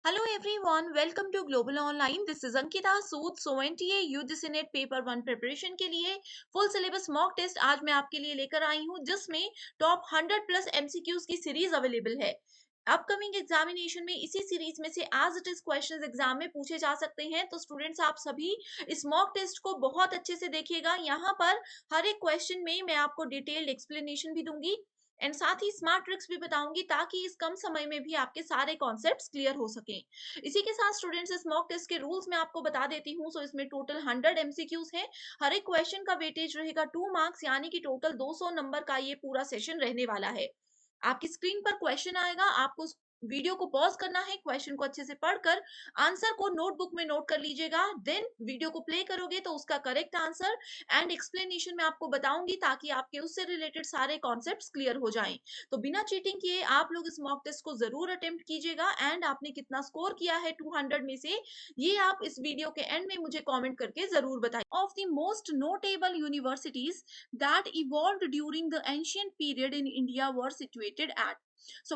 Hello everyone, welcome to Global Online. This is Ankita Sood. So NTA UGC net paper 1 preparation के लिए full syllabus mock test आज मैं आपके लिए लेकर आई हूं, जिसमें टॉप 100 प्लस एमसीक्यूज की सीरीज अवेलेबल है। अपकमिंग एग्जामिनेशन में इसी सीरीज में से as it is questions exam में पूछे जा सकते हैं। तो स्टूडेंट्स, आप सभी इस मॉक टेस्ट को बहुत अच्छे से देखिएगा। यहाँ पर हर एक क्वेश्चन में मैं आपको डिटेल्ड एक्सप्लेनेशन भी दूंगी एंड साथ ही स्मार्ट ट्रिक्स भी बताऊंगी, ताकि इस कम समय में भी आपके सारे कॉन्सेप्ट्स क्लियर हो सकें। इसी के साथ स्टूडेंट्स, इस मॉक टेस्ट के रूल्स मैं आपको बता देती हूँ। सो इसमें टोटल 100 एमसीक्यूज हैं। हर एक क्वेश्चन का वेटेज रहेगा 2 मार्क्स, यानी कि टोटल 200 नंबर का ये पूरा सेशन रहने वाला है। आपकी स्क्रीन पर क्वेश्चन आएगा, आपको उस वीडियो को पॉज करना है, क्वेश्चन को अच्छे से पढ़कर आंसर को नोटबुक में नोट कर लीजिएगा। देन वीडियो को प्ले करोगे तो उसका करेक्ट आंसर एंड एक्सप्लेनेशन मैं आपको बताऊंगी, ताकि आपके उससे रिलेटेड सारे कॉन्सेप्ट्स क्लियर हो जाएं। तो बिना चीटिंग किए आप लोग इस मॉक टेस्ट को जरूर अटेम्प्ट कीजिएगा एंड आपने कितना स्कोर किया है 200 में से, ये आप इस वीडियो के एंड में मुझे कमेंट करके जरूर बताइए। Of the most notable universities that evolved during the ancient period in India were situated at।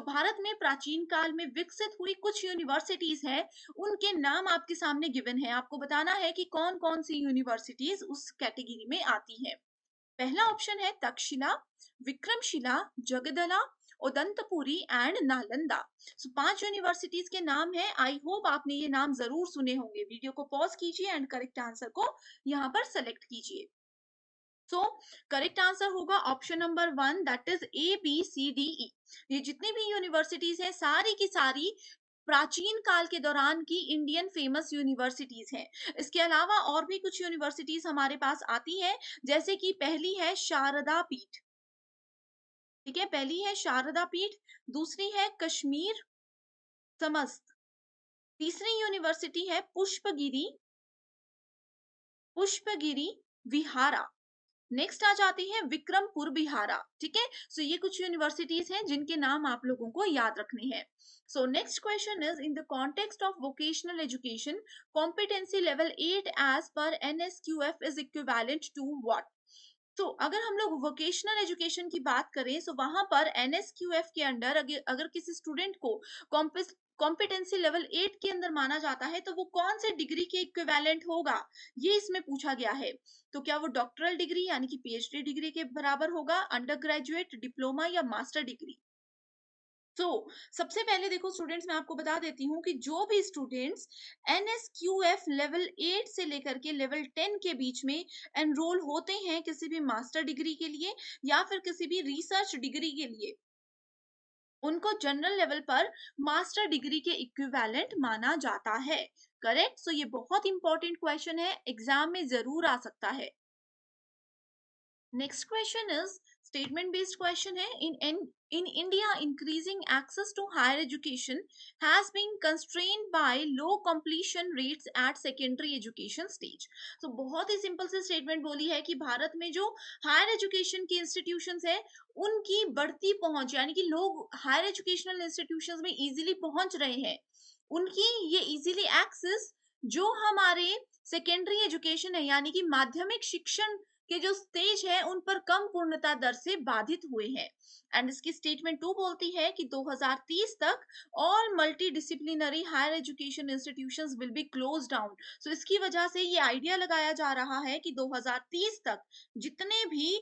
Bharat में प्राचीन काल में विकसित हुई कुछ यूनिवर्सिटीज हैं, उनके नाम आपके सामने गिवन है। आपको बताना है कि कौन कौन सी यूनिवर्सिटीज उस कैटेगरी में आती है। पहला ऑप्शन है तक्षशिला, विक्रमशिला, जगदला, उदंतपुरी एंड नालंदा। 5 यूनिवर्सिटीज के नाम है। आई होप आपने ये नाम जरूर सुने होंगे। वीडियो को पॉज कीजिए एंड करेक्ट आंसर को यहाँ पर सेलेक्ट कीजिए। सो करेक्ट आंसर होगा option number 1, that is ABCDE। ये जितनी भी यूनिवर्सिटीज हैं, सारी की सारी प्राचीन काल के दौरान की इंडियन फेमस यूनिवर्सिटीज हैं। इसके अलावा और भी कुछ यूनिवर्सिटीज हमारे पास आती हैं, जैसे कि पहली है शारदा पीठ। ठीक है, पहली है शारदा पीठ, दूसरी है कश्मीर समस्त, तीसरी यूनिवर्सिटी है पुष्पगिरी विहारा। नेक्स्ट आ जाती है विक्रमपुर बिहारा। ठीक है, सो ये कुछ यूनिवर्सिटीज हैं जिनके नाम आप लोगों को याद रखने हैं। So next question is, in the context of vocational education competency level 8 as per NSQF is equivalent to what. तो अगर हम लोग वोकेशनल एजुकेशन की बात करें, सो वहां पर NSQF के अंडर अगर किसी स्टूडेंट को कॉम्पिटेंसी लेवल 8 के अंदर माना जाता है, तो वो कौन से डिग्री के इक्विवेलेंट होगा, ये इसमें पूछा गया है। तो क्या वो डॉक्टरल डिग्री यानी कि PhD डिग्री के बराबर होगा, अंडर ग्रेजुएट, डिप्लोमा या मास्टर डिग्री। तो सबसे पहले देखो स्टूडेंट्स, मैं आपको बता देती हूँ कि जो भी स्टूडेंट्स NSQF लेवल 8 से लेकर के लेवल 10 के बीच में एनरोल होते हैं किसी भी मास्टर डिग्री के लिए या फिर किसी भी रिसर्च डिग्री के लिए, उनको जनरल लेवल पर मास्टर डिग्री के इक्विवेलेंट माना जाता है। करेक्ट। सो ये बहुत इंपॉर्टेंट क्वेश्चन है, एग्जाम में जरूर आ सकता है। Next question is statement based question है। in India, increasing access to higher education has been constrained by low completion rates at secondary education stage। तो बहुत ही सिंपल से स्टेटमेंट बोली है कि भारत में जो हायर एजुकेशन के इंस्टीट्यूशंस है, उनकी बढ़ती पहुंच, यानी कि लोग हायर एजुकेशनल इंस्टीट्यूशंस में इजीली पहुंच रहे हैं, उनकी ये इजीली एक्सेस जो हमारे सेकेंडरी एजुकेशन है, यानी कि माध्यमिक शिक्षण के जो स्टेज है, उन पर कम पूर्णता दर से बाधित हुए हैं। एंड इसकी स्टेटमेंट 2 बोलती है कि 2030 तक all multi disciplinary higher education institutions will be close down. So इसकी वजह से ये आइडिया लगाया जा रहा है कि 2030 तक जितने भी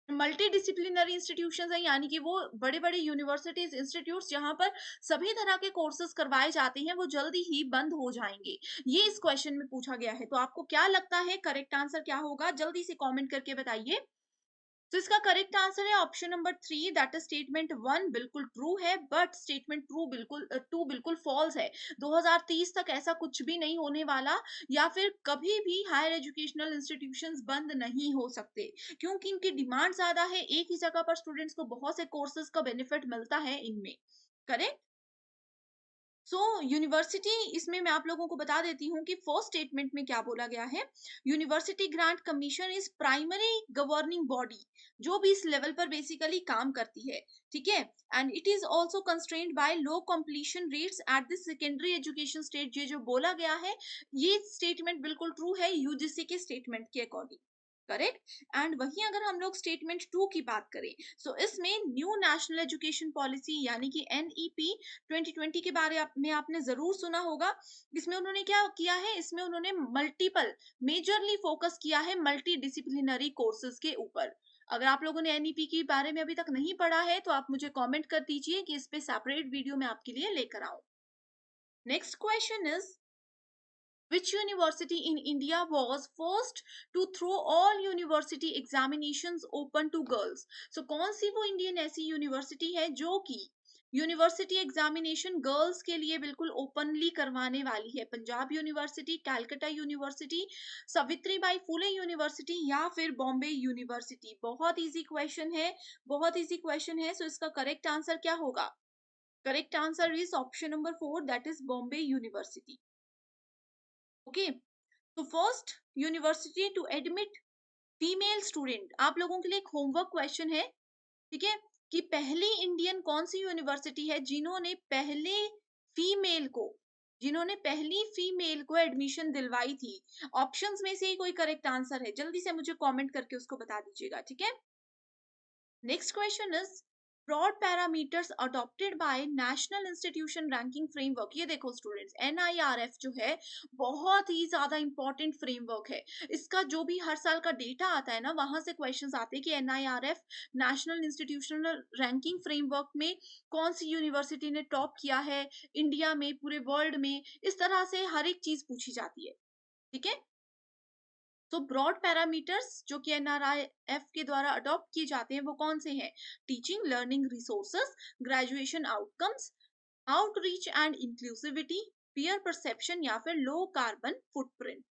मल्टी डिसिप्लिनरी इंस्टीट्यूशंस हैं, यानी कि वो बड़े बड़े यूनिवर्सिटीज इंस्टीट्यूट्स जहां पर सभी तरह के कोर्सेज करवाए जाते हैं, वो जल्दी ही बंद हो जाएंगे। ये इस क्वेश्चन में पूछा गया है। तो आपको क्या लगता है करेक्ट आंसर क्या होगा, जल्दी से कमेंट करके बताइए। तो इसका करेक्ट आंसर है option number 3, that is statement 1 बिल्कुल ट्रू है, बट स्टेटमेंट 2 बिल्कुल फॉल्स है। 2030 तक ऐसा कुछ भी नहीं होने वाला, या फिर कभी भी हायर एजुकेशनल इंस्टीट्यूशंस बंद नहीं हो सकते, क्योंकि इनकी डिमांड ज्यादा है। एक ही जगह पर स्टूडेंट्स को बहुत से कोर्सेज का बेनिफिट मिलता है इनमें। करेक्ट। सो यूनिवर्सिटी, इसमें मैं आप लोगों को बता देती हूँ कि फर्स्ट स्टेटमेंट में क्या बोला गया है। University grant commission is primary governing body, जो भी इस लेवल पर बेसिकली काम करती है। ठीक है, and it is also constrained by low completion rates at the secondary education stage. ये जो बोला गया है, ये स्टेटमेंट बिल्कुल ट्रू है यूजीसी के स्टेटमेंट के अकॉर्डिंग। करेक्ट। एंड वहीं अगर हम लोग स्टेटमेंट 2 की बात करें, सो इसमें न्यू नेशनल एजुकेशन पॉलिसी यानी कि एनईपी 2020 के में आपने जरूर सुना होगा। इसमें उन्होंने क्या किया है, इसमें उन्होंने मल्टीपल मेजरली फोकस किया है मल्टी डिसिप्लिनरी कोर्सेज के ऊपर। अगर आप लोगों ने एनईपी के बारे में अभी तक नहीं पढ़ा है तो आप मुझे कमेंट कर दीजिए कि इस पे सेपरेट वीडियो मैं आपके लिए लेकर आऊं। Next question is, which university in India was first to throw all university examinations open to girls? So कौन सी वो इंडियन ऐसी यूनिवर्सिटी है जो कि यूनिवर्सिटी एग्जामिनेशन गर्ल्स के लिए बिल्कुल ओपनली करवाने वाली है? Punjab university, Calcutta university, Savitri by Phule university या फिर बॉम्बे यूनिवर्सिटी? बहुत इजी क्वेश्चन है, बहुत इजी क्वेश्चन है। सो इसका करेक्ट आंसर क्या होगा? Correct answer is option number 4, that is Bombay university. Okay, तो first university to admit female student. आप लोगों के लिए एक होमवर्क क्वेश्चन है, ठीक है, कि पहली इंडियन कौन सी यूनिवर्सिटी है जिन्होंने पहली फीमेल को एडमिशन दिलवाई थी? ऑप्शंस में से ही कोई करेक्ट आंसर है, जल्दी से मुझे कमेंट करके उसको बता दीजिएगा, ठीक है। Next question is, broad parameters adopted by national institution ranking framework. ये देखो स्टूडेंट्स, एनआईआरएफ जो है बहुत ही ज्यादा इंपॉर्टेंट फ्रेमवर्क है। इसका जो भी हर साल का डेटा आता है ना, वहां से क्वेश्चंस आते हैं कि NIRF national institutional ranking framework में कौन सी यूनिवर्सिटी ने टॉप किया है इंडिया में, पूरे वर्ल्ड में। इस तरह से हर एक चीज पूछी जाती है, ठीक है। तो ब्रॉड पैरामीटर्स जो कि एनआरआईएफ के द्वारा अडॉप्ट किए जाते हैं वो कौन से हैं? Teaching learning resources, graduation outcomes, outreach and inclusivity, peer perception या फिर low carbon footprint.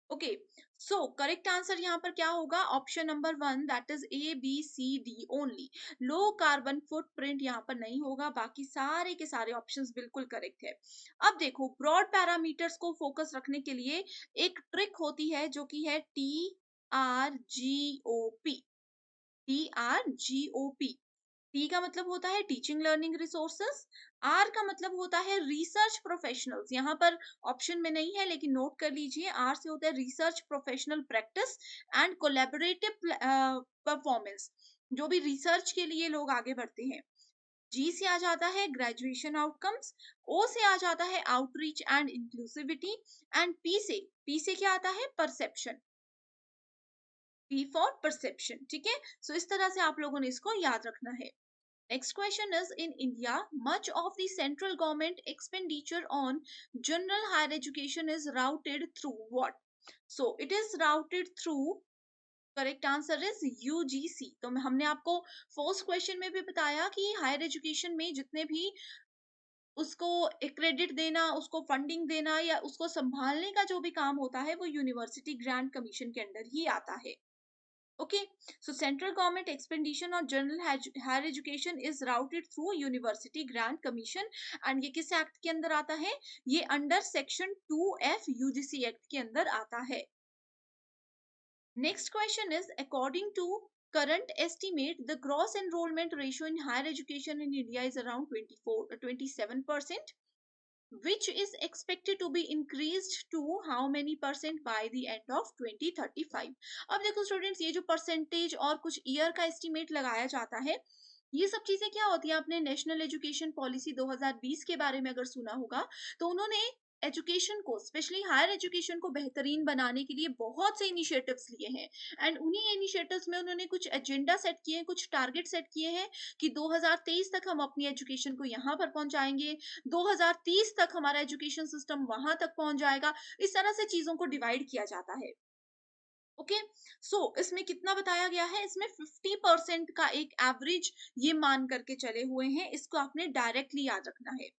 Okay, so correct answer यहाँ पर क्या होगा? Option number 1, that is ABCD only. Low carbon footprint यहाँ पर नहीं होगा, बाकी सारे के सारे ऑप्शंस बिल्कुल करेक्ट है। अब देखो, ब्रॉड पैरामीटर्स को फोकस रखने के लिए एक ट्रिक होती है जो कि है TRGOP। TRGOP, टी का मतलब होता है टीचिंग लर्निंग रिसोर्सेस, आर का मतलब होता है रिसर्च प्रोफेशनल्स। यहाँ पर ऑप्शन में नहीं है लेकिन नोट कर लीजिए, आर से होता है research professional practice and collaborative performance, जो भी रिसर्च के लिए लोग आगे बढ़ते हैं। जी से आ जाता है ग्रेजुएशन आउटकम्स, ओ से आ जाता है outreach and inclusivity, and P से क्या आता है? परसेप्शन। पी फॉर परसेप्शन, ठीक है। सो इस तरह से आप लोगों ने इसको याद रखना है। Next question is, in India, much of the central government expenditure on general higher education is routed through what? So it is routed through, correct answer is UGC। तो हमने आपको फर्स्ट क्वेश्चन में भी बताया कि हायर एजुकेशन में जितने भी उसको क्रेडिट देना, उसको फंडिंग देना या उसको संभालने का जो भी काम होता है वो यूनिवर्सिटी ग्रांट कमीशन के अंडर ही आता है। Okay, so central government expenditure on general higher education is routed through University Grant Commission, and ये किस एक्ट के अंदर आता है? ये under section 2F UGC act के अंदर आता है। Next question is, according to current estimate, the gross enrollment ratio in higher education in India is around 27%, which is expected to be increased to how many percent by the end of 2035? अब देखो students, ये जो percentage और कुछ year का estimate लगाया जाता है, ये सब चीजें क्या होती है? आपने नेशनल एजुकेशन पॉलिसी 2020 के बारे में अगर सुना होगा तो उन्होंने एजुकेशन को, स्पेशली हायर एजुकेशन को बेहतरीन बनाने के लिए बहुत से इनिशिएटिव्स लिए हैं। एंड उन्हीं इनिशिएटिव्स में उन्होंने कुछ एजेंडा सेट किए हैं, कुछ टारगेट सेट किए हैं कि 2023 तक हम अपनी एजुकेशन को यहाँ पर पहुंचाएंगे, 2030 तक हमारा एजुकेशन सिस्टम वहां तक पहुंच जाएगा। इस तरह से चीजों को डिवाइड किया जाता है। ओके, सो इसमें कितना बताया गया है? इसमें 50% का एक एवरेज ये मान करके चले हुए हैं, इसको आपने डायरेक्टली याद रखना है।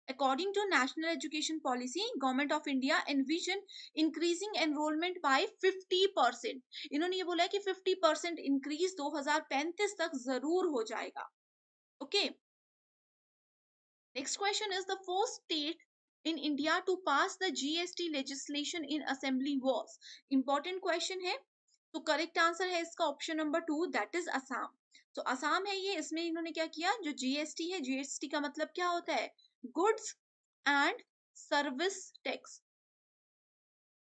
According to National Education Policy, Government of India envision increasing enrollment by 50%। इन्होंने ये बोला है कि 50% इंक्रीज 2035 तक जरूर हो जाएगा। Okay, next question is, the first state in India to pass the GST legislation in assembly was? Important question है। तो करेक्ट आंसर है इसका option number 2, that is Assam. तो असम है ये, इसमें इन्होंने क्या किया? जो जीएसटी है, जीएसटी का मतलब क्या होता है? गुड्स एंड सर्विस टैक्स,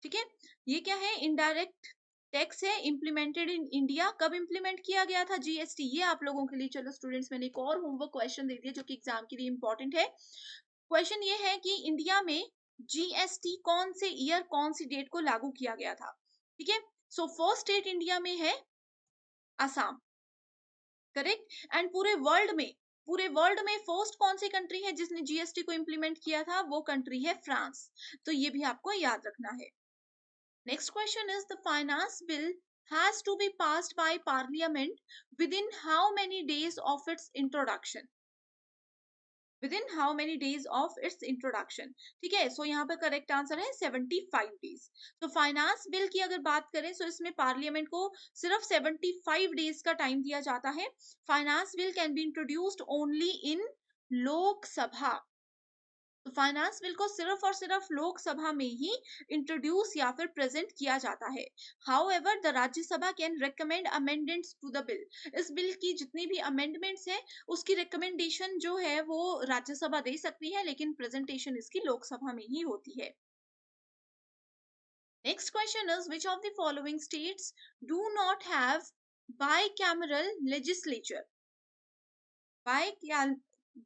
ठीक है। ये क्या है? इनडायरेक्ट टैक्स है इम्प्लीमेंटेड इन इंडिया। कब इम्प्लीमेंट किया गया था जीएसटी? ये आप लोगों के लिए, चलो स्टूडेंट्स, मैंने एक और होमवर्क क्वेश्चन दे दिया जो कि एग्जाम के लिए इंपॉर्टेंट है। क्वेश्चन ये है कि इंडिया में जीएसटी कौन से ईयर, कौन सी डेट को लागू किया गया था? ठीक है, सो फर्स्ट स्टेट इंडिया में है असम, करेक्ट। एंड पूरे वर्ल्ड में फर्स्ट कौन सी कंट्री है जिसने जीएसटी को इंप्लीमेंट किया था? वो कंट्री है फ्रांस। तो ये भी आपको याद रखना है। Next question is the finance bill has to be passed by parliament within how many days of its introduction? Within how many days of its introduction? ठीक है, सो यहाँ पे करेक्ट आंसर है 75 days। तो फाइनेंस बिल की अगर बात करें तो इसमें पार्लियामेंट को सिर्फ 75 days का टाइम दिया जाता है। Finance bill can be introduced only in Lok Sabha. तो फाइनेंस बिल को सिर्फ और सिर्फ लोकसभा में ही इंट्रोड्यूस या फिर प्रेजेंट किया जाता है। However the Rajya Sabha can recommend amendments to the bill. इस बिल की जितनी भी अमेंडमेंट्स है उसकी रिकमेंडेशन जो है वो राज्यसभा दे सकती है, लेकिन प्रेजेंटेशन इसकी लोकसभा में ही होती है। Next question is which of the following states do not have bicameral legislature?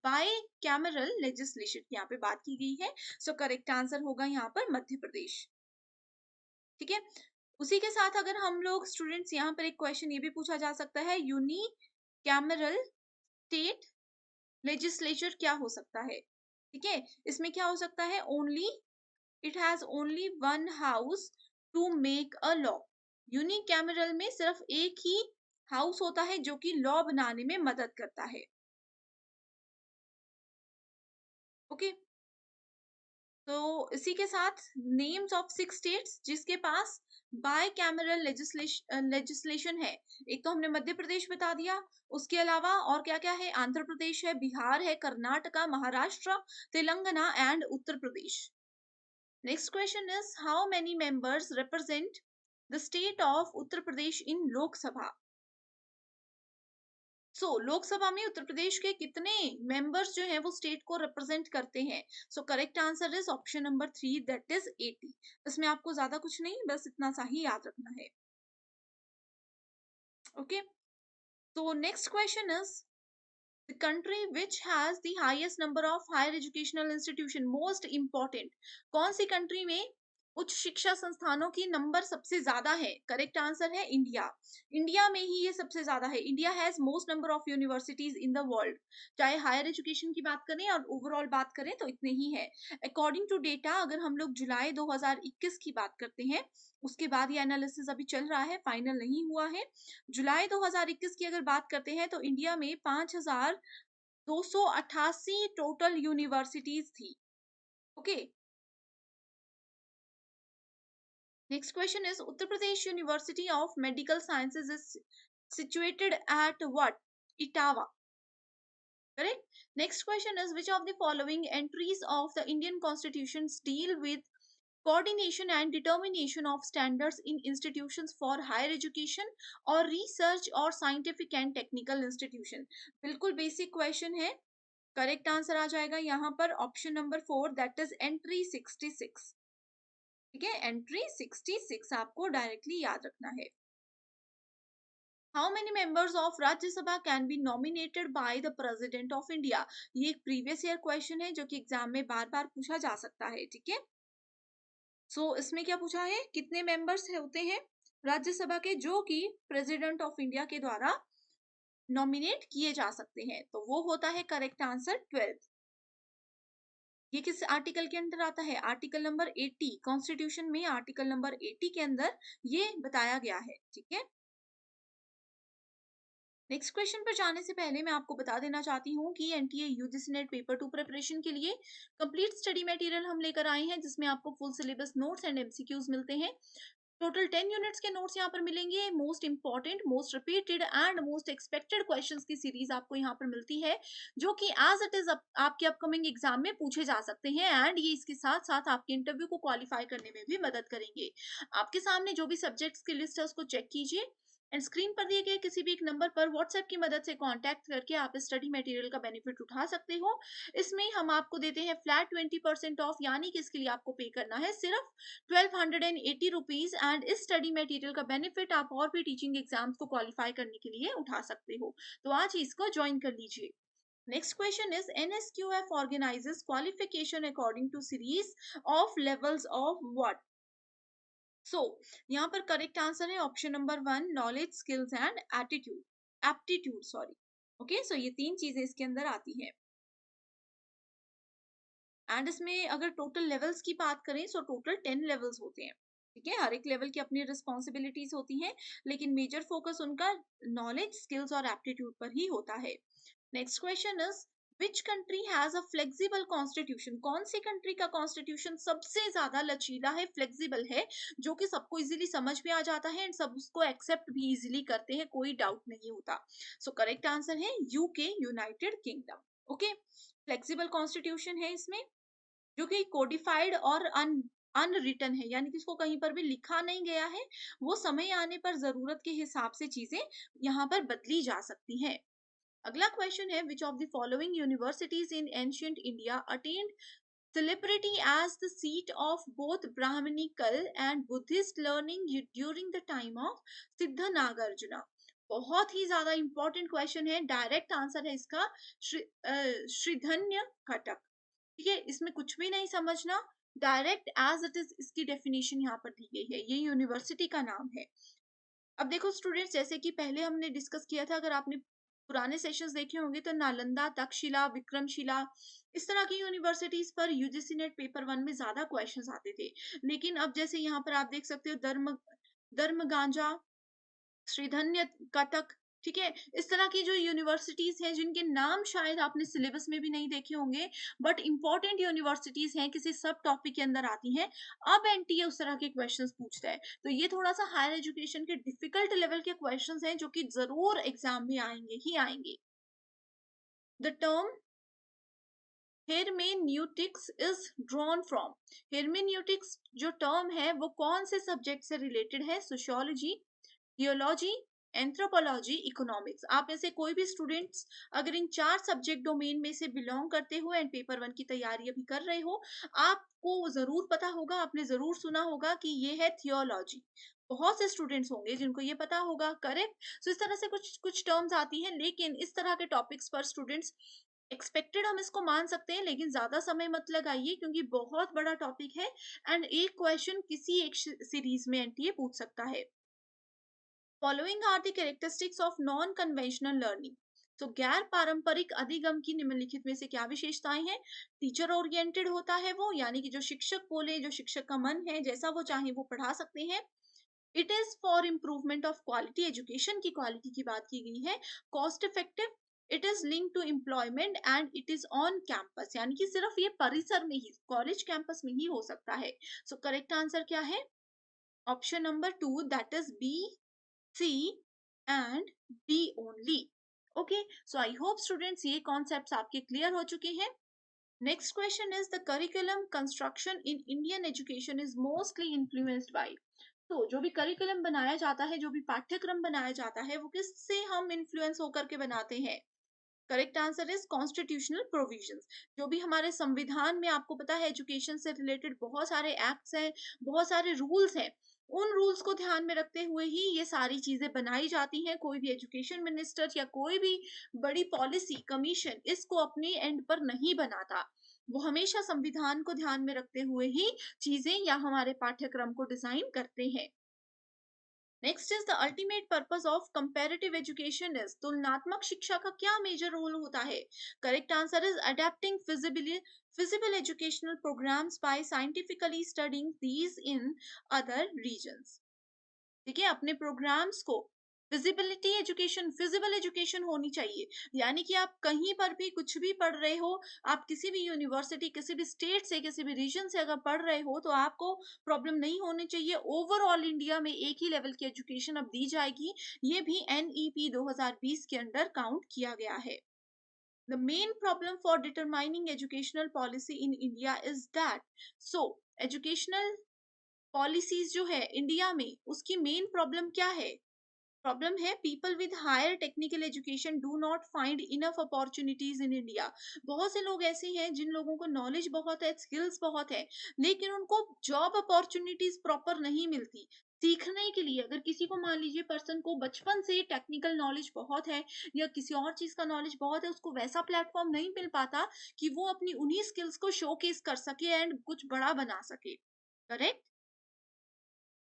Bicameral legislation की यहाँ पे बात की गई है। सो करेक्ट आंसर होगा यहाँ पर मध्य प्रदेश। ठीक है, उसी के साथ अगर हम लोग स्टूडेंट्स, यहाँ पर एक क्वेश्चन ये भी पूछा जा सकता है, यूनिकैमरल स्टेट लेजिस्लेचर क्या हो सकता है? ठीक है, इसमें क्या हो सकता है? Only it has only one house to make a law. Unicameral में सिर्फ एक ही हाउस होता है जो कि लॉ बनाने में मदद करता है। ओके, तो इसी के साथ नेम्स ऑफ 6 स्टेट्स जिसके पास बाइकैमरल लेजिस्लेशन है। एक तो हमने मध्य प्रदेश बता दिया, उसके अलावा और क्या क्या है? आंध्र प्रदेश है, बिहार है, Karnataka, Maharashtra, Telangana and Uttar Pradesh. Next question is how many members represent the state of Uttar Pradesh in Lok Sabha? Lok Sabha में उत्तर प्रदेश के कितने मेंबर्स जो हैं वो स्टेट को रिप्रेजेंट करते हैं? Correct answer is option number 3, that is 80। इसमें आपको ज्यादा कुछ नहीं, बस इतना सा ही याद रखना है। ओके, तो next question is the country which has the highest number of higher educational institution. Most important, कौन सी कंट्री में उच्च शिक्षा संस्थानों की नंबर सबसे ज्यादा है? करेक्ट आंसर है इंडिया। इंडिया में ही ये सबसे ज्यादा है। India has most number of universities in the world. चाहे हायर एजुकेशन की बात करें और ओवरऑल बात करें तो इतने ही है। अकॉर्डिंग टू डेटा, अगर हम लोग जुलाई 2021 की बात करते हैं, उसके बाद ये एनालिसिस अभी चल रहा है, फाइनल नहीं हुआ है। जुलाई 2021 की अगर बात करते हैं तो इंडिया में 5288 टोटल यूनिवर्सिटीज थी। Okay, next question is Uttar Pradesh University of Medical Sciences is situated at what? Etawah. Correct. Next question is which of the following entries of the Indian constitutions deal with coordination and determination of standards in institutions for higher education or research or scientific and technical institution? बिल्कुल basic question है। Correct answer आ जाएगा यहाँ पर option number 4, that is entry 66। ठीक है, entry 66 आपको directly याद रखना है। How many members of Rajya Sabha can be nominated by the president of India? ये एक प्रीवियस ईयर क्वेश्चन है जो कि एग्जाम में बार बार पूछा जा सकता है। ठीक है, इसमें क्या पूछा है? कितने मेंबर्स होते हैं राज्यसभा के जो कि प्रेसिडेंट ऑफ इंडिया के द्वारा नॉमिनेट किए जा सकते हैं? तो वो होता है करेक्ट आंसर 12। ये किस आर्टिकल के अंदर आता है? आर्टिकल नंबर 80 कॉन्स्टिट्यूशन में, आर्टिकल नंबर 80 के अंदर ये बताया गया है। ठीक है, नेक्स्ट क्वेश्चन पर जाने से पहले मैं आपको बता देना चाहती हूँ कि NTA UGC NET paper 2 preparation के लिए कंप्लीट स्टडी मटेरियल हम लेकर आए हैं, जिसमें आपको full syllabus notes and MCQs मिलते हैं। टोटल 10 यूनिट्स के नोट्स यहाँ पर मिलेंगे। Most important, most repeated and most expected questions की सीरीज आपको यहाँ पर मिलती है, जो कि एज इट इज आपके अपकमिंग एग्जाम में पूछे जा सकते हैं एंड ये इसके साथ साथ आपके इंटरव्यू को क्वालिफाई करने में भी मदद करेंगे। आपके सामने जो भी सब्जेक्ट्स की लिस्ट है उसको चेक कीजिए। एंड स्क्रीन पर दिए गए किसी भी एक नंबर पर व्हाट्सएप की मदद से कांटेक्ट करके आप इस स्टडी मटेरियल का बेनिफिट उठा सकते हो। इसमें हम आपको देते हैं फ्लैट 20% ऑफ, यानी कि इसके लिए आपको पे करना है सिर्फ 1280 रुपीज। एंड इस स्टडी मटेरियल का बेनिफिट आप और भी टीचिंग एग्जाम्स को क्वालिफाई करने के लिए उठा सकते हो। तो आज ही इसको ज्वाइन कर लीजिए। Next question is NSQF organizes qualification according to series of levels of what? So यहाँ पर करेक्ट आंसर है option number 1, knowledge, skills and aptitude sorry. Okay, so ये 3 चीजें इसके अंदर आती हैं। एंड इसमें अगर टोटल लेवल्स की बात करें सो टोटल 10 लेवल्स होते हैं। ठीक है, हर एक लेवल की अपनी रिस्पॉन्सिबिलिटीज होती हैं, लेकिन मेजर फोकस उनका नॉलेज, स्किल्स और एप्टीट्यूड पर ही होता है। Next question is which country has a flexible constitution? कौन सी कंट्री का कॉन्स्टिट्यूशन सबसे ज्यादा लचीला है, फ्लेक्सिबल है, जो कि सबको इजीली समझ में आ जाता है एंड सब उसको एक्सेप्ट भी इजीली करते हैं, कोई डाउट नहीं होता। सो करेक्ट आंसर है UK, United kingdom. Okay, flexible constitution है इसमें, जो कि कोडिफाइड और अनरिटन है, यानी कि इसको कहीं पर भी लिखा नहीं गया है, वो समय आने पर जरूरत के हिसाब से चीजें यहाँ पर बदली जा सकती हैं। अगला क्वेश्चन है विच of the following universities in ancient India attend celebrity as the seat of both Brahminical and Buddhist learning during the time of सिद्ध नागार्जुना? बहुत ही ज्यादा इंपॉर्टेंट क्वेश्चन है, डायरेक्ट आंसर है इसका श्रीधन्य कटक। ठीक है, इसमें कुछ भी नहीं समझना, डायरेक्ट एज इट इज इसकी डेफिनेशन यहाँ पर दी गई है, ये यूनिवर्सिटी का नाम है। अब देखो स्टूडेंट्स, जैसे कि पहले हमने डिस्कस किया था, अगर आपने पुराने सेशंस देखे होंगे तो नालंदा, तक्षशिला, विक्रमशिला, इस तरह की यूनिवर्सिटीज पर यूजीसी नेट पेपर 1 में ज्यादा क्वेश्चंस आते थे। लेकिन अब जैसे यहाँ पर आप देख सकते हो धर्मगांजा, श्रीधन्य कटक, ठीक है, इस तरह की जो यूनिवर्सिटीज हैं जिनके नाम शायद आपने सिलेबस में भी नहीं देखे होंगे, बट इंपॉर्टेंट यूनिवर्सिटीज हैं, किसी सब टॉपिक के अंदर आती हैं। अब एनटीए उस तरह के क्वेश्चंस पूछता है, तो ये थोड़ा सा हायर एजुकेशन के डिफिकल्ट लेवल के क्वेश्चंस हैं जो कि जरूर एग्जाम में आएंगे ही आएंगे। The term hermeneutics is drawn from? Hermeneutics जो टर्म है वो कौन से सब्जेक्ट से रिलेटेड है? Sociology, theology, anthropology, economics. आप में से कोई भी स्टूडेंट्स अगर इन 4 सब्जेक्ट डोमेन में से बिलोंग करते हो एंड पेपर 1 की तैयारी अभी कर रहे हो, आपको जरूर पता होगा, आपने जरूर सुना होगा कि ये है थियोलॉजी। बहुत से स्टूडेंट्स होंगे जिनको ये पता होगा, करेक्ट। सो इस तरह से कुछ कुछ टर्म्स आती हैं, लेकिन इस तरह के टॉपिक्स पर स्टूडेंट्स एक्सपेक्टेड हम इसको मान सकते हैं, लेकिन ज्यादा समय मत लगाइए क्योंकि बहुत बड़ा टॉपिक है एंड एक क्वेश्चन किसी एक सीरीज में एनटीए पूछ सकता है। Following are the characteristics of non conventional learning? तो गैर पारंपरिक अधिगम की निम्नलिखित में से क्या विशेषताएं हैं? टीचर ओरिएंटेड होता है वो, यानी कि जो शिक्षक बोले, जो शिक्षक का मन है, जैसा वो चाहे वो पढ़ा सकते हैं। It is for improvement of quality, education की क्वालिटी की बात की गई है। Cost effective, it is link to employment and it is on campus, यानी कि सिर्फ ये परिसर में ही, कॉलेज कैंपस में ही हो सकता है। सो करेक्ट आंसर क्या है? Option number 2, that is B, C and D only. Okay, so I hope students ये concepts आपके clear हो चुके हैं। Next question is the curriculum construction in Indian education is mostly influenced by? तो जो भी करिकुलम बनाया जाता है, जो भी पाठ्यक्रम बनाया जाता है, वो किससे हम इन्फ्लुएंस होकर के बनाते हैं? Correct answer is constitutional provisions. जो भी हमारे संविधान में, आपको पता है एजुकेशन से रिलेटेड बहुत सारे एक्ट्स हैं, बहुत सारे रूल्स हैं, उन रूल्स को ध्यान में रखते हुए ही ये सारी चीजें बनाई जाती हैं। कोई भी एजुकेशन मिनिस्टर या कोई भी बड़ी पॉलिसी कमीशन इसको अपने एंड पर नहीं बनाता, वो हमेशा संविधान को ध्यान में रखते हुए ही चीजें या हमारे पाठ्यक्रम को डिजाइन करते हैं। Next is the ultimate purpose of comparative education is? तुलनात्मक शिक्षा का क्या मेजर रोल होता है? Correct answer is adapting feasible educational programs by scientifically studying these in other regions. ठीक है, अपने प्रोग्राम्स को फिजिबिलिटी एजुकेशन, फिजिबल एजुकेशन होनी चाहिए, यानी कि आप कहीं पर भी कुछ भी पढ़ रहे हो, आप किसी भी यूनिवर्सिटी, किसी भी स्टेट से, किसी भी रीजन से अगर पढ़ रहे हो, तो आपको प्रॉब्लम नहीं होनी चाहिए। ओवरऑल इंडिया में एक ही लेवल की एजुकेशन अब दी जाएगी, ये भी NEP 2020 के अंडर काउंट किया गया है। The main problem for determining educational policy in India is that, so educational policies जो है इंडिया में, उसकी मेन प्रॉब्लम क्या है? प्रॉब्लम है, people with higher technical education do not find enough opportunities in India. बहुत से लोग ऐसे हैं जिन लोगों को नॉलेज बहुत है, स्किल्स बहुत है, लेकिन उनको जॉब अपॉर्चुनिटीज प्रॉपर नहीं मिलती सीखने के लिए। अगर किसी को मान लीजिए पर्सन को बचपन से टेक्निकल नॉलेज बहुत है या किसी और चीज का नॉलेज बहुत है, उसको वैसा प्लेटफॉर्म नहीं मिल पाता कि वो अपनी उन्हीं स्किल्स को शोकेस कर सके एंड कुछ बड़ा बना सके। Correct.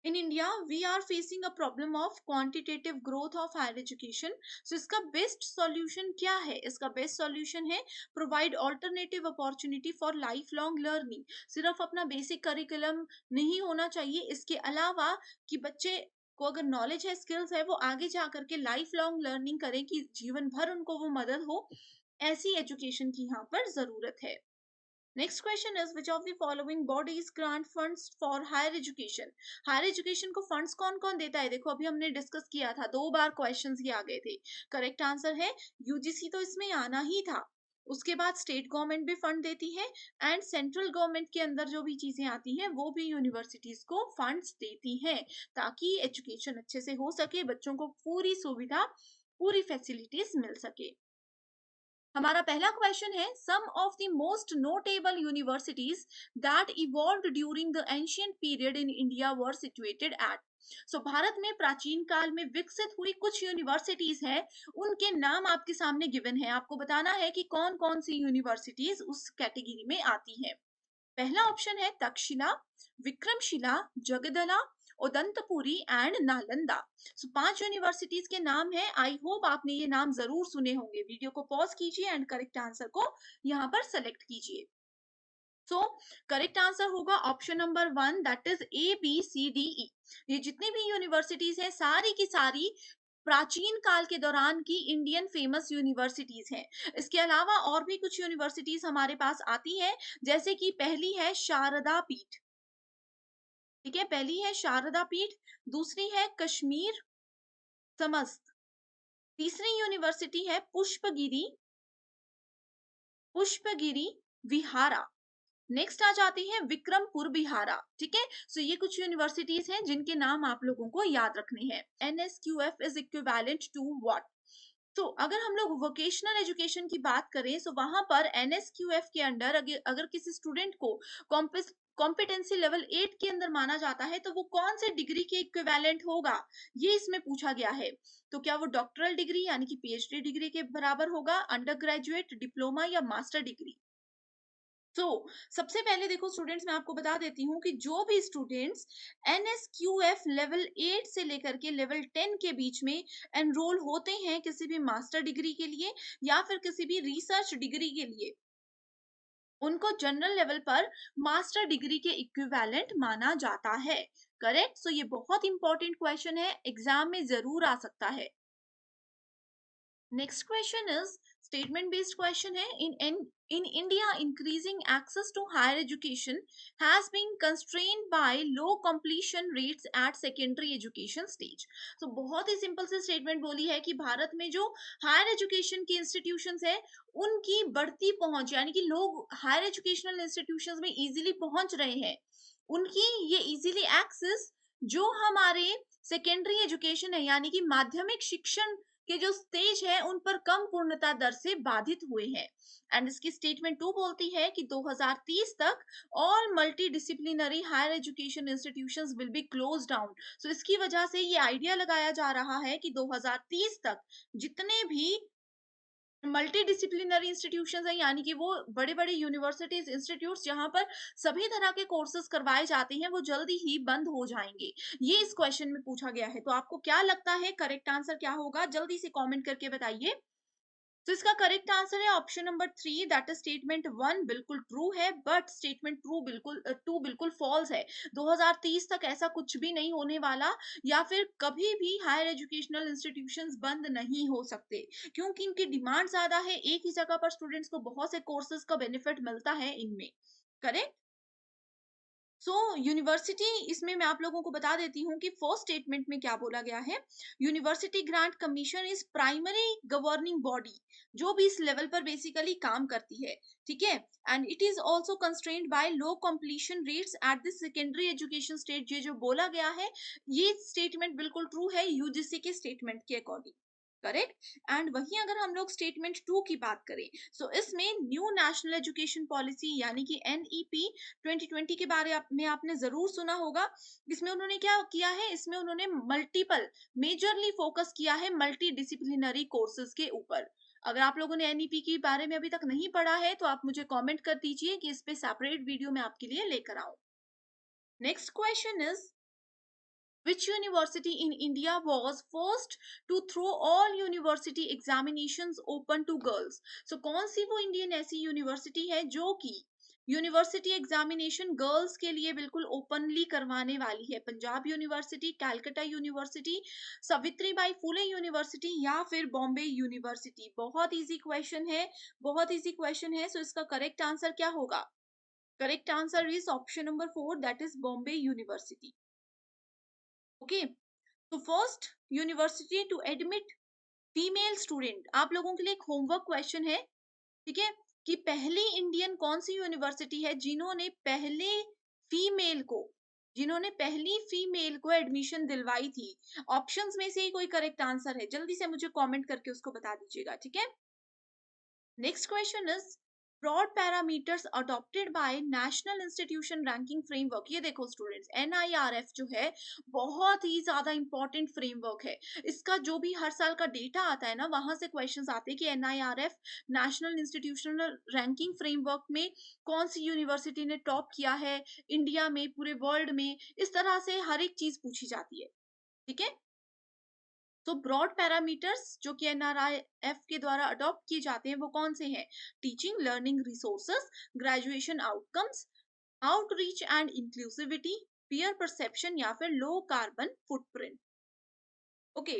In India, we are facing a problem of quantitative growth of higher education. So इसका best solution क्या है? इसका best solution है provide alternative opportunity for lifelong learning. सिर्फ अपना basic curriculum नहीं होना चाहिए, इसके अलावा कि बच्चे को अगर नॉलेज है, स्किल्स है, वो आगे जा करके लाइफ लॉन्ग लर्निंग करें कि जीवन भर उनको वो मदद हो, ऐसी एजुकेशन की यहाँ पर जरूरत है। Next question is which of the following bodies grant funds for higher education. Higher education को फंड्स कौन कौन देता है? देखो अभी हमने डिस्कस किया था, 2 बार क्वेश्चंस ये आ गए थे। करेक्ट आंसर है यूजीसी, तो इसमें आना ही था। उसके बाद स्टेट गवर्नमेंट भी फंड देती है एंड सेंट्रल गवर्नमेंट के अंदर जो भी चीजें आती हैं वो भी यूनिवर्सिटीज को फंड्स देती हैं, ताकि एजुकेशन अच्छे से हो सके, बच्चों को पूरी सुविधा, पूरी फैसिलिटीज मिल सके। हमारा पहला क्वेश्चन है some of the most notable universities that evolved during the ancient period in India were situated at. So Bharat में प्राचीन काल में विकसित हुई कुछ यूनिवर्सिटीज हैं, उनके नाम आपके सामने गिवन है। आपको बताना है कि कौन कौन सी यूनिवर्सिटीज उस कैटेगरी में आती हैं। पहला ऑप्शन है Takshashila, Vikramashila, Jagaddala, Odantapuri and Nalanda. So 5 universities के नाम है। आई होप आपने ये नाम जरूर सुने होंगे। वीडियो को पॉज कीजिए एंड करेक्ट आंसर को यहाँ पर सेलेक्ट कीजिए। सो करेक्ट आंसर होगा option number 1, that is ABCDE। ये जितनी भी यूनिवर्सिटीज है सारी की सारी प्राचीन काल के दौरान की इंडियन फेमस यूनिवर्सिटीज हैं। इसके अलावा और भी कुछ यूनिवर्सिटीज हमारे पास आती है, जैसे कि पहली है शारदा पीठ। ठीक है, पहली है शारदा पीठ, दूसरी है कश्मीर समस्त, तीसरी यूनिवर्सिटी है पुष्पगिरी, पुष्पगिरी विहारा। नेक्स्ट आ जाती है विक्रमपुर बिहारा। ठीक है, सो ये कुछ यूनिवर्सिटीज हैं जिनके नाम आप लोगों को याद रखने हैं। NSQF is equivalent to what? तो अगर हम लोग वोकेशनल एजुकेशन की बात करें, तो वहां पर NSQF के अंडर अगर किसी स्टूडेंट को कॉम्पिटेंसी लेवल 8 के अंदर माना जाता है, तो वो कौन से डिग्री के इक्विवेलेंट होगा, ये इसमें पूछा गया है। तो क्या वो डॉक्टरल डिग्री यानी कि PhD डिग्री के बराबर होगा, अंडर ग्रेजुएट, डिप्लोमा या मास्टर डिग्री? तो सबसे पहले देखो स्टूडेंट्स, मैं आपको बता देती हूँ कि जो भी स्टूडेंट्स NSQF लेवल 8 से लेकर के लेवल 10 के बीच में एनरोल होते हैं किसी भी मास्टर डिग्री के लिए या फिर किसी भी रिसर्च डिग्री के लिए, उनको जनरल लेवल पर मास्टर डिग्री के इक्विवेलेंट माना जाता है। करेक्ट। सो ये बहुत इंपॉर्टेंट क्वेश्चन है, एग्जाम में जरूर आ सकता है। Next question is statement based question है। in India, increasing access to higher education has been constrained by low completion rates at secondary education stage. तो बहुत ही सिंपल से स्टेटमेंट बोली है कि भारत में जो हायर एजुकेशन की इंस्टीट्यूशंस है, उनकी बढ़ती पहुंच, यानी कि लोग हायर एजुकेशनल इंस्टीट्यूशंस में इजीली पहुंच रहे हैं, उनकी ये इजीली एक्सेस जो हमारे सेकेंडरी एजुकेशन है यानी कि माध्यमिक शिक्षण के जो स्टेज है, उन पर कम पूर्णता दर से बाधित हुए हैं। एंड इसकी स्टेटमेंट 2 बोलती है कि 2030 तक all multi disciplinary higher education institutions will be close down. So इसकी वजह से ये आइडिया लगाया जा रहा है कि 2030 तक जितने भी मल्टी डिसिप्लिनरी इंस्टीट्यूशंस हैं, यानी कि वो बड़े बड़े यूनिवर्सिटीज, इंस्टीट्यूट्स जहां पर सभी तरह के कोर्सेज करवाए जाते हैं, वो जल्दी ही बंद हो जाएंगे। ये इस क्वेश्चन में पूछा गया है। तो आपको क्या लगता है करेक्ट आंसर क्या होगा? जल्दी से कमेंट करके बताइए। तो इसका करेक्ट आंसर है option number 3, that is statement 1 बिल्कुल ट्रू है, बट स्टेटमेंट 2 बिल्कुल फॉल्स है। 2030 तक ऐसा कुछ भी नहीं होने वाला, या फिर कभी भी हायर एजुकेशनल इंस्टीट्यूशंस बंद नहीं हो सकते, क्योंकि इनकी डिमांड ज्यादा है। एक ही जगह पर स्टूडेंट्स को बहुत से कोर्सेज का बेनिफिट मिलता है इनमें। करेक्ट। सो यूनिवर्सिटी, इसमें मैं आप लोगों को बता देती हूँ कि फर्स्ट स्टेटमेंट में क्या बोला गया है। University grant commission is primary governing body, जो भी इस लेवल पर बेसिकली काम करती है, ठीक है। And it is also constrained by low completion rates at the secondary education state. ये जो बोला गया है, ये स्टेटमेंट बिल्कुल ट्रू है यूजीसी के स्टेटमेंट के अकॉर्डिंग, करेक्ट। एंड वहीं अगर हम लोग स्टेटमेंट 2 की बात करें, सो इसमें न्यू नेशनल एजुकेशन पॉलिसी यानी कि एनईपी 2020 के बारे में आपने जरूर सुना होगा। इसमें उन्होंने क्या किया है, इसमें उन्होंने मल्टीपल, मेजरली फोकस किया है मल्टी डिसिप्लिनरी कोर्सेज के ऊपर। अगर आप लोगों ने एनईपी के बारे में अभी तक नहीं पढ़ा है तो आप मुझे कमेंट कर दीजिए कि इस पे सेपरेट वीडियो मैं आपके लिए लेकर आऊं। Next question is, which university in India was first to throw all university examinations open to girls? So कौन सी वो इंडियन ऐसी यूनिवर्सिटी है जो कि यूनिवर्सिटी एग्जामिनेशन गर्ल्स के लिए बिल्कुल ओपनली करवाने वाली है? Punjab university, Calcutta university, Savitri by Phule university या फिर बॉम्बे यूनिवर्सिटी? बहुत इजी क्वेश्चन है, बहुत इजी क्वेश्चन है। सो इसका करेक्ट आंसर क्या होगा? Correct answer is option number 4, that is Bombay university. Okay, तो first university to admit female student. आप लोगों के लिए एक होमवर्क क्वेश्चन है, ठीक है, कि पहली इंडियन कौन सी यूनिवर्सिटी है जिन्होंने पहली फीमेल को एडमिशन दिलवाई थी? ऑप्शंस में से ही कोई करेक्ट आंसर है, जल्दी से मुझे कमेंट करके उसको बता दीजिएगा, ठीक है। Next question is, broad parameters adopted by national institution ranking framework. ये देखो स्टूडेंट्स, एनआईआरएफ जो है बहुत ही ज्यादा इंपॉर्टेंट फ्रेमवर्क है। इसका जो भी हर साल का डेटा आता है ना, वहां से क्वेश्चंस आते हैं कि NIRF national institutional ranking framework में कौन सी यूनिवर्सिटी ने टॉप किया है इंडिया में, पूरे वर्ल्ड में। इस तरह से हर एक चीज पूछी जाती है, ठीक है। तो ब्रॉड पैरामीटर्स जो कि एनआरआईएफ के द्वारा अडॉप्ट किए जाते हैं वो कौन से हैं? Teaching learning resources, graduation outcomes, outreach and inclusivity, peer perception या फिर low carbon footprint. Okay,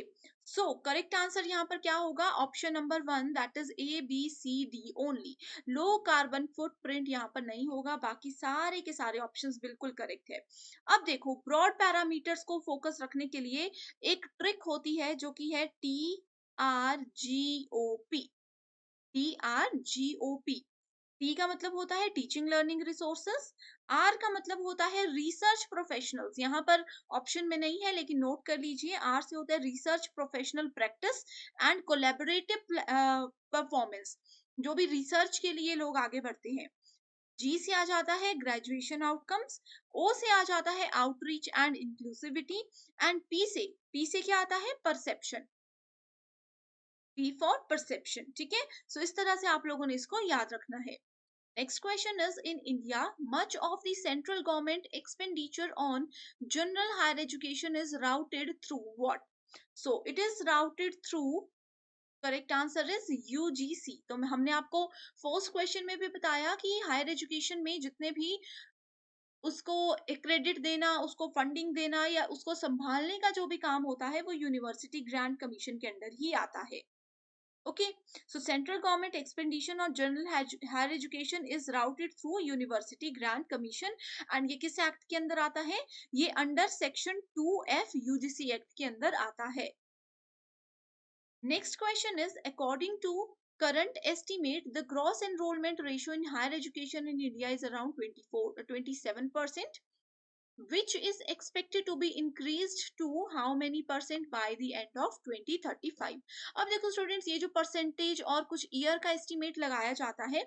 so correct answer यहाँ पर क्या होगा? Option number 1, that is A B C D only. Low carbon footprint यहाँ पर नहीं होगा, बाकी सारे के सारे ऑप्शंस बिल्कुल करेक्ट है। अब देखो, ब्रॉड पैरामीटर्स को फोकस रखने के लिए एक ट्रिक होती है जो कि है TRGOP। TRGOP, टी का मतलब होता है टीचिंग लर्निंग रिसोर्सेस, आर का मतलब होता है रिसर्च प्रोफेशनल्स। यहाँ पर ऑप्शन में नहीं है लेकिन नोट कर लीजिए, आर से होता है research professional practice and collaborative performance, जो भी रिसर्च के लिए लोग आगे बढ़ते हैं। जी से आ जाता है ग्रेजुएशन आउटकम्स, ओ से आ जाता है outreach and inclusivity, and P से क्या आता है? परसेप्शन, पी फॉर परसेप्शन, ठीक है। सो इस तरह से आप लोगों ने इसको याद रखना है। Next question is, in India, much of the central government expenditure on general higher education is routed through what? So it is routed through, correct answer is UGC। तो हमने आपको फर्स्ट क्वेश्चन में भी बताया कि हायर एजुकेशन में जितने भी उसको क्रेडिट देना, उसको फंडिंग देना या उसको संभालने का जो भी काम होता है वो यूनिवर्सिटी ग्रांट कमीशन के अंडर ही आता है। Okay, so central government expenditure on general higher education is routed through University Grant Commission, and ये किस एक्ट के अंदर आता है? ये under section 2F UGC act के अंदर आता है। Next question is, according to current estimate, the gross enrollment ratio in higher education in India is around 27%, which is expected to be increased to how many percent by the end of 2035? अब देखो students, ये जो percentage और कुछ year का estimate लगाया जाता है,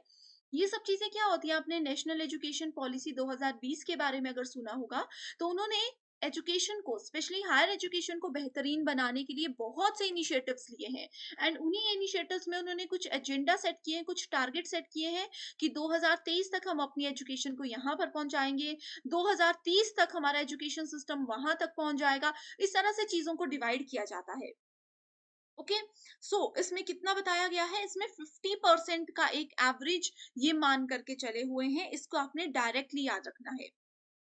ये सब चीजें क्या होती है? आपने नेशनल एजुकेशन पॉलिसी 2020 के बारे में अगर सुना होगा तो उन्होंने एजुकेशन को, स्पेशली हायर एजुकेशन को बेहतरीन बनाने के लिए बहुत से इनिशिएटिव्स लिए हैं। एंड उन्हीं इनिशिएटिव्स में उन्होंने कुछ एजेंडा सेट किए हैं, कुछ टारगेट सेट किए हैं कि 2023 तक हम अपनी एजुकेशन को यहाँ पर पहुंचाएंगे, 2030 तक हमारा एजुकेशन सिस्टम वहां तक पहुंच जाएगा। इस तरह से चीजों को डिवाइड किया जाता है। ओके, सो इसमें कितना बताया गया है? इसमें 50% का एक एवरेज ये मान करके चले हुए हैं, इसको आपने डायरेक्टली याद रखना है।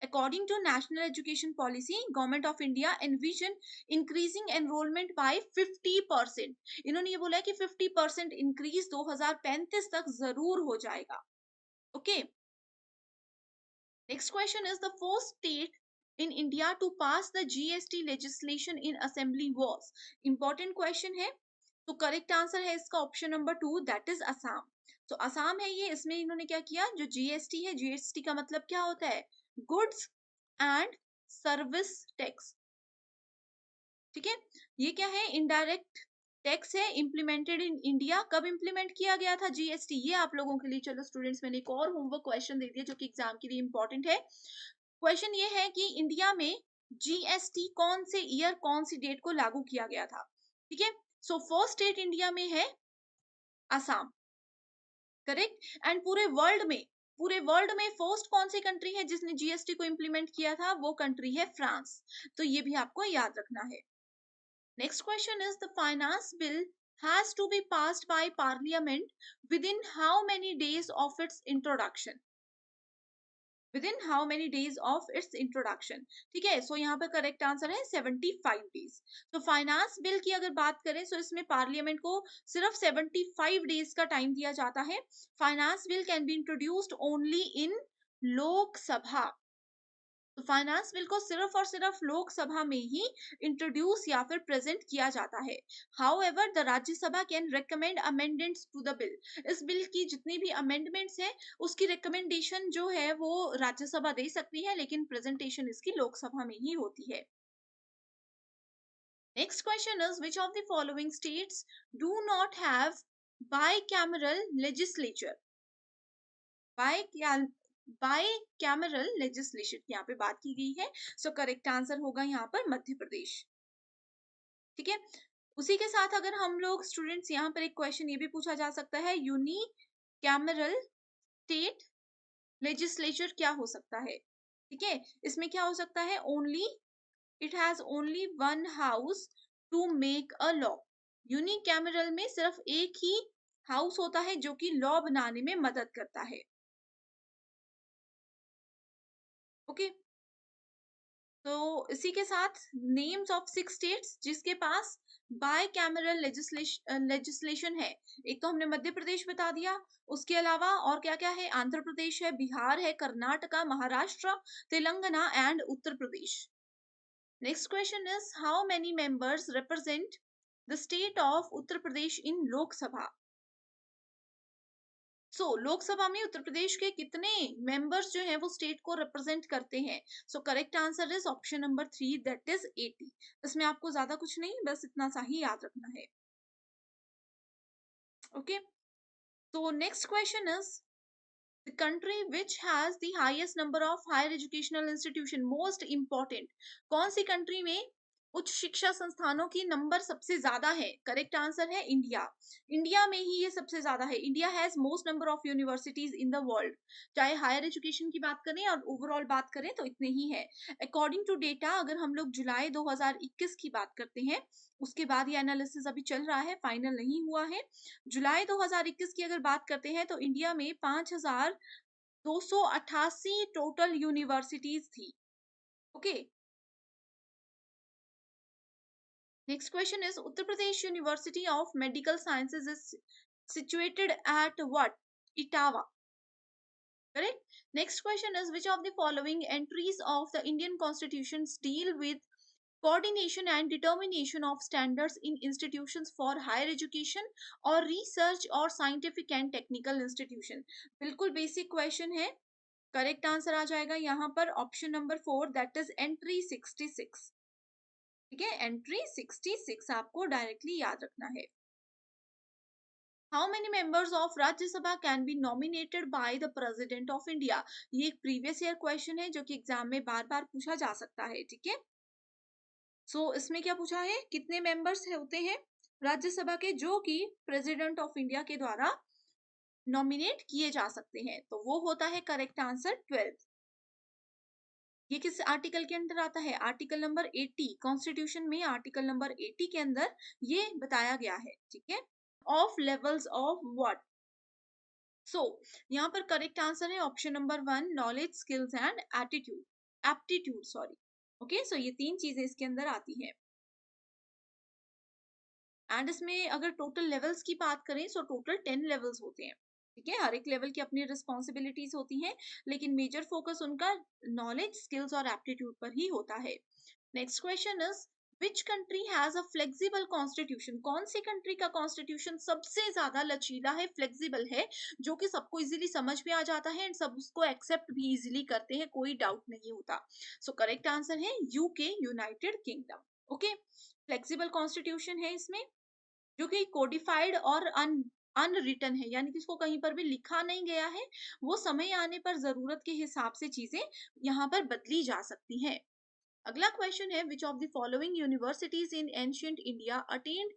According to National Education Policy, Government of India envision increasing enrollment by 50%। इन्होंने ये बोला है कि 50% इंक्रीज 2035 तक जरूर हो जाएगा। Okay, Next question is the first state in India to pass the GST legislation in assembly was. Important question है, तो करेक्ट आंसर है इसका option number 2, that is Assam. तो असम है ये, इसमें इन्होंने क्या किया, जो जीएसटी है, जीएसटी का मतलब क्या होता है, गुड्स एंड सर्विस टैक्स, ठीक है। ये क्या है, इनडायरेक्ट टैक्स है, इम्प्लीमेंटेड इन इंडिया। कब इम्प्लीमेंट किया गया था जीएसटी, ये आप लोगों के लिए, चलो स्टूडेंट्स, मैंने एक और होमवर्क क्वेश्चन दे दिया जो कि एग्जाम के लिए इंपॉर्टेंट है। क्वेश्चन ये है कि इंडिया में जीएसटी कौन से ईयर, कौन सी डेट को लागू किया गया था, ठीक है। सो फर्स्ट स्टेट इंडिया में है असम, करेक्ट। एंड पूरे वर्ल्ड में फर्स्ट कौन सी कंट्री है जिसने जीएसटी को इंप्लीमेंट किया था, वो कंट्री है फ्रांस। तो ये भी आपको याद रखना है। Next question is the finance bill has to be passed by parliament within how many days of its introduction, within how many days of its introduction, ठीक है। सो यहाँ पर करेक्ट आंसर है 75 डेज। तो finance bill की अगर बात करें तो इसमें पार्लियामेंट को सिर्फ 75 डेज का टाइम दिया जाता है। Finance bill can be introduced only in Lok Sabha, तो फाइनेंस बिल को सिर्फ और सिर्फ लोकसभा में ही इंट्रोड्यूस या फिर प्रेजेंट किया जाता है। However the Rajya Sabha can recommend amendments to the bill, इस बिल की जितनी भी अमेंडमेंट्स है उसकी रिकमेंडेशन जो है वो राज्यसभा दे सकती है, लेकिन प्रेजेंटेशन इसकी लोकसभा में ही होती है। Next question is which of the following states do not have bicameral legislature, bicameral legislation यहाँ पे बात की गई है। सो करेक्ट आंसर होगा यहाँ पर मध्य प्रदेश, ठीक है। उसी के साथ अगर हम लोग स्टूडेंट्स, यहाँ पर एक क्वेश्चन ये भी पूछा जा सकता है, यूनिकैमरल स्टेट लेजिस्लेचर क्या हो सकता है, ठीक है। इसमें क्या हो सकता है, only it has only one house to make a law, unicameral में सिर्फ एक ही हाउस होता है जो कि लॉ बनाने में मदद करता है, ओके। तो इसी के साथ नेम्स ऑफ 6 स्टेट्स जिसके पास बाइकैमरल लेजिस्लेशन है, एक तो हमने मध्य प्रदेश बता दिया, उसके अलावा और क्या क्या है, आंध्र प्रदेश है, बिहार है, Karnataka, Maharashtra, Telangana and Uttar Pradesh. Next question is how many members represent the state of Uttar Pradesh in Lok Sabha. Lok Sabha में उत्तर प्रदेश के कितने मेंबर्स जो हैं वो स्टेट को रिप्रेजेंट करते हैं। Correct answer is option number 3, that is 80। इसमें आपको ज्यादा कुछ नहीं, बस इतना सा ही याद रखना है, ओके। तो next question is the country which has the highest number of higher educational institution, most important, कौन सी कंट्री में उच्च शिक्षा संस्थानों की नंबर सबसे ज्यादा है। करेक्ट आंसर है इंडिया, इंडिया में ही ये सबसे ज्यादा है। India has most number of universities in the world, चाहे हायर एजुकेशन की बात करें और ओवरऑल बात करें तो इतने ही है। अकॉर्डिंग टू डेटा, अगर हम लोग जुलाई 2021 की बात करते हैं, उसके बाद ये एनालिसिस अभी चल रहा है, फाइनल नहीं हुआ है। जुलाई 2021 की अगर बात करते हैं तो इंडिया में 5288 टोटल यूनिवर्सिटीज थी, okay. Next question is Uttar Pradesh University of Medical Sciences is situated at what? Etawah. Correct. Next question is which of the following entries of the Indian constitutions deal with coordination and determination of standards in institutions for higher education or research or scientific and technical institution. बिल्कुल basic question है, correct answer आ जाएगा यहाँ पर option number 4, that is entry 66, ठीक है। Entry 66 आपको directly याद रखना है। How many members of Rajya Sabha can be nominated by the president of India, ये एक प्रीवियस ईयर क्वेश्चन है जो कि एग्जाम में बार बार पूछा जा सकता है, ठीक है। इसमें क्या पूछा है, कितने मेंबर्स होते हैं राज्यसभा के जो कि प्रेसिडेंट ऑफ इंडिया के द्वारा नॉमिनेट किए जा सकते हैं, तो वो होता है करेक्ट आंसर 12। ये किस आर्टिकल के अंदर आता है, आर्टिकल नंबर 80, कॉन्स्टिट्यूशन में आर्टिकल नंबर 80 के अंदर ये बताया गया है, ठीक है। ऑफ लेवल्स ऑफ व्हाट, यहाँ पर करेक्ट आंसर है option number 1, knowledge, skills and aptitude, sorry, okay. ये 3 चीजें इसके अंदर आती है। एंड इसमें अगर टोटल लेवल्स की बात करें टोटल 10 लेवल्स होते हैं, ठीक है, हर एक लेवल की अपनी रिस्पॉन्सिबिलिटीज होती हैं, लेकिन मेजर फोकस उनका नॉलेज, स्किल्स और एप्टीट्यूड पर ही होता है। Next question is which country has a flexible constitution? कौन सी कंट्री का कॉन्स्टिट्यूशन सबसे ज्यादा लचीला है, फ्लेक्सिबल है, जो कि सबको इजीली समझ में आ जाता है एंड सब उसको एक्सेप्ट भी इजीली करते हैं, कोई डाउट नहीं होता। सो करेक्ट आंसर है UK, United kingdom. Okay, flexible constitution है इसमें, जो कि कोडिफाइड और अनरिटन है, यानी कि इसको कहीं पर भी लिखा नहीं गया है, वो समय आने पर जरूरत के हिसाब से चीजें यहाँ पर बदली जा सकती हैं। अगला क्वेश्चन है विच of the following universities in ancient India attend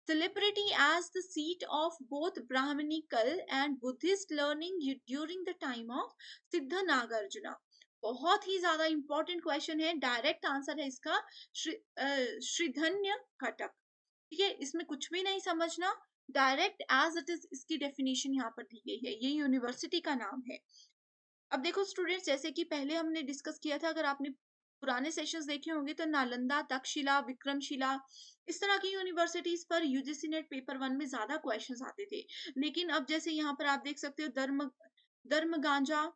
celebrity as the seat of both Brahminical and Buddhist learning during the time of Siddha Nagarjuna? बहुत ही ज्यादा इंपॉर्टेंट क्वेश्चन है, डायरेक्ट आंसर है इसका श्रीधन्य कटक। ठीक है, इसमें कुछ भी नहीं समझना, डायरेक्ट एज इट इज इसकी डेफिनेशन यहाँ पर दी गई है, ये यूनिवर्सिटी का नाम है। अब देखो स्टूडेंट्स, जैसे कि पहले हमने डिस्कस किया था, अगर आपने पुराने सेशंस देखे होंगे तो नालंदा, तक्षशिला, विक्रमशिला, इस तरह की यूनिवर्सिटीज पर यूजीसी नेट पेपर 1 में ज्यादा क्वेश्चंस आते थे। लेकिन अब जैसे यहाँ पर आप देख सकते हो धर्म गांजा,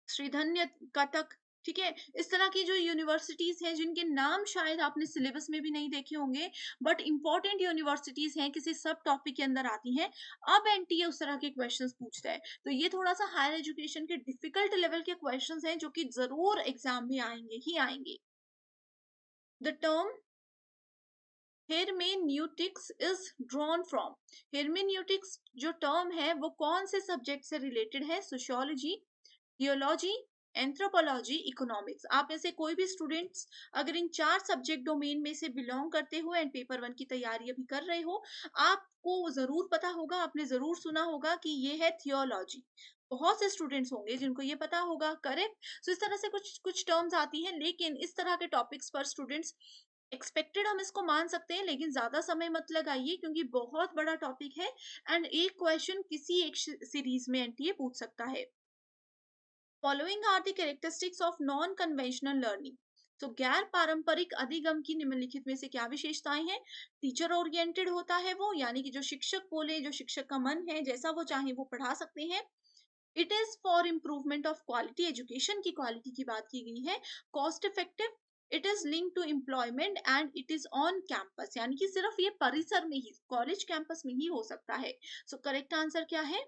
श्रीधन्य कटक, ठीक है, इस तरह की जो यूनिवर्सिटीज हैं जिनके नाम शायद आपने सिलेबस में भी नहीं देखे होंगे, बट इंपॉर्टेंट यूनिवर्सिटीज हैं, किसी सब टॉपिक के अंदर आती हैं। अब एनटीए उस तरह के क्वेश्चंस पूछता है, तो ये थोड़ा सा हायर एजुकेशन के डिफिकल्ट लेवल के क्वेश्चंस हैं जो कि जरूर एग्जाम में आएंगे ही आएंगे। The term hermeneutics is drawn from, hermeneutics जो टर्म है वो कौन से सब्जेक्ट से रिलेटेड है? Sociology, theology, anthropology, economics. आप में से कोई भी स्टूडेंट्स अगर इन 4 सब्जेक्ट डोमेन में से बिलोंग करते हो एंड पेपर 1 की तैयारी अभी कर रहे हो, आपको जरूर पता होगा, आपने जरूर सुना होगा कि ये है थियोलॉजी। बहुत से स्टूडेंट्स होंगे जिनको ये पता होगा, करेक्ट। सो इस तरह से कुछ कुछ टर्म्स आती हैं, लेकिन इस तरह के टॉपिक्स पर स्टूडेंट्स एक्सपेक्टेड हम इसको मान सकते हैं, लेकिन ज्यादा समय मत लगाइए क्योंकि बहुत बड़ा टॉपिक है एंड एक क्वेश्चन किसी एक सीरीज में एनटीए पूछ सकता है। Following are the characteristics of non conventional learning, तो गैर पारंपरिक अधिगम की निम्नलिखित में से क्या विशेषताएं हैं? टीचर ओरिएंटेड होता है वो, यानी कि जो शिक्षक बोले, जो शिक्षक का मन है, जैसा वो चाहे वो पढ़ा सकते हैं। It is for improvement of quality, education की क्वालिटी की बात की गई है। Cost effective, it is link to employment and it is on campus, यानी कि सिर्फ ये परिसर में ही, कॉलेज कैंपस में ही हो सकता है। सो करेक्ट आंसर क्या है?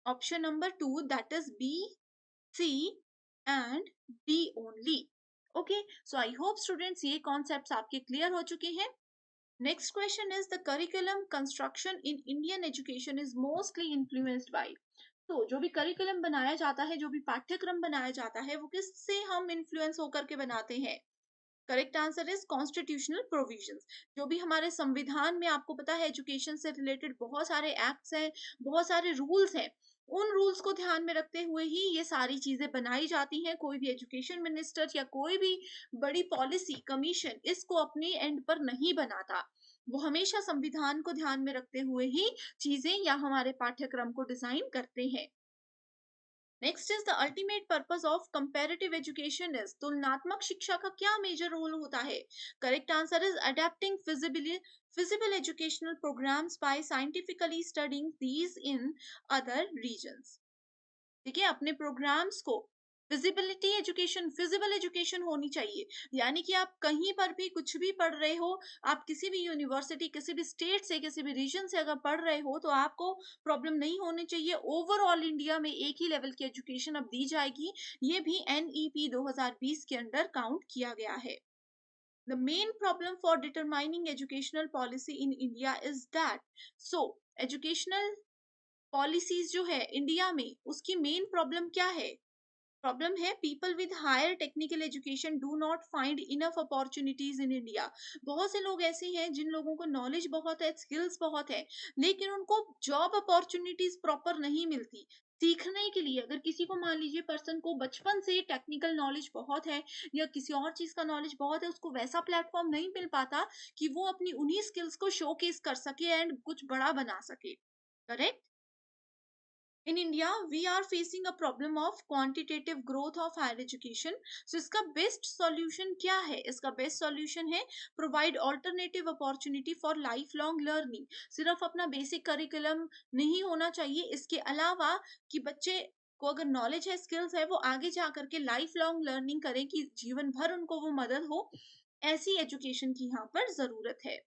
Option number 2, that is B, C and D only. Okay, so I hope students ये concepts आपके clear हो चुके हैं। Next question is the curriculum construction in Indian education is mostly influenced by, तो जो भी करिकुलम बनाया जाता है, जो भी पाठ्यक्रम बनाया जाता है, वो किससे हम इन्फ्लुएंस होकर के बनाते हैं? Correct answer is constitutional provisions. जो भी हमारे संविधान में, आपको पता है एजुकेशन से रिलेटेड बहुत सारे एक्ट्स हैं, बहुत सारे रूल्स हैं, उन रूल्स को ध्यान में रखते हुए ही ये सारी चीजें बनाई जाती हैं। कोई भी एजुकेशन मिनिस्टर या कोई भी बड़ी पॉलिसी कमीशन इसको अपने एंड पर नहीं बनाता, वो हमेशा संविधान को ध्यान में रखते हुए ही चीजें या हमारे पाठ्यक्रम को डिजाइन करते हैं। Next is the ultimate purpose of comparative education is, तुलनात्मक शिक्षा का क्या मेजर रोल होता है? Correct answer is adapting feasible educational programs by scientifically studying these in other regions. ठीक है, अपने प्रोग्राम्स को विजिबिलिटी एजुकेशन, फिजिबल एजुकेशन होनी चाहिए, यानी कि आप कहीं पर भी कुछ भी पढ़ रहे हो, आप किसी भी यूनिवर्सिटी, किसी भी स्टेट से, किसी भी रीजन से अगर पढ़ रहे हो, तो आपको प्रॉब्लम नहीं होनी चाहिए। ओवरऑल इंडिया में एक ही लेवल की एजुकेशन अब दी जाएगी, ये भी एनईपी 2020 के अंडर काउंट किया गया है। The main problem for determining educational policy in India is that, so educational policies जो है इंडिया में, उसकी मेन प्रॉब्लम क्या है? प्रॉब्लम है people with higher technical education do not find enough opportunities in India. बहुत से लोग ऐसे हैं जिन लोगों को नॉलेज बहुत है, स्किल्स बहुत है, लेकिन उनको जॉब अपॉर्चुनिटीज प्रॉपर नहीं मिलती सीखने के लिए। अगर किसी को मान लीजिए पर्सन को बचपन से टेक्निकल नॉलेज बहुत है या किसी और चीज का नॉलेज बहुत है, उसको वैसा प्लेटफॉर्म नहीं मिल पाता कि वो अपनी उन्हीं स्किल्स को शोकेस कर सके एंड कुछ बड़ा बना सके। Correct. In India we are facing a problem of quantitative growth of higher education. So इसका बेस्ट सॉल्यूशन क्या है? इसका बेस्ट सॉल्यूशन है provide alternative opportunity for life long learning. सिर्फ अपना बेसिक करिकुलम नहीं होना चाहिए, इसके अलावा कि बच्चे को अगर नॉलेज है, स्किल्स है, वो आगे जा करके लाइफ लॉन्ग लर्निंग करें कि जीवन भर उनको वो मदद हो, ऐसी एजुकेशन की यहाँ पर जरूरत है।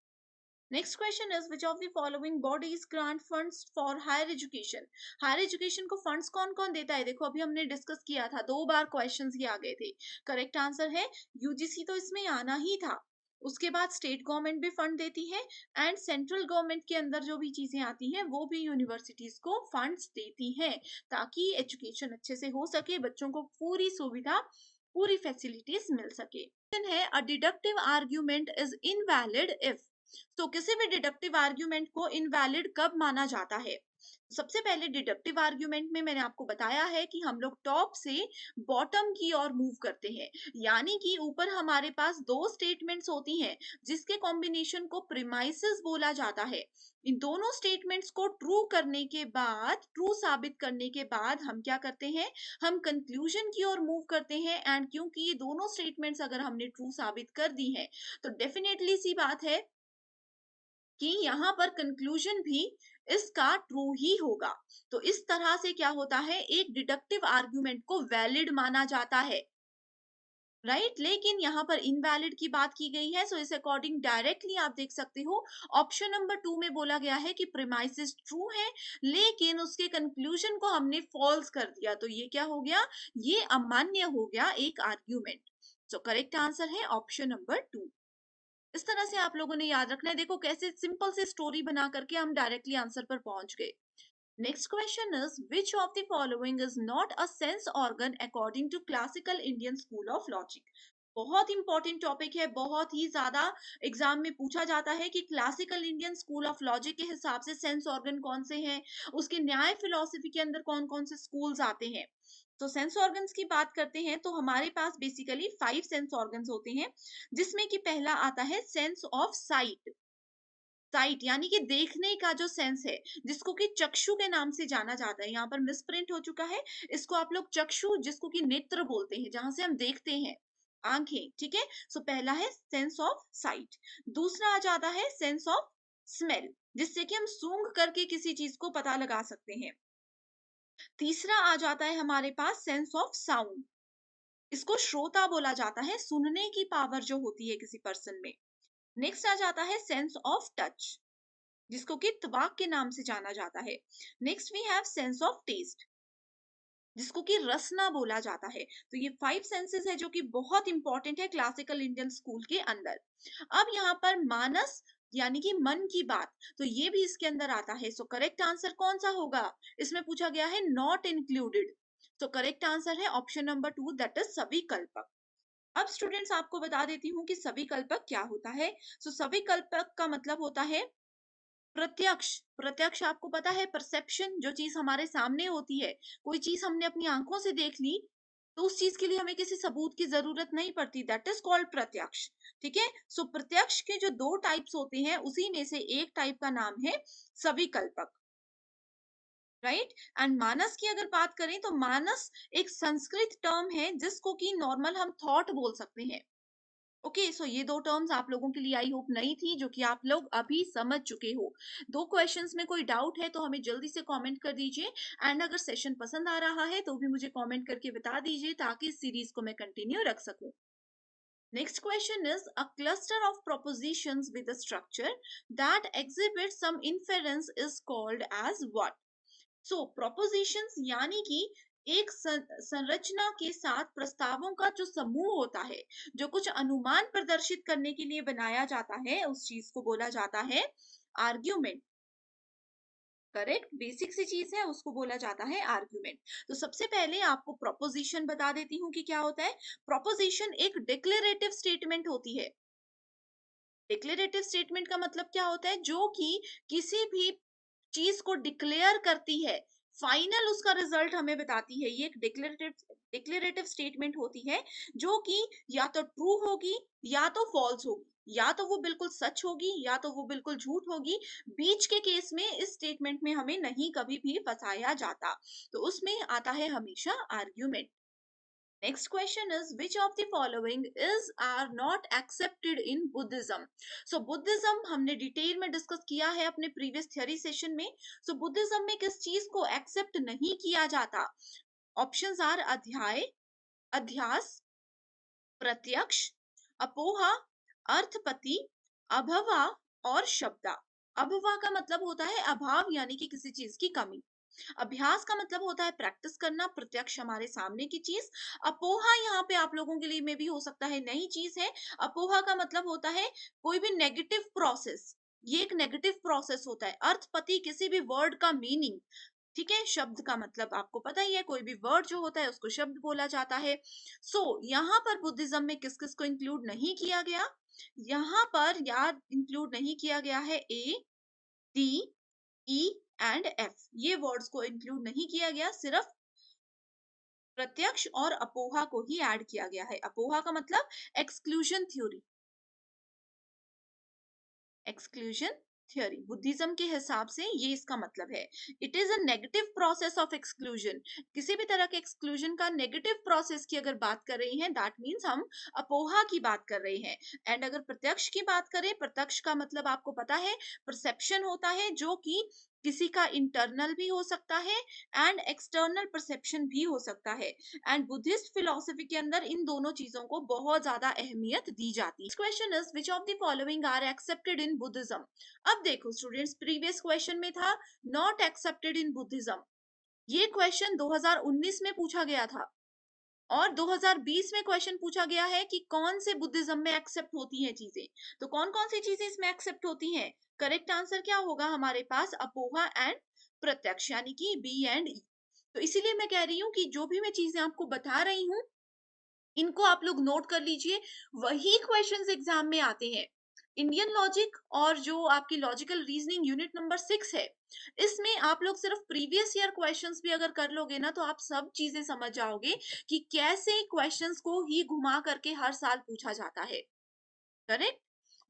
Next question is which of the following bodies grant funds for higher education? Higher education को फंड्स कौन कौन देता है? देखो अभी हमने डिस्कस किया था, 2 बार क्वेश्चंस ये आ गए थे। करेक्ट आंसर है यूजीसी, तो इसमें आना ही था। उसके बाद स्टेट गवर्नमेंट भी फंड देती है एंड सेंट्रल गवर्नमेंट के अंदर जो भी चीजें आती हैं वो भी यूनिवर्सिटीज को फंड्स देती है, ताकि एजुकेशन अच्छे से हो सके, बच्चों को पूरी सुविधा, पूरी फैसिलिटीज मिल सके। है a deductive argument is invalid if. तो किसी भी डिडक्टिव आर्ग्यूमेंट को इनवैलिड कब माना जाता है? सबसे पहले डिडक्टिव आर्ग्यूमेंट में मैंने आपको बताया है कि हम लोग टॉप से बॉटम की ओर मूव करते हैं, यानी कि ऊपर हमारे पास 2 स्टेटमेंट्स होती हैं जिसके कॉम्बिनेशन को प्रीमाइसेस बोला जाता है। इन दोनों स्टेटमेंट्स को ट्रू करने के बाद, ट्रू साबित करने के बाद हम क्या करते हैं? हम कंक्लूजन की ओर मूव करते हैं। एंड क्योंकि ये दोनों स्टेटमेंट्स अगर हमने ट्रू साबित कर दी है, तो डेफिनेटली सी बात है कि यहाँ पर कंक्लूजन भी इसका ट्रू ही होगा। तो इस तरह से क्या होता है, एक डिडक्टिव आर्ग्यूमेंट को वैलिड माना जाता है, राइट। लेकिन यहाँ पर इनवैलिड की बात की गई है, सो इस अकॉर्डिंग डायरेक्टली आप देख सकते हो ऑप्शन नंबर 2 में बोला गया है कि प्रीमाइसेस ट्रू है, लेकिन उसके कंक्लूजन को हमने फॉल्स कर दिया, तो ये क्या हो गया? ये अमान्य हो गया एक आर्ग्यूमेंट। सो करेक्ट आंसर है ऑप्शन नंबर 2। इस तरह से आप लोगों ने याद रखना है। देखो कैसे सिंपल से स्टोरी बना करके हम डायरेक्टली आंसर पर पहुंच गए। Next question is which of the following is not a sense organ according to classical Indian school of logic. बहुत इंपॉर्टेंट टॉपिक है, बहुत ही ज्यादा एग्जाम में पूछा जाता है कि classical Indian school of logic के हिसाब से सेंस ऑर्गन कौन से हैं, उसके न्याय फिलोसफी के अंदर कौन कौन से स्कूल्स आते हैं। तो सेंस ऑर्गन्स की बात करते हैं तो हमारे पास बेसिकली 5 सेंस ऑर्गन्स होते हैं, जिसमें कि पहला आता है सेंस ऑफ साइट। साइट यानी कि देखने का जो सेंस है, जिसको कि चक्षु के नाम से जाना जाता है, यहाँ पर मिसप्रिंट हो चुका है, इसको आप लोग चक्षु, जिसको कि नेत्र बोलते हैं, जहां से हम देखते हैं, आंखें, ठीक है। सो पहला है सेंस ऑफ साइट। दूसरा आ जाता है सेंस ऑफ स्मेल, जिससे कि हम सूंघ करके किसी चीज को पता लगा सकते हैं। तीसरा आ जाता है हमारे पास सेंस ऑफ साउंड, इसको श्रोता बोला जाता है, सुनने की पावर जो होती है किसी पर्सन में। नेक्स्ट आ जाता है सेंस ऑफ टच, जिसको कि त्वक के नाम से जाना जाता है। Next we have sense of taste, जिसको कि रसना बोला जाता है। तो ये 5 सेंसेस है जो कि बहुत इंपॉर्टेंट है क्लासिकल इंडियन स्कूल के अंदर। अब यहाँ पर मानस यानी कि मन की बात, तो ये भी इसके अंदर आता है। सो करेक्ट आंसर कौन सा होगा? इसमें पूछा गया है नॉट इंक्लूडेड, तो करेक्ट आंसर है ऑप्शन नंबर 2, दैट इज सभी कल्पक। अब स्टूडेंट्स आपको बता देती हूँ कि सभी कल्पक क्या होता है। सो सभी कल्पक का मतलब होता है प्रत्यक्ष। प्रत्यक्ष आपको पता है, परसेप्शन, जो चीज हमारे सामने होती है, कोई चीज हमने अपनी आंखों से देख ली, तो उस चीज के लिए हमें किसी सबूत की जरूरत नहीं पड़ती, दैट इज कॉल्ड प्रत्यक्ष। ठीक है। सो प्रत्यक्ष के जो 2 टाइप्स होते हैं, उसी में से एक टाइप का नाम है सभी कल्पक, राइट। एंड मानस की अगर बात करें तो मानस एक संस्कृत टर्म है, जिसको कि नॉर्मल हम थॉट बोल सकते हैं। ओके, सो ये 2 टर्म्स आप लोगों के लिए आई होप नई थी, जो कि आप लोग अभी समझ चुके हो। 2 क्वेश्चंस में कोई डाउट है तो हमें जल्दी से कमेंट कर दीजिए। एंड अगर सेशन पसंद आ रहा है तो भी मुझे कमेंट करके बता दीजिए, ताकि इस सीरीज को मैं कंटिन्यू रख सकूं। Next question is a cluster of propositions with a structure that exhibits some inference is called as what? So propositions यानी कि एक संरचना के साथ प्रस्तावों का जो समूह होता है, जो कुछ अनुमान प्रदर्शित करने के लिए बनाया जाता है, उस चीज को बोला जाता है आर्ग्यूमेंट। करेक्ट, बेसिक सी चीज है, उसको बोला जाता है आर्ग्यूमेंट। तो सबसे पहले आपको प्रोपोजिशन बता देती हूँ कि क्या होता है। प्रोपोजिशन एक डिक्लेरेटिव स्टेटमेंट होती है। डिक्लेरेटिव स्टेटमेंट का मतलब क्या होता है? जो कि किसी भी चीज को डिक्लेयर करती है, फाइनल उसका रिजल्ट हमें बताती है। ये एक डिक्लेरेटिव स्टेटमेंट होती है जो कि या तो ट्रू होगी या तो फॉल्स होगी, या तो वो बिल्कुल सच होगी या तो वो बिल्कुल झूठ होगी। बीच के केस में इस स्टेटमेंट में हमें नहीं कभी भी फंसाया जाता, तो उसमें आता है हमेशा argument. Next question is, which of the following is are not accepted in Buddhism? So Buddhism हमने डिटेल में डिस्कस किया है अपने प्रीवियस थ्योरी सेशन में। So बुद्धिज्म में किस चीज को एक्सेप्ट नहीं किया जाता? ऑप्शंस आर अध्याय, अध्यास, प्रत्यक्ष, अपोहा, अर्थपति, अभवा और शब्दा। अभवा का मतलब होता है अभाव, यानी कि किसी चीज की कमी। अभ्यास का मतलब होता है प्रैक्टिस करना, प्रत्यक्ष हमारे सामने की चीज। अपोहा यहाँ पे आप लोगों के लिए में भी हो सकता है नई चीज है। अपोहा का मतलब होता है कोई भी नेगेटिव प्रोसेस, ये एक नेगेटिव प्रोसेस होता है। अर्थपति किसी भी वर्ड का मीनिंग, ठीक है। शब्द का मतलब आपको पता ही है, कोई भी वर्ड जो होता है उसको शब्द बोला जाता है। यहाँ पर बुद्धिज्म में किस किस को इंक्लूड नहीं किया गया? यहाँ पर यार इंक्लूड नहीं किया गया है ए, डी, ई एंड एफ, ये वर्ड्स को इंक्लूड नहीं किया गया, सिर्फ प्रत्यक्ष और अपोहा को ही ऐड किया गया है। अपोहा का मतलब exclusion theory, exclusion theory Buddhism के हिसाब से ये इसका मतलब है। It is a negative process of exclusion. किसी भी तरह के एक्सक्लूजन का नेगेटिव प्रोसेस की अगर बात कर रही हैं, दैट मीन्स हम अपोहा की बात कर रहे हैं। एंड अगर प्रत्यक्ष की बात करें, प्रत्यक्ष का मतलब आपको पता है परसेप्शन होता है, जो कि किसी का इंटरनल भी हो सकता है एंड एक्सटर्नल परसेप्शन भी हो सकता है। एंड बुद्धिस्ट फिलोसफी के अंदर इन दोनों चीजों को बहुत ज्यादा अहमियत दी जाती है। Question is, which of the following are accepted in Buddhism? अब देखो स्टूडेंट्स, प्रीवियस क्वेश्चन में था नॉट एक्सेप्टेड इन बुद्धिज्म। ये क्वेश्चन 2019 में पूछा गया था और 2020 में क्वेश्चन पूछा गया है कि कौन से बुद्धिज्म में एक्सेप्ट होती हैं चीजें। तो कौन कौन सी चीजें इसमें एक्सेप्ट होती हैं? करेक्ट आंसर क्या होगा हमारे पास? अपोहा एंड प्रत्यक्ष, यानी कि बी एंड ई। तो इसीलिए मैं कह रही हूँ कि जो भी मैं चीजें आपको बता रही हूँ, इनको आप लोग नोट कर लीजिए, वही क्वेश्चंस एग्जाम में आते हैं। इंडियन लॉजिक और जो आपकी लॉजिकल रीजनिंग यूनिट नंबर 6 है, इसमें आप लोग सिर्फ प्रीवियस ईयर क्वेश्चंस भी अगर कर लोगे ना, तो आप सब चीजें समझ जाओगे कि कैसे क्वेश्चंस को ही घुमा करके हर साल पूछा जाता है। Correct.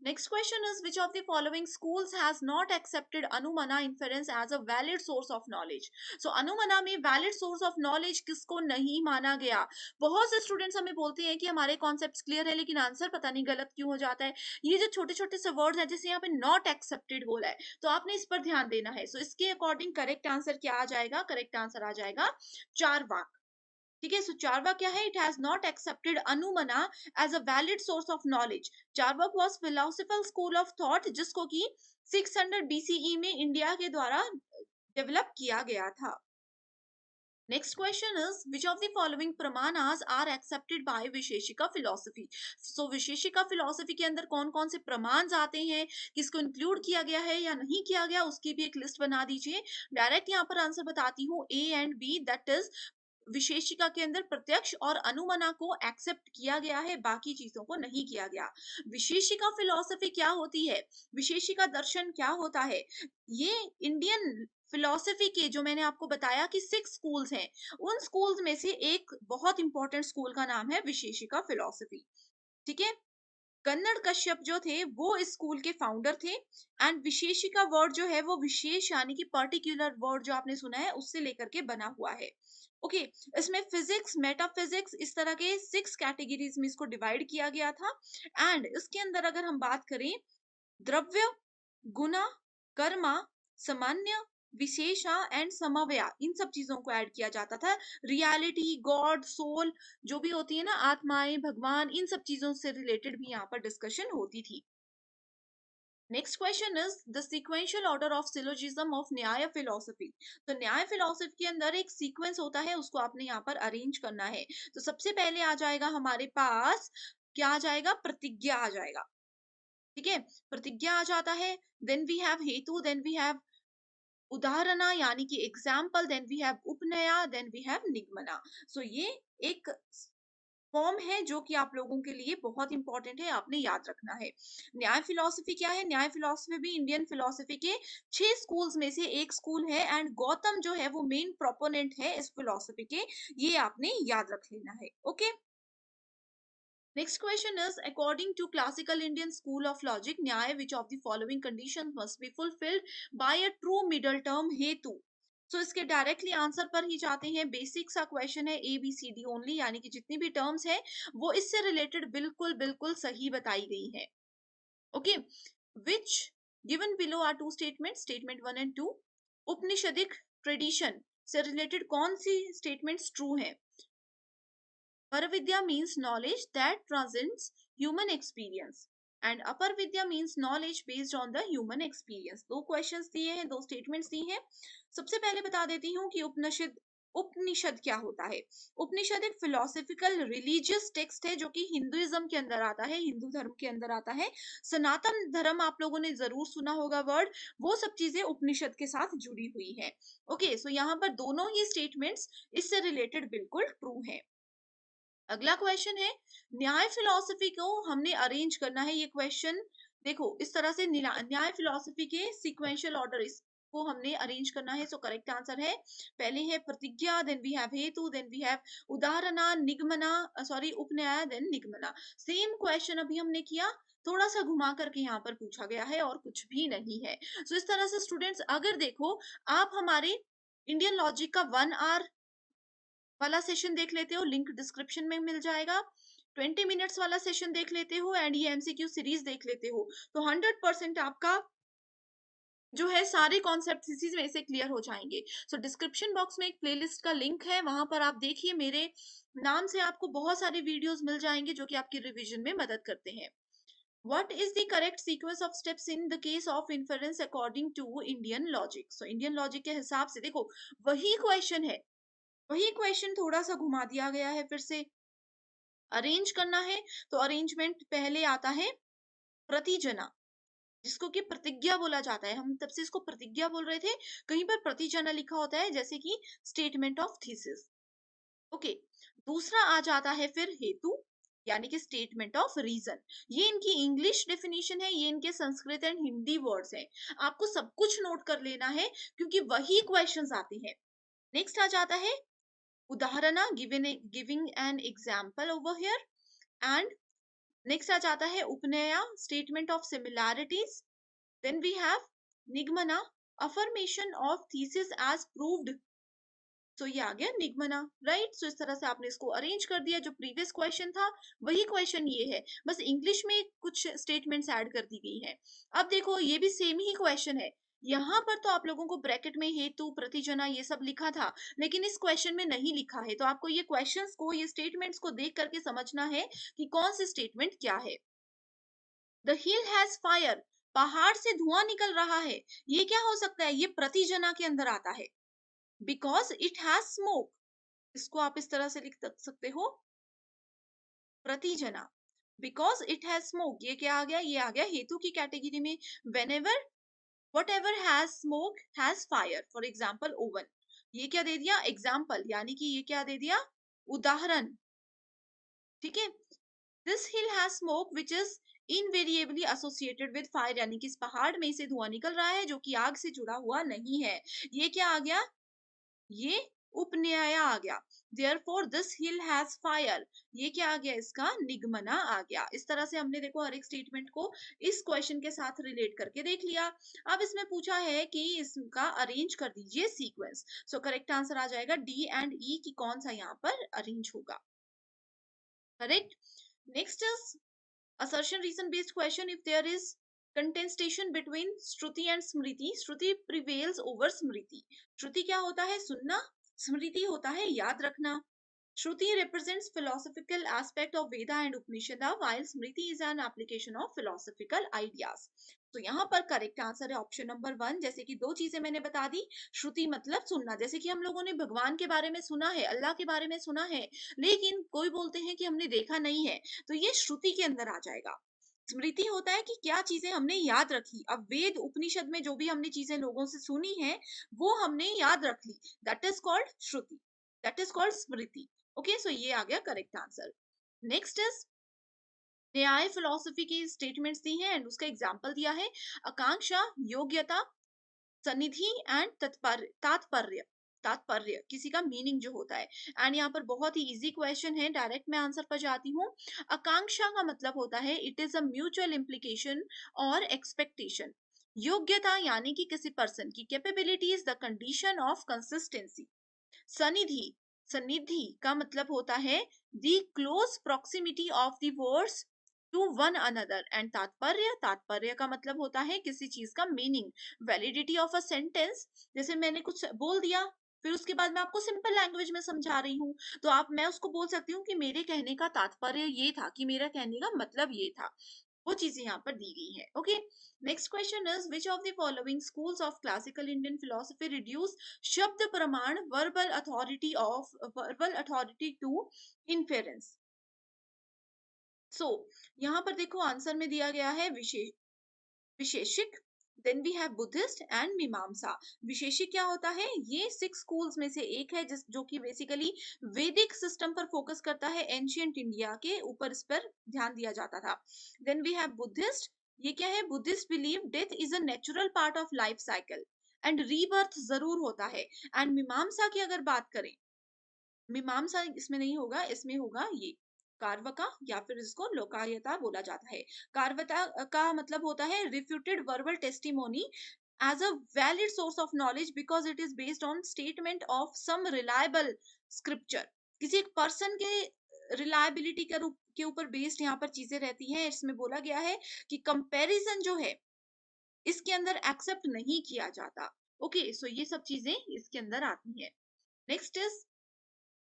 Next question is, which of the following schools has not accepted Anumana inference as a valid source of knowledge? So Anumana में valid source of knowledge किसको नहीं माना गया? बहुत से स्टूडेंट्स हमें बोलते हैं कि हमारे कॉन्सेप्ट्स क्लियर है, लेकिन आंसर पता नहीं गलत क्यों हो जाता है। ये जो छोटे छोटे से वर्ड्स हैं, जैसे यहाँ पे नॉट एक्सेप्टेड बोला है, तो आपने इस पर ध्यान देना है। सो इसके अकॉर्डिंग करेक्ट आंसर क्या आ जाएगा? करेक्ट आंसर आ जाएगा चारवाक। ठीक है। सो चारवाक क्या है? It has not accepted anumana as a valid source of knowledge. Charvaka was philosophical school of thought, जिसको कि 600 बीसीई में इंडिया के द्वारा डेवलप किया गया था। Next question is, which of the following pramanas are accepted by Vaisheshika philosophy? So Vaisheshika philosophy के अंदर कौन कौन से प्रमाण आते हैं, किसको इंक्लूड किया गया है या नहीं किया गया, उसकी भी एक लिस्ट बना दीजिए। डायरेक्ट यहाँ पर आंसर बताती हूँ, A and B, that is Vaisheshika के अंदर प्रत्यक्ष और अनुमना को एक्सेप्ट किया गया है, बाकी चीजों को नहीं किया गया। विशेषिका फिलॉसफी क्या होती है? विशेषिका दर्शन क्या होता है? ये इंडियन फिलॉसफी के, जो मैंने आपको बताया कि 6 स्कूल्स हैं, उन स्कूल्स में से एक बहुत इंपॉर्टेंट स्कूल का नाम है विशेषिका फिलॉसफी। ठीक है। कन्नड़ कश्यप जो थे वो इस स्कूल के फाउंडर थे। एंड विशेषिका वर्ड जो है वो विशेष यानी कि पर्टिकुलर वर्ड जो आपने सुना है उससे लेकर के बना हुआ है। ओके। इसमें फिजिक्स, मेटाफिजिक्स, इस तरह के 6 कैटेगरीज में इसको डिवाइड किया गया था। एंड इसके अंदर अगर हम बात करें, द्रव्य, गुना, कर्मा, सामान्य, विशेषा एंड समव्या, इन सब चीजों को ऐड किया जाता था। रियलिटी, गॉड, सोल जो भी होती है ना, आत्माएं, भगवान, इन सब चीजों से रिलेटेड भी यहाँ पर डिस्कशन होती थी। Next question is the sequential order of syllogism of न्याय फिलोसफी। तो न्याय फिलोसफी के अंदर एक सीक्वेंस होता है, उसको आपने यहाँ पर अरेंज करना है। तो सबसे पहले आ जाएगा हमारे पास, क्या आ जाएगा? प्रतिज्ञा आ जाएगा। ठीक है। प्रतिज्ञा आ जाता है। Then we have hetu, then we have udaharana यानी कि example, then we have upanaya, then we have nigamana. So ये एक फॉर्म है जो कि आप लोगों के लिए बहुत इंपॉर्टेंट है, आपने याद रखना है। न्याय फिलॉसफी क्या है? न्याय फिलॉसफी भी इंडियन फिलॉसफी के 6 स्कूल्स में से एक स्कूल है एंड गौतम जो है वो मेन प्रोपोनेंट है इस फिलॉसफी के, ये आपने याद रख लेना है। Okay, next question is, according to classical Indian school of logic, न्याय which of the following conditions must be fulfilled by a true middle term हेतु? सो इसके डायरेक्टली आंसर पर ही जाते हैं। बेसिक सा क्वेश्चन है, A B C D only, यानी कि जितनी भी टर्म्स है वो इससे रिलेटेड बिल्कुल बिल्कुल सही बताई गई है। Okay, which given below are two statement, statement 1 and 2। Upanishadic tradition से रिलेटेड कौन सी स्टेटमेंट्स ट्रू है? Paravidya means knowledge that transcends human experience and Apar Vidya means knowledge based on the human experience। दो क्वेश्चंस दिए हैं, दो statements दी हैं। सबसे पहले बता देती हूँ कि उपनिषद क्या होता है। उपनिषद एक फिलोसफिकल रिलीजियस टेक्स्ट है जो कि हिंदुइज्म के अंदर आता है, हिंदू धर्म के अंदर आता है। सनातन धर्म आप लोगों ने जरूर सुना होगा वर्ड, वो सब चीजें उपनिषद के साथ जुड़ी हुई है। ओके, सो यहाँ पर दोनों ही स्टेटमेंट्स इससे रिलेटेड बिल्कुल ट्रू है। अगला क्वेश्चन है, न्याय फिलॉसफी को हमने अरेंज करना है। ये क्वेश्चन देखो इस तरह से, न्याय फिलॉसफी के सीक्वेंशियल ऑर्डर इसको हमने अरेंज करना है। सो करेक्ट आंसर है, पहले है प्रतिज्ञा, then we have hetu, then we have उदाहरणा, निगमना, सॉरी उपन्याय, देन निगमना। सेम क्वेश्चन अभी हमने किया, थोड़ा सा घुमा करके यहाँ पर पूछा गया है और कुछ भी नहीं है। सो इस तरह से स्टूडेंट्स, अगर देखो आप हमारे इंडियन लॉजिक का 1 आवर वाला सेशन देख लेते हो, लिंक डिस्क्रिप्शन में मिल जाएगा। 20 मिनट्स वाला सेशन देख लेते हो एंड ये एमसीक्यू सीरीज देख लेते हो, तो 100% आपका जो है सारे कॉन्सेप्ट इसी में से क्लियर हो जाएंगे। सो डिस्क्रिप्शन बॉक्स में एक प्लेलिस्ट का लिंक है, वहां पर आप देखिए, मेरे नाम से आपको बहुत सारे वीडियोस मिल जाएंगे जो कि आपकी रिवीजन में मदद करते हैं। What is the correct sequence of steps in the case of inference according to Indian logic? So Indian logic के हिसाब से देखो वही क्वेश्चन है, वही क्वेश्चन थोड़ा सा घुमा दिया गया है, फिर से अरेंज करना है। तो अरेंजमेंट पहले आता है प्रतिजना, जिसको कि प्रतिज्ञा बोला जाता है, हम तब से इसको प्रतिज्ञा बोल रहे थे, कहीं पर प्रतिजना लिखा होता है जैसे कि स्टेटमेंट ऑफ थीसिस। ओके, दूसरा आ जाता है फिर हेतु, यानी कि स्टेटमेंट ऑफ रीजन। ये इनकी इंग्लिश डेफिनेशन है, ये इनके संस्कृत एंड हिंदी वर्ड्स हैं, आपको सब कुछ नोट कर लेना है क्योंकि वही क्वेश्चंस आते हैं। नेक्स्ट आ जाता है उदाहरणा, giving an example over here, and next आ जाता है उपनया, statement of similarities, then we have nigamana, affirmation of thesis as proved. So ये आ गया निगमना, राइट। सो इस तरह से आपने इसको अरेंज कर दिया, जो प्रीवियस क्वेश्चन था वही क्वेश्चन ये है, बस इंग्लिश में कुछ स्टेटमेंट्स ऐड कर दी गई है। अब देखो ये भी सेम ही क्वेश्चन है, यहाँ पर तो आप लोगों को ब्रैकेट में हेतु, प्रतिजना ये सब लिखा था, लेकिन इस क्वेश्चन में नहीं लिखा है, तो आपको ये क्वेश्चंस को, ये स्टेटमेंट्स को देख करके समझना है कि कौन सी स्टेटमेंट क्या है। द हिल हैज फायर, पहाड़ से धुआं निकल रहा है, ये क्या हो सकता है? ये प्रतिजना के अंदर आता है। बिकॉज इट हैज स्मोक, इसको आप इस तरह से लिख सकते हो, प्रतिजना, बिकॉज इट हैज स्मोक, ये क्या आ गया? ये आ गया हेतु की कैटेगरी में। Whenever whatever has smoke has fire, for example oven, ये क्या दे दिया? एग्जाम्पल, यानी कि ये क्या दे दिया? उदाहरण, ठीक है। This hill has smoke which is invariably associated with fire, यानी कि इस पहाड़ में से धुआं निकल रहा है जो कि आग से जुड़ा हुआ नहीं है। ये क्या आ गया? ये उपन्याय आ गया। Therefore this hill has fire, ये क्या आ गया? इसका निगमना आ गया। इस तरह से हमने देखो हर एक स्टेटमेंट को इस क्वेश्चन के साथ रिलेट करके देख लिया। अब इसमें पूछा है कि इसका अरेंज कर दीजिए सीक्वेंस। सो करेक्ट आंसर आ जाएगा डी एंड ई की कौन सा यहाँ पर अरेंज होगा, correct. Next is assertion reason based question, if there is contestation between Shruti and Smriti, Shruti prevails over स्मृति। श्रुति क्या होता है? सुनना, स्मृति होता है याद रखना। श्रुति represents philosophical aspect of Veda and Upanishada, while Smriti is an application of philosophical ideas। तो यहाँ पर करेक्ट आंसर है ऑप्शन नंबर 1। जैसे कि दो चीजें मैंने बता दी, श्रुति मतलब सुनना, जैसे कि हम लोगों ने भगवान के बारे में सुना है, अल्लाह के बारे में सुना है, लेकिन कोई बोलते हैं कि हमने देखा नहीं है, तो ये श्रुति के अंदर आ जाएगा। स्मृति होता है कि क्या चीजें हमने याद रखी, अब वेद उपनिषद में जो भी हमने चीजें लोगों से सुनी है वो हमने याद रख ली, that is called shruti, that is called smriti. Okay, so ये आ गया correct answer. Next is Nyaya philosophy की स्टेटमेंट्स दी हैं एंड उसका एग्जाम्पल दिया है। आकांक्षा, योग्यता, सनिधि एंड तात्पर्य तात्पर्य तात्पर्य किसी का मीनिंग जो होता है। एंड यहाँ पर बहुत ही इजी क्वेश्चन है, डायरेक्ट मैं आंसर पर जाती हूँ। आकांक्षा का मतलब होता है it is a mutual implication और एक्सपेक्टेशन। योग्यता यानी कि किसी पर्सन की capability is the condition of consistency. सनिधि, सनिधि का मतलब होता है the close proximity of the words to one another. And तात्पर्य, तात्पर्य का मतलब होता है किसी चीज का meaning, validity of a sentence. जैसे मैंने कुछ बोल दिया, फिर उसके बाद मैं आपको सिंपल लैंग्वेज में समझा रही हूँ, तो आप मैं उसको बोल सकती हूँ कि मेरे कहने का तात्पर्य ये था, कि मेरा कहने का मतलब ये था। वो चीजें यहाँ पर दी गई है। Okay, next question is which of the following schools of classical Indian philosophy reduce shabda pramana verbal authority to inference. So यहाँ पर देखो आंसर में दिया गया है Vaisheshika, then we have Buddhist and Mimamsa. Vaisheshika क्या होता है, ये 6 स्कूल्स में से एक है जिस जो कि बेसिकली वैदिक सिस्टम पर फोकस करता है, एंशियंट इंडिया के ऊपर इस पर ध्यान दिया जाता था। देन वी हैव बुद्धिस्ट, ये क्या है, Buddhist believe death is a natural part of life cycle and rebirth जरूर होता है। एंड मीमांसा की अगर बात करें, मीमांसा इसमें नहीं होगा, इसमें होगा ये कार्वका, या फिर इसको लोकायता बोला जाता है। कार्वता का मतलब होता है refuted verbal testimony as a valid source of knowledge because it is based on statement of some reliable scripture. किसी एक पर्सन के रिलायबिलिटी के रूप के ऊपर बेस्ड यहाँ पर चीजें रहती हैं। इसमें बोला गया है कि कंपैरिजन जो है इसके अंदर एक्सेप्ट नहीं किया जाता। ओके, सो ये सब चीजें इसके अंदर आती हैं। Next is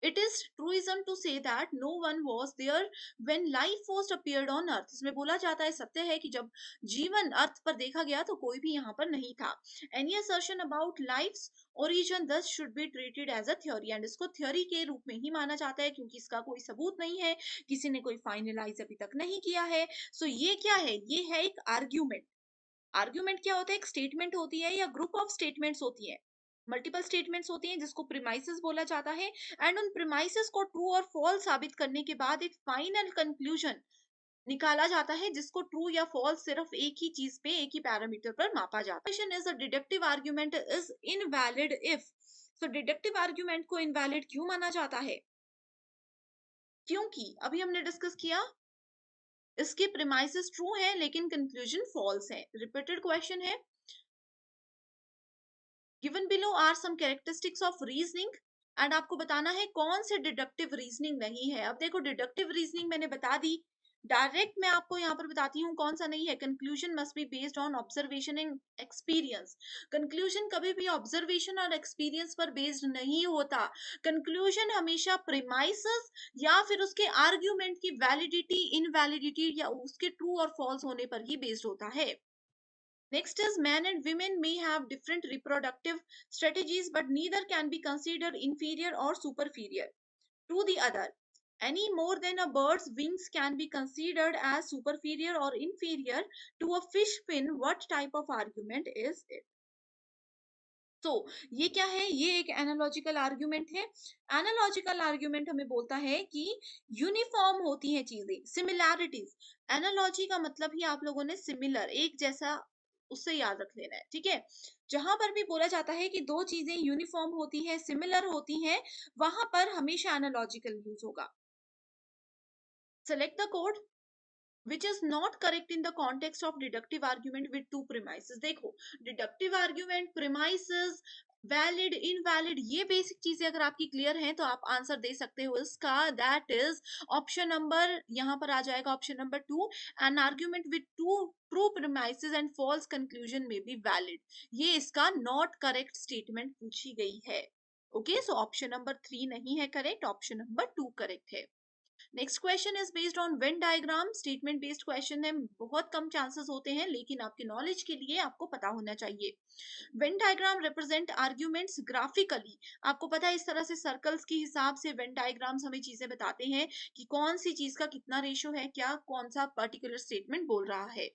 it is truism to say that no one was there when life first appeared on earth। इसमें बोला जाता है, सत्य है कि जब जीवन अर्थ पर देखा गया तो कोई भी यहाँ पर नहीं था। any assertion about life's origin thus should be treated as a theory। And इसको थ्योरी के रूप में ही माना जाता है क्योंकि इसका कोई सबूत नहीं है, किसी ने कोई फाइनलाइज अभी तक नहीं किया है। सो ये क्या है, ये है एक आर्ग्यूमेंट। आर्ग्यूमेंट क्या होता है, एक स्टेटमेंट होती है या ग्रुप ऑफ स्टेटमेंट्स होती है, मल्टीपल स्टेटमेंट्स होती हैं जिसको प्रीमाइसेस बोला जाता है। एंड उन प्रीमाइसेस को ट्रू और फॉल्स साबित करने के बाद एक फाइनल कंक्लूजन निकाला जाता है जिसको ट्रू या फॉल्स सिर्फ एक ही चीज पे, एक ही पैरामीटर पर मापा जाता है। Question is a deductive argument is invalid if. So deductive argument को इनवैलिड क्यों माना जाता है, क्योंकि अभी हमने डिस्कस किया इसके प्रीमाइसेस ट्रू है लेकिन कंक्लूजन फॉल्स है। रिपीटेड क्वेश्चन है, given below are some characteristics of reasoning. And आपको बताना है कौन से डिडक्टिव रीजनिंग नहीं है। अब देखो डिडक्टिव रीजनिंग मैंने बता दी, डायरेक्ट मैं आपको यहाँ पर बताती हूँ कौन सा नहीं है। Conclusion must be based on observation and experience. Conclusion कभी भी ऑब्जर्वेशन और एक्सपीरियंस पर बेस्ड नहीं होता। कंक्लूजन हमेशा प्रीमाइसेस या फिर उसके आर्ग्यूमेंट की वैलिडिटी, इनवैलिडिटी या उसके ट्रू और फॉल्स होने पर ही बेस्ड होता है। Next is men and women may have different reproductive strategies, but neither can be considered inferior or superior to the other. Any more than a bird's wings can be considered as superior or inferior to a fish fin. What type of argument is it? तो ये क्या है, ये एक analogical argument है। Analogical argument हमें बोलता है कि यूनिफॉर्म होती हैं चीजें, सिमिलैरिटीज। एनालॉजी का मतलब ही आप लोगों ने सिमिलर, एक जैसा, उससे याद रख लेना है, ठीक है। जहां पर भी बोला जाता है कि दो चीजें यूनिफॉर्म होती है, सिमिलर होती हैं, वहां पर हमेशा एनालॉजिकल यूज होगा। Select the code which is not correct in the context of deductive argument with two premises। देखो deductive argument, premises, valid, invalid, ये बेसिक चीजें अगर आपकी क्लियर हैं तो आप आंसर दे सकते हो इसका। दैट इज ऑप्शन नंबर, यहाँ पर आ जाएगा option number 2। An argument with two true premises and false conclusion may be valid, ये इसका नॉट करेक्ट स्टेटमेंट पूछी गई है। ओके, सो ऑप्शन नंबर 3 नहीं है करेक्ट, ऑप्शन नंबर 2 करेक्ट है। Next question is based on Venn diagram. Statement based question है, बहुत कम चांसेस होते हैं लेकिन आपके नॉलेज के लिए आपको पता होना चाहिए। Venn diagram represent arguments graphically. आपको पता है इस तरह से सर्कल्स के हिसाब से वेन डायग्राम्स हमें चीजें बताते हैं कि कौन सी चीज का कितना रेशो है, क्या कौन सा पर्टिकुलर स्टेटमेंट बोल रहा है।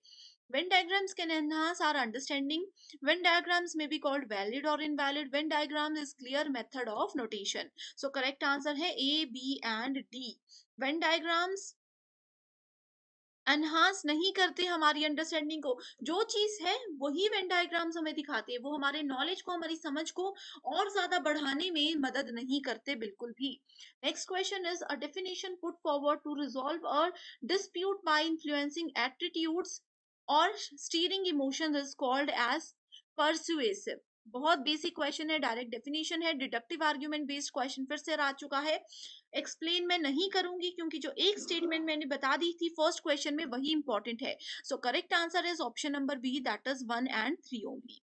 Venn diagrams can enhance our understanding. Venn diagrams may be called valid or invalid. Venn diagram is clear method of notation. So correct answer है A, B and D. Venn diagrams enhance नहीं करते हमारी understanding को। जो चीज है वही Venn diagrams हमें दिखाते हैं, वो हमारे नॉलेज को, हमारी समझ को और ज्यादा बढ़ाने में मदद नहीं करते बिल्कुल भी। Next question is a definition put forward to resolve a dispute by influencing attitudes और steering emotions is called as persuasive. बहुत बेसिक क्वेश्चन है, डायरेक्ट डेफिनेशन है, डिडक्टिव आर्ग्यूमेंट बेस्ड क्वेश्चन फिर से आ चुका है। एक्सप्लेन मैं नहीं करूंगी क्योंकि जो एक स्टेटमेंट मैंने बता दी थी फर्स्ट क्वेश्चन में वही इंपॉर्टेंट है। So correct answer is option number B, that is 1 and 3 only.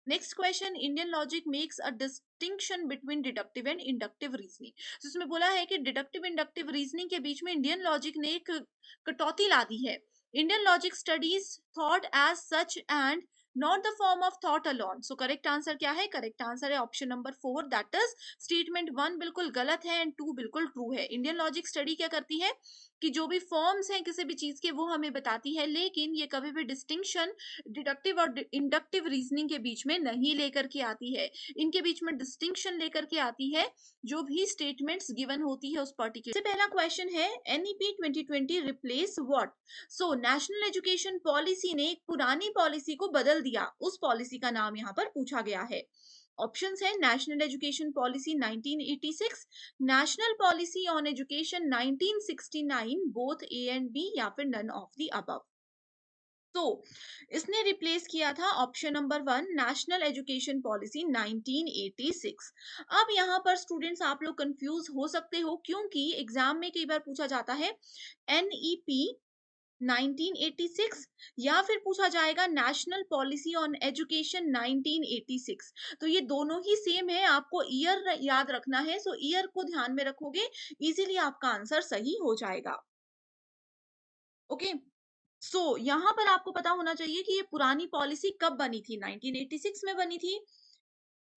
Next question, Indian logic makes a distinction between deductive and inductive reasoning. तो इसमें बोला है कि डिडक्टिव इंडक्टिव रीजनिंग के बीच में इंडियन लॉजिक ने एक कटौती ला दी है। Indian logic studies thought as such and not the form of thought alone. So correct answer क्या है? करेक्ट आंसर है option number 4, that is statement 1 बिल्कुल गलत है एंड 2 बिल्कुल ट्रू है। इंडियन लॉजिक स्टडी क्या करती है कि जो भी फॉर्म्स हैं किसी भी चीज के वो हमें बताती है, लेकिन ये कभी भी डिस्टिंक्शन डिडक्टिव और इंडक्टिव रीजनिंग के बीच में नहीं लेकर के आती है। इनके बीच में डिस्टिंक्शन लेकर के आती है जो भी स्टेटमेंट्स गिवन होती है उस पर्टिकुलर। सबसे पहला क्वेश्चन है NEP 2020 replace what. So national education policy ने एक पुरानी पॉलिसी को बदल दिया, उस पॉलिसी का नाम यहाँ पर पूछा गया है। ऑप्शंस है national education policy 1986, national policy on education 1969, both A and B, या फिर नन ऑफ द अबव। तो इसने रिप्लेस किया था option number 1 national education policy 1986। अब यहाँ पर स्टूडेंट्स आप लोग कंफ्यूज हो सकते हो क्योंकि एग्जाम में कई बार पूछा जाता है एनईपी 1986 या फिर पूछा जाएगा नेशनल पॉलिसी ऑन एजुकेशन 1986। तो ये दोनों ही सेम है, आपको ईयर याद रखना है। सो ईयर को ध्यान में रखोगे इजीली आपका आंसर सही हो जाएगा। ओके, सो यहाँ पर आपको पता होना चाहिए कि ये पुरानी पॉलिसी कब बनी थी। 1986 में बनी थी।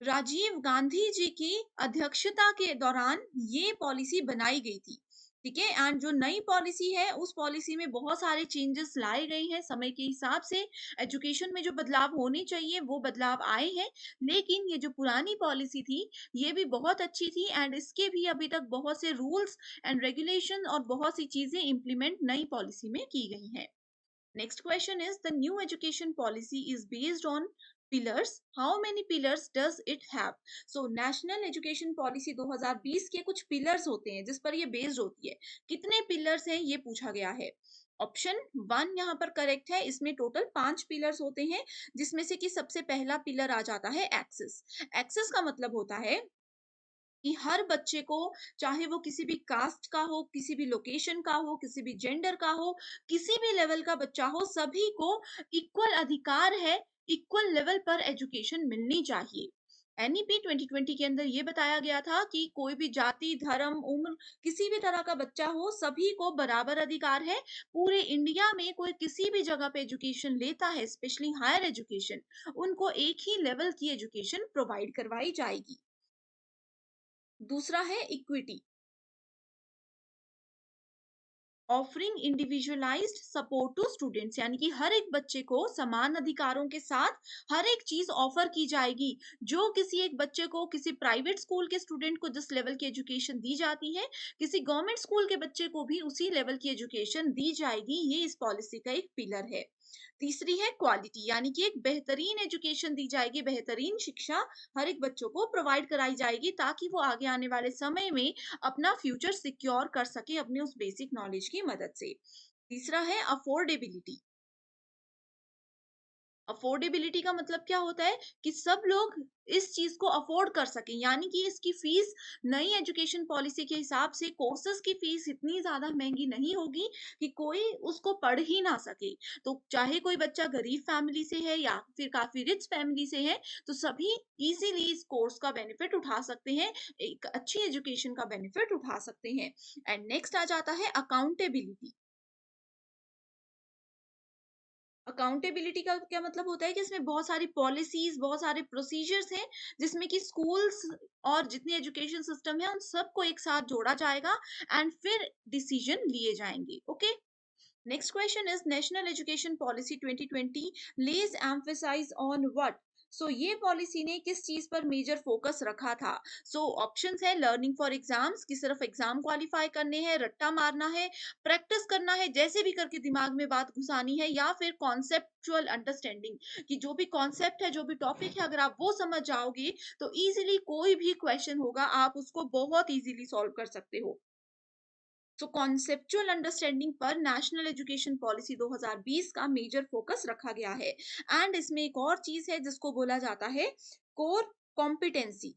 राजीव गांधी जी की अध्यक्षता के दौरान ये पॉलिसी बनाई गई थी। ठीक है, एंड जो नई पॉलिसी है उस पॉलिसी में बहुत सारे चेंजेस लाए गए हैं समय के हिसाब से। एजुकेशन में जो बदलाव होने चाहिए वो बदलाव आए हैं, लेकिन ये जो पुरानी पॉलिसी थी ये भी बहुत अच्छी थी एंड इसके भी अभी तक बहुत से रूल्स एंड रेगुलेशन और बहुत सी चीजें इंप्लीमेंट नई पॉलिसी में की गई हैं। Next question is the new education policy is based on pillars. How many pillars does it have? So national education policy 2020 के कुछ pillars होते हैं जिस पर ये based होती है। कितने pillars हैं ये पूछा गया है। ऑप्शन 1 यहाँ पर करेक्ट है, इसमें टोटल 5 पिलर्स होते हैं जिसमें से कि सबसे पहला पिलर आ जाता है एक्सेस। एक्सेस का मतलब होता है कि हर बच्चे को, चाहे वो किसी भी कास्ट का हो, किसी भी लोकेशन का हो, किसी भी जेंडर का हो, किसी भी लेवल का बच्चा हो, सभी को इक्वल अधिकार है, इक्वल लेवल पर एजुकेशन मिलनी चाहिए। एनईपी 2020 के अंदर ये बताया गया था कि कोई भी जाति, धर्म, उम्र, किसी भी तरह का बच्चा हो, सभी को बराबर अधिकार है। पूरे इंडिया में कोई किसी भी जगह पे एजुकेशन लेता है, स्पेशली हायर एजुकेशन, उनको एक ही लेवल की एजुकेशन प्रोवाइड करवाई जाएगी। दूसरा है equity, offering individualized support to students, यानी कि हर एक बच्चे को समान अधिकारों के साथ हर एक चीज ऑफर की जाएगी। जो किसी एक बच्चे को किसी प्राइवेट स्कूल के स्टूडेंट को जिस लेवल की एजुकेशन दी जाती है, किसी गवर्नमेंट स्कूल के बच्चे को भी उसी लेवल की एजुकेशन दी जाएगी। ये इस पॉलिसी का एक पिलर है। तीसरी है क्वालिटी, यानी कि एक बेहतरीन एजुकेशन दी जाएगी, बेहतरीन शिक्षा हर एक बच्चों को प्रोवाइड कराई जाएगी ताकि वो आगे आने वाले समय में अपना फ्यूचर सिक्योर कर सके अपने उस बेसिक नॉलेज की मदद से। तीसरा है अफोर्डेबिलिटी। अफोर्डेबिलिटी का मतलब क्या होता है कि सब लोग इस चीज को अफोर्ड कर सकें, यानी कि इसकी फीस नई एजुकेशन पॉलिसी के हिसाब से कोर्सेज की फीस इतनी ज्यादा महंगी नहीं होगी कि कोई उसको पढ़ ही ना सके। तो चाहे कोई बच्चा गरीब फैमिली से है या फिर काफी रिच फैमिली से है, तो सभी इजीली इस कोर्स का बेनिफिट उठा सकते हैं, एक अच्छी एजुकेशन का बेनिफिट उठा सकते हैं। एंड नेक्स्ट आ जाता है अकाउंटेबिलिटी। अकाउंटेबिलिटी का क्या मतलब होता है कि इसमें बहुत सारी पॉलिसीज, बहुत सारे प्रोसीजर्स हैं जिसमें कि स्कूल्स और जितने एजुकेशन सिस्टम है उन सबको एक साथ जोड़ा जाएगा एंड फिर डिसीजन लिए जाएंगे। Okay, Next question is National Education Policy 2020 lays emphasis on what? सो ये पॉलिसी ने किस चीज पर मेजर फोकस रखा था? सो ऑप्शंस है लर्निंग फॉर एग्जाम्स कि सिर्फ एग्जाम क्वालिफाई करने हैं, रट्टा मारना है, प्रैक्टिस करना है, जैसे भी करके दिमाग में बात घुसानी है, या फिर कॉन्सेप्चुअल अंडरस्टैंडिंग कि जो भी कॉन्सेप्ट है, जो भी टॉपिक है, अगर आप वो समझ जाओगे तो इजीली कोई भी क्वेश्चन होगा आप उसको बहुत इजीली सॉल्व कर सकते हो। तो कॉन्सेप्चुअल अंडरस्टैंडिंग पर नेशनल एजुकेशन पॉलिसी 2020 का मेजर फोकस रखा गया है। एंड इसमें एक और चीज है जिसको बोला जाता है कोर कॉम्पिटेंसी।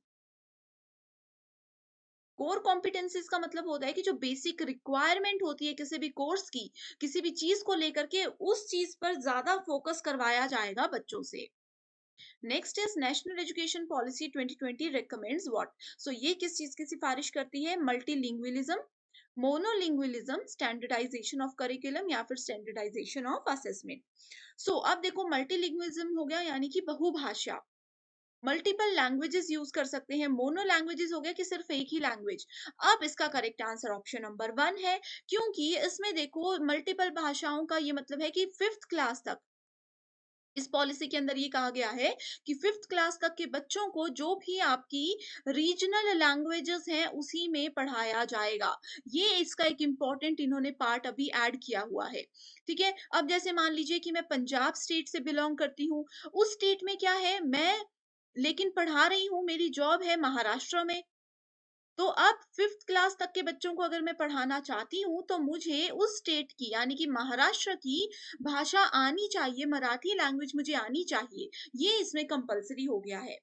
कोर कॉम्पिटेंसीज का मतलब होता है कि जो बेसिक रिक्वायरमेंट होती है किसी भी कोर्स की, किसी भी चीज को लेकर के उस चीज पर ज्यादा फोकस करवाया जाएगा बच्चों से। Next is national education policy 2020 recommends what? So ये किस चीज की सिफारिश करती है? Multilingualism, monolingualism, standardisation of curriculum या फिर स्टैंडर्डाइजेशन ऑफ असेसमेंट। सो अब देखो मल्टीलिंगुअलिज्म हो गया यानी कि बहुभाषा, मल्टीपल लैंग्वेजेस यूज कर सकते हैं। मोनो लैंग्वेजेस हो गया कि सिर्फ एक ही लैंग्वेज। अब इसका करेक्ट आंसर ऑप्शन नंबर 1 है, क्योंकि इसमें देखो मल्टीपल भाषाओं का ये मतलब है कि 5th क्लास तक इस पॉलिसी के अंदर ये कहा गया है कि 5th क्लास तक के बच्चों को जो भी आपकी रीजनल लैंग्वेजेस हैं उसी में पढ़ाया जाएगा। ये इसका एक इम्पॉर्टेंट इन्होंने पार्ट अभी ऐड किया हुआ है। ठीक है, अब जैसे मान लीजिए कि मैं पंजाब स्टेट से बिलोंग करती हूँ, उस स्टेट में क्या है, मैं लेकिन पढ़ा रही हूँ, मेरी जॉब है महाराष्ट्र में। तो अब 5th क्लास तक के बच्चों को अगर मैं पढ़ाना चाहती हूँ तो मुझे उस स्टेट की यानी कि महाराष्ट्र की भाषा आनी चाहिए, मराठी लैंग्वेज मुझे आनी चाहिए। ये इसमें कंपलसरी हो गया है।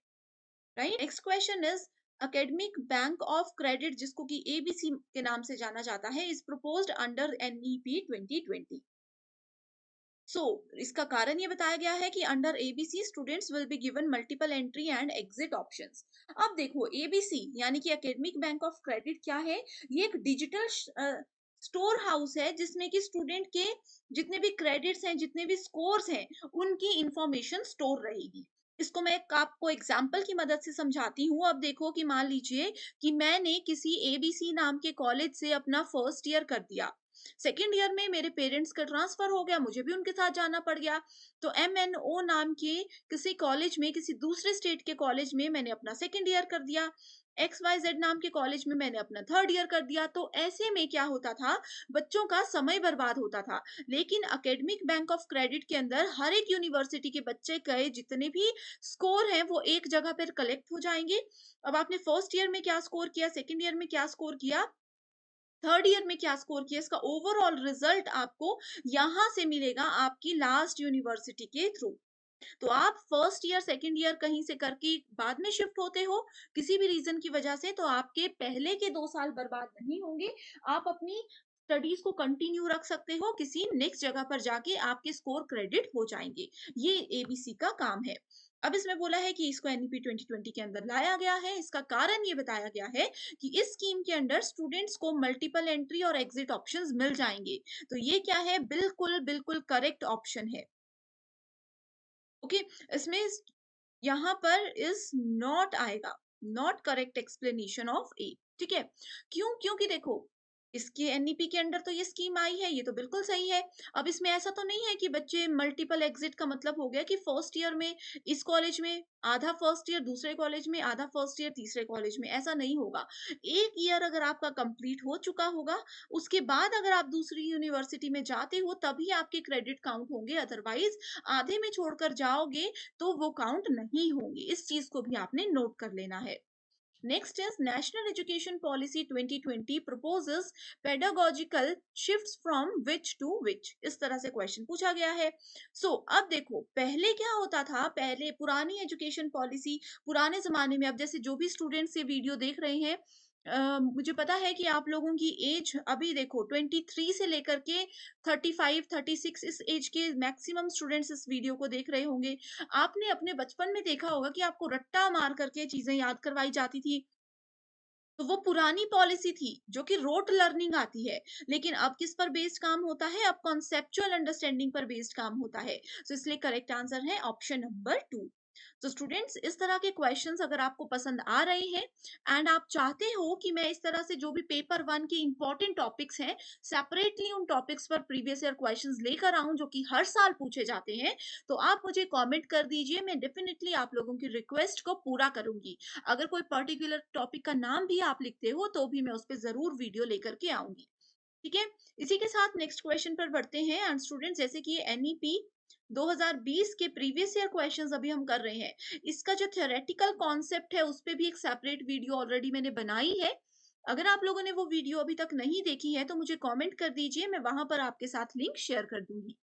Right, next question is academic bank of credit, जिसको कि एबीसी के नाम से जाना जाता है, इज प्रपोज्ड अंडर एनईपी 2020। सो इसका कारण ये बताया गया है कि under ABC students will be given multiple entry and exit options. अब देखो एबीसी यानी कि एकेडमिक बैंक ऑफ क्रेडिट क्या है? ये एक डिजिटल स्टोर हाउस है जिसमें कि स्टूडेंट के जितने भी क्रेडिट्स हैं, जितने भी स्कोर्स हैं, उनकी इंफॉर्मेशन स्टोर रहेगी। इसको मैं एक आपको एग्जाम्पल की मदद से समझाती हूँ। अब देखो कि मान लीजिए कि मैंने किसी एबीसी नाम के कॉलेज से अपना फर्स्ट ईयर कर दिया, सेकेंड ईयर में मेरे पेरेंट्स का ट्रांसफर हो गया, मुझे भी उनके साथ जाना पड़ गया। तो एमएनओ नाम के किसी कॉलेज में, किसी दूसरे स्टेट के कॉलेज में मैंने अपना सेकेंड ईयर कर दिया, एक्स वाई जेड नाम के कॉलेज में मैंने अपना थर्ड ईयर कर दिया। तो ऐसे में क्या होता था, बच्चों का समय बर्बाद होता था। लेकिन एकेडमिक बैंक ऑफ क्रेडिट के अंदर हर एक यूनिवर्सिटी के बच्चे के जितने भी स्कोर हैं वो एक जगह पर कलेक्ट हो जाएंगे। अब आपने फर्स्ट ईयर में क्या स्कोर किया, सेकेंड ईयर में क्या स्कोर किया, थर्ड ईयर में क्या स्कोर किया, इसका ओवरऑल रिजल्ट आपको यहां से मिलेगा आपकी लास्ट यूनिवर्सिटी के थ्रू। तो आप फर्स्ट ईयर सेकंड ईयर कहीं से करके बाद में शिफ्ट होते हो किसी भी रीजन की वजह से, तो आपके पहले के 2 साल बर्बाद नहीं होंगे। आप अपनी स्टडीज को कंटिन्यू रख सकते हो, किसी नेक्स्ट जगह पर जाके आपके स्कोर क्रेडिट हो जाएंगे। ये एबीसी का काम है। अब इसमें बोला है कि इसको एनईपी 2020 के अंदर लाया गया है। इसका कारण ये बताया गया है कि इस स्कीम के अंदर स्टूडेंट्स को मल्टीपल एंट्री और एग्जिट ऑप्शंस मिल जाएंगे। तो ये क्या है, बिल्कुल बिल्कुल करेक्ट ऑप्शन है। ओके, इसमें यहाँ पर इज नॉट आएगा, नॉट करेक्ट एक्सप्लेनेशन ऑफ ए। ठीक है, क्यों? क्योंकि देखो इसके एनईपी के अंडर तो ये स्कीम आई है, ये तो बिल्कुल सही है। अब इसमें ऐसा तो नहीं है कि बच्चे मल्टीपल एग्जिट का मतलब हो गया कि फर्स्ट ईयर में इस कॉलेज में आधा फर्स्ट ईयर, दूसरे कॉलेज में आधा फर्स्ट ईयर, तीसरे कॉलेज में, ऐसा नहीं होगा। एक ईयर अगर आपका कंप्लीट हो चुका होगा, उसके बाद अगर आप दूसरी यूनिवर्सिटी में जाते हो तभी आपके क्रेडिट काउंट होंगे, अदरवाइज आधे में छोड़कर जाओगे तो वो काउंट नहीं होंगे। इस चीज को भी आपने नोट कर लेना है। Next is national education policy 2020 proposes pedagogical shifts from which to which, इस तरह से क्वेश्चन पूछा गया है। अब देखो पहले क्या होता था, पहले पुरानी एजुकेशन पॉलिसी, पुराने जमाने में, अब जैसे जो भी स्टूडेंट्स ये वीडियो देख रहे हैं, मुझे पता है कि आप लोगों की एज अभी देखो 23 से लेकर के 35 36 इस एज के मैक्सिमम स्टूडेंट्स इस वीडियो को देख रहे होंगे। आपने अपने बचपन में देखा होगा कि आपको रट्टा मार करके चीजें याद करवाई जाती थी। तो वो पुरानी पॉलिसी थी जो कि रोट लर्निंग आती है। लेकिन अब किस पर बेस्ड काम होता है, अब कॉन्सेप्चुअल अंडरस्टैंडिंग पर बेस्ड काम होता है। इसलिए करेक्ट आंसर है ऑप्शन नंबर 2। तो स्टूडेंट्स, इस तरह के क्वेश्चंस अगर आपको पसंद आ रहे हैं एंड आप चाहते हो कि मैं इस तरह से जो भी पेपर वन के इंपॉर्टेंट टॉपिक्स हैं सेपरेटली उन टॉपिक्स पर प्रीवियस ईयर क्वेश्चंस लेकर आऊं जो कि हर साल पूछे जाते हैं, तो आप मुझे कमेंट कर दीजिए। मैं डेफिनेटली आप लोगों की रिक्वेस्ट को पूरा करूंगी। अगर कोई पर्टिकुलर टॉपिक का नाम भी आप लिखते हो तो भी मैं उस पर जरूर वीडियो लेकर के आऊंगी। ठीक है, इसी के साथ नेक्स्ट क्वेश्चन पर बढ़ते हैं। एंड स्टूडेंट्स, जैसे कि एनईपी 2020 के प्रीवियस ईयर क्वेश्चंस अभी हम कर रहे हैं, इसका जो थ्योरेटिकल कॉन्सेप्ट है उस पे भी एक सेपरेट वीडियो ऑलरेडी मैंने बनाई है। अगर आप लोगों ने वो वीडियो अभी तक नहीं देखी है तो मुझे कमेंट कर दीजिए, मैं वहां पर आपके साथ लिंक शेयर कर दूंगी।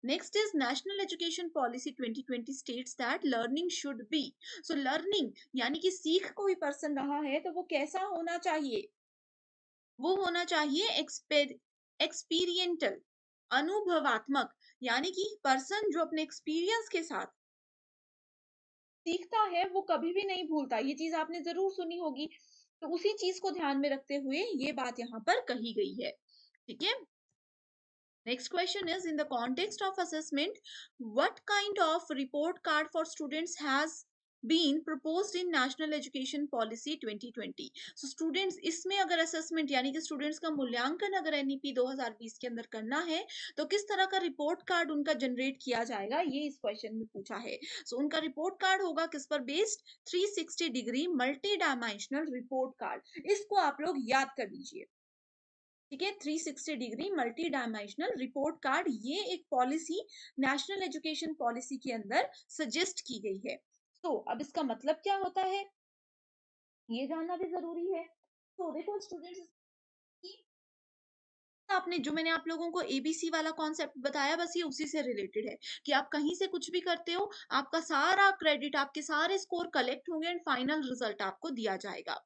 Next is national education policy 2020 states that learning should be. So learning यानी कि सीख कोई पर्सन रहा है तो वो कैसा होना चाहिए? वो होना चाहिए एक्सपीरियंटल, अनुभवात्मक, यानी कि पर्सन जो अपने एक्सपीरियंस के साथ सीखता है वो कभी भी नहीं भूलता। ये चीज आपने जरूर सुनी होगी। तो उसी चीज को ध्यान में रखते हुए ये बात यहाँ पर कही गई है। ठीक है, next question is, in the context of assessment, what kind of report card for students has been proposed in national education policy 2020? so students, इसमें अगर assessment यानी कि students का मूल्यांकन अगर NEP 2020 के अंदर करना है तो किस तरह का रिपोर्ट कार्ड उनका जनरेट किया जाएगा, ये इस क्वेश्चन में पूछा है। सो उनका रिपोर्ट कार्ड होगा किस पर based? 360 degree multi dimensional report card. इसको आप लोग याद कर लीजिए। ठीक है, 360 degree multi dimensional report card, ये एक पॉलिसी नेशनल एजुकेशन पॉलिसी के अंदर सजेस्ट की गई है। तो अब इसका मतलब क्या होता है ये जानना भी जरूरी है। तो देखो स्टूडेंट्स, आपने जो मैंने आप लोगों को एबीसी वाला कॉन्सेप्ट बताया बस ये उसी से रिलेटेड है कि आप कहीं से कुछ भी करते हो, आपका सारा क्रेडिट, आपके सारे स्कोर कलेक्ट होंगे एंड फाइनल रिजल्ट आपको दिया जाएगा।